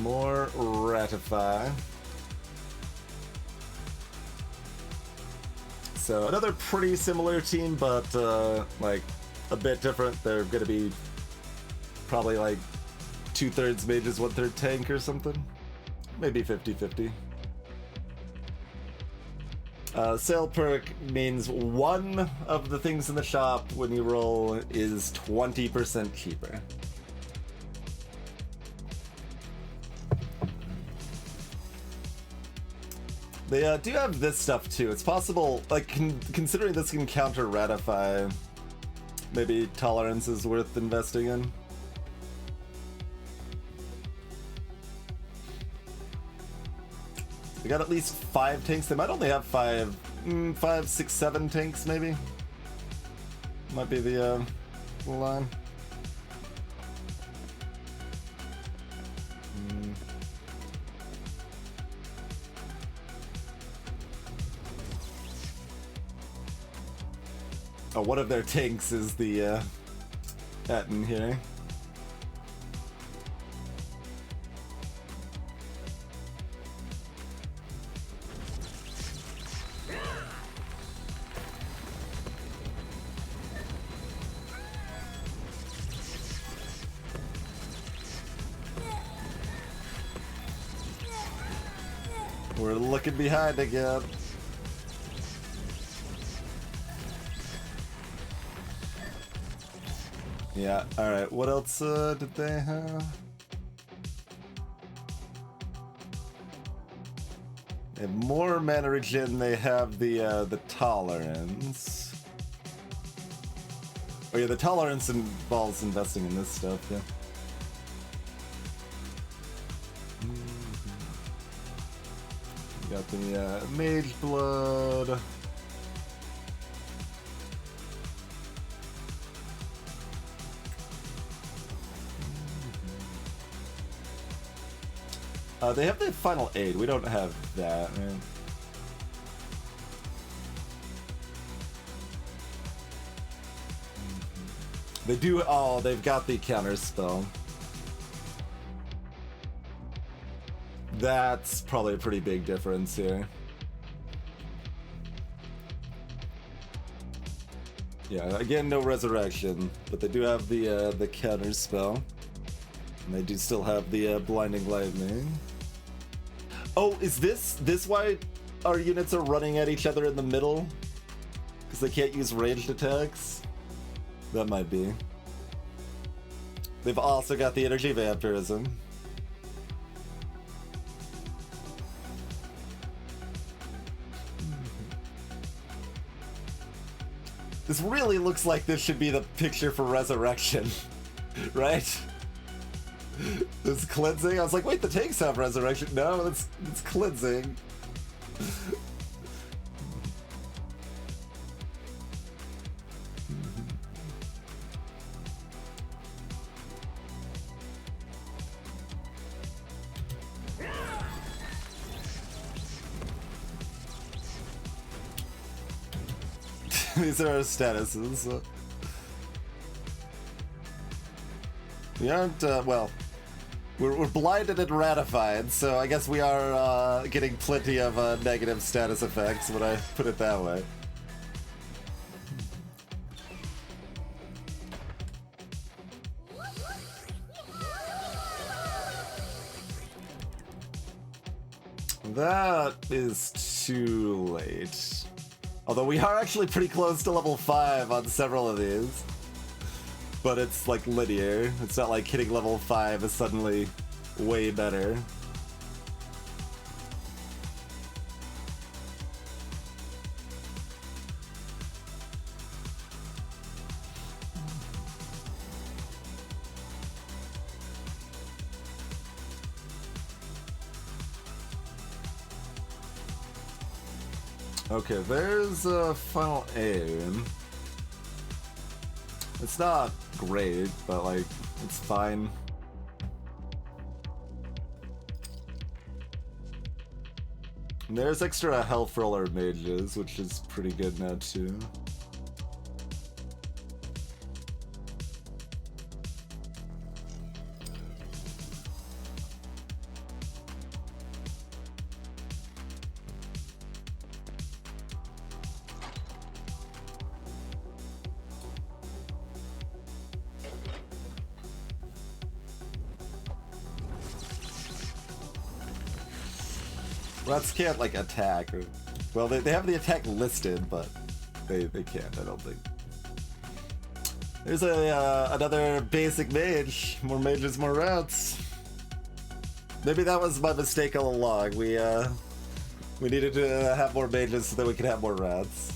More Ratify. So another pretty similar team, but like a bit different. They're gonna be probably like 2/3 mages, 1/3 tank or something. Maybe 50-50. Sale perk means one of the things in the shop when you roll is 20% cheaper. They do have this stuff too. It's possible, like, considering this can counter Ratify, maybe Tolerance is worth investing in. They got at least 5 tanks. They might only have 5, 6, 7 tanks maybe. Might be the line. Oh, one of their tanks is the Etten here. We're looking behind again. Yeah, alright, what else did they have? They have more mana regen, they have the tolerance. Oh yeah, the tolerance involves investing in this stuff, yeah. Got the Mage Blood. They have the Final Aid. We don't have that, man. They do. Oh, they've got the counter spell. That's probably a pretty big difference here. Yeah, again, no resurrection, but they do have the counter spell, and they do still have the blinding lightning. Oh, is this why our units are running at each other in the middle? Because they can't use ranged attacks? That might be. They've also got the energy vampirism. This really looks like this should be the picture for resurrection, right? This cleansing? I was like, wait, the tanks have resurrection. No, it's cleansing. These are our statuses. We aren't, well, we're blinded and ratified, so I guess we are getting plenty of negative status effects when I put it that way. That is too late. Although we are actually pretty close to level 5 on several of these. But it's like linear. It's not like hitting level 5 is suddenly way better. Okay, there's a final aim. It's not great, but like, it's fine. And there's extra health for all our mages, which is pretty good now too. Rats can't, like, attack. Or, well, they have the attack listed, but they can't, I don't think. There's another basic mage. More mages, more rats. Maybe that was my mistake all along. We needed to have more mages so that we could have more rats.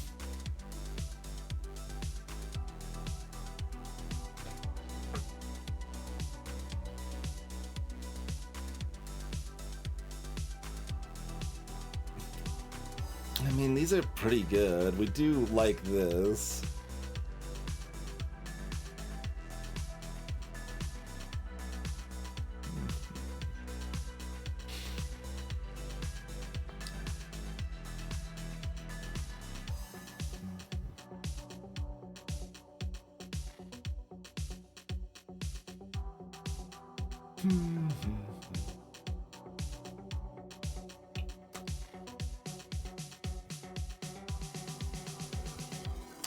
I mean, these are pretty good. We do like this.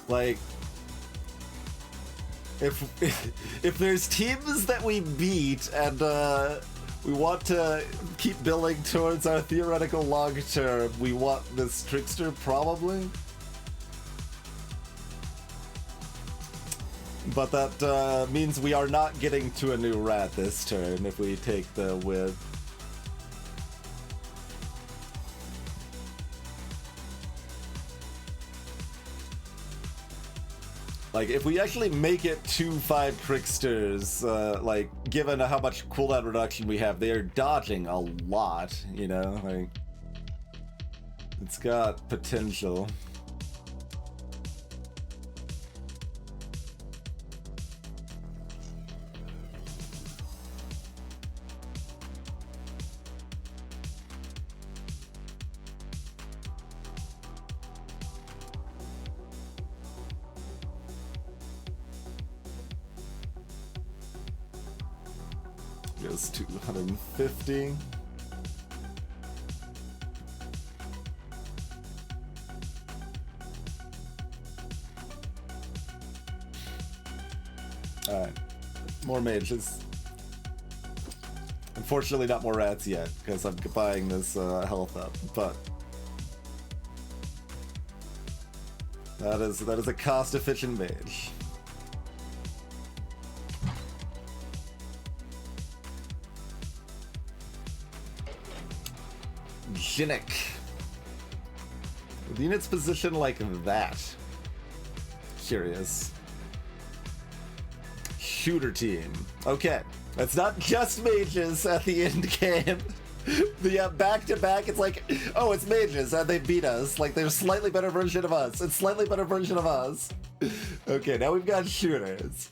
Like, if there's teams that we beat and we want to keep building towards our theoretical long term, we want this trickster probably. But that means we are not getting to a new rat this turn if we take the win. Like, if we actually make it to 5 tricksters, like, given how much cooldown reduction we have, they are dodging a lot, you know? Like, it's got potential. Goes 250. Alright. More mages. Unfortunately not more rats yet, because I'm buying this health up, but that is a cost-efficient mage. Jinnik. With units positioned like that. Curious. Shooter team. Okay. It's not just mages at the end game. The back-to-back, it's like, oh, it's mages, and they beat us. Like, they're a slightly better version of us. It's slightly better version of us. Okay, now we've got shooters.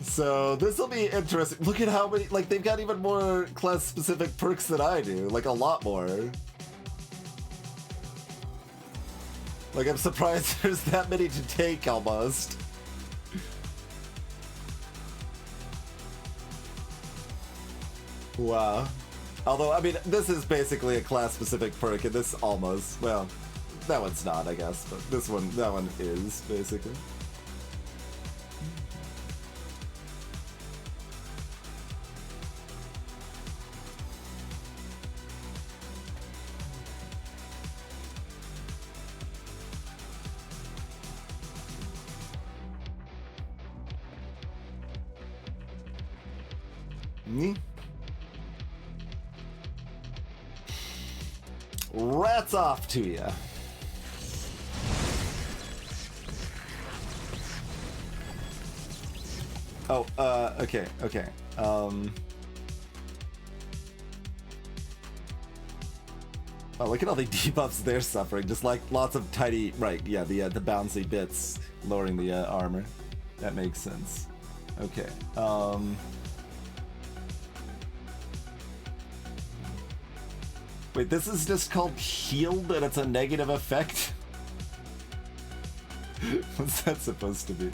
So this will be interesting. Look at how many, like, they've got even more class-specific perks than I do. Like, a lot more. Like, I'm surprised there's that many to take, almost. Wow. Although, I mean, this is basically a class-specific perk, and this almost, well, that one's not, I guess, but this one, that one is, basically. Rats off to ya. Oh, okay. Oh, look at all the debuffs they're suffering. Just like lots of tiny, right? Yeah, the bouncy bits lowering the armor. That makes sense. Okay. Wait, this is just called healed and it's a negative effect? What's that supposed to be?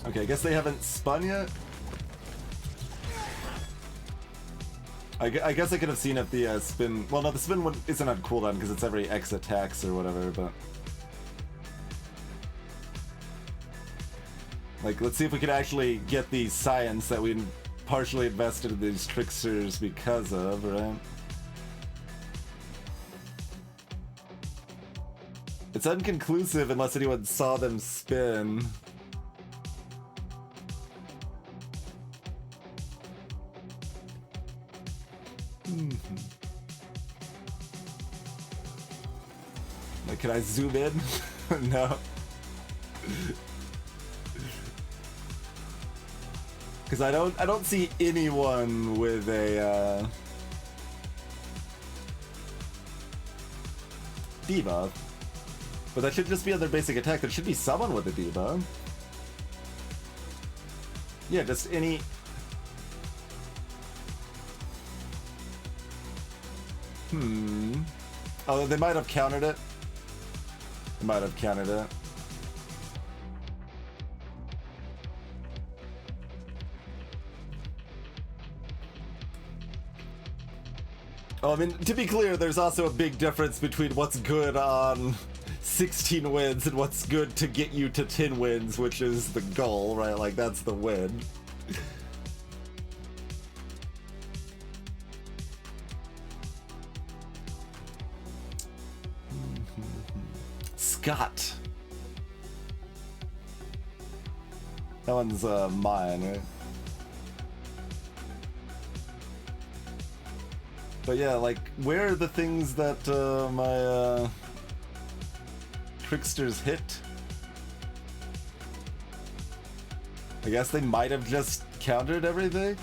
Okay, I guess they haven't spun yet? I guess I could have seen if the spin... Well, no, the spin one isn't on cooldown because it's every X attacks or whatever, but... Like, let's see if we could actually get the science that we partially invested in these tricksters because of, right? It's inconclusive unless anyone saw them spin. Like, can I zoom in? No. Because I don't see anyone with a debuff. But that should just be on their basic attack. There should be someone with a debuff. Yeah, just any... Oh, they might have countered it. They might have countered it. Oh, I mean, to be clear, there's also a big difference between what's good on 16 wins and what's good to get you to 10 wins, which is the goal, right? Like, that's the win. Scott. That one's mine, right? But yeah, like, where are the things that my tricksters hit? I guess they might have just countered everything?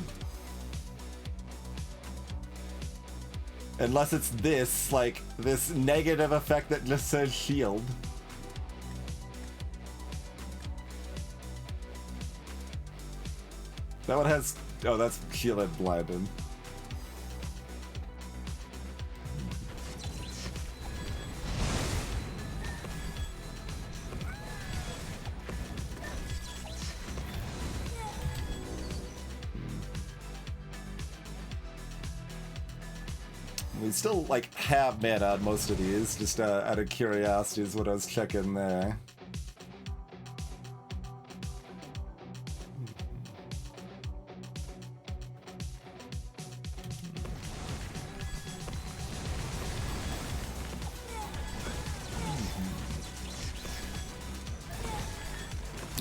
Unless it's this, like, this negative effect that just says shield. That one has... Oh, that's shield and blinded. We still, like, have mana on most of these, just out of curiosity is what I was checking there.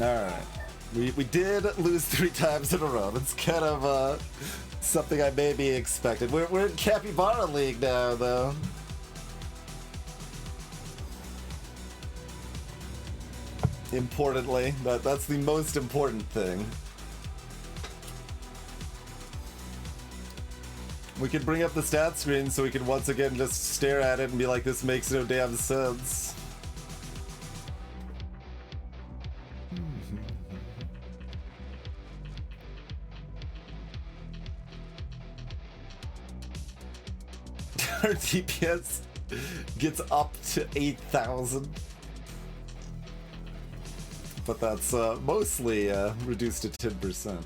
Alright. We did lose 3 times in a row. That's kind of, something I maybe expected. We're in Capybara League now, though. Importantly, that's the most important thing. We could bring up the stat screen so we can once again just stare at it and be like, this makes no damn sense. Our DPS gets up to 8,000, but that's mostly reduced to 10%.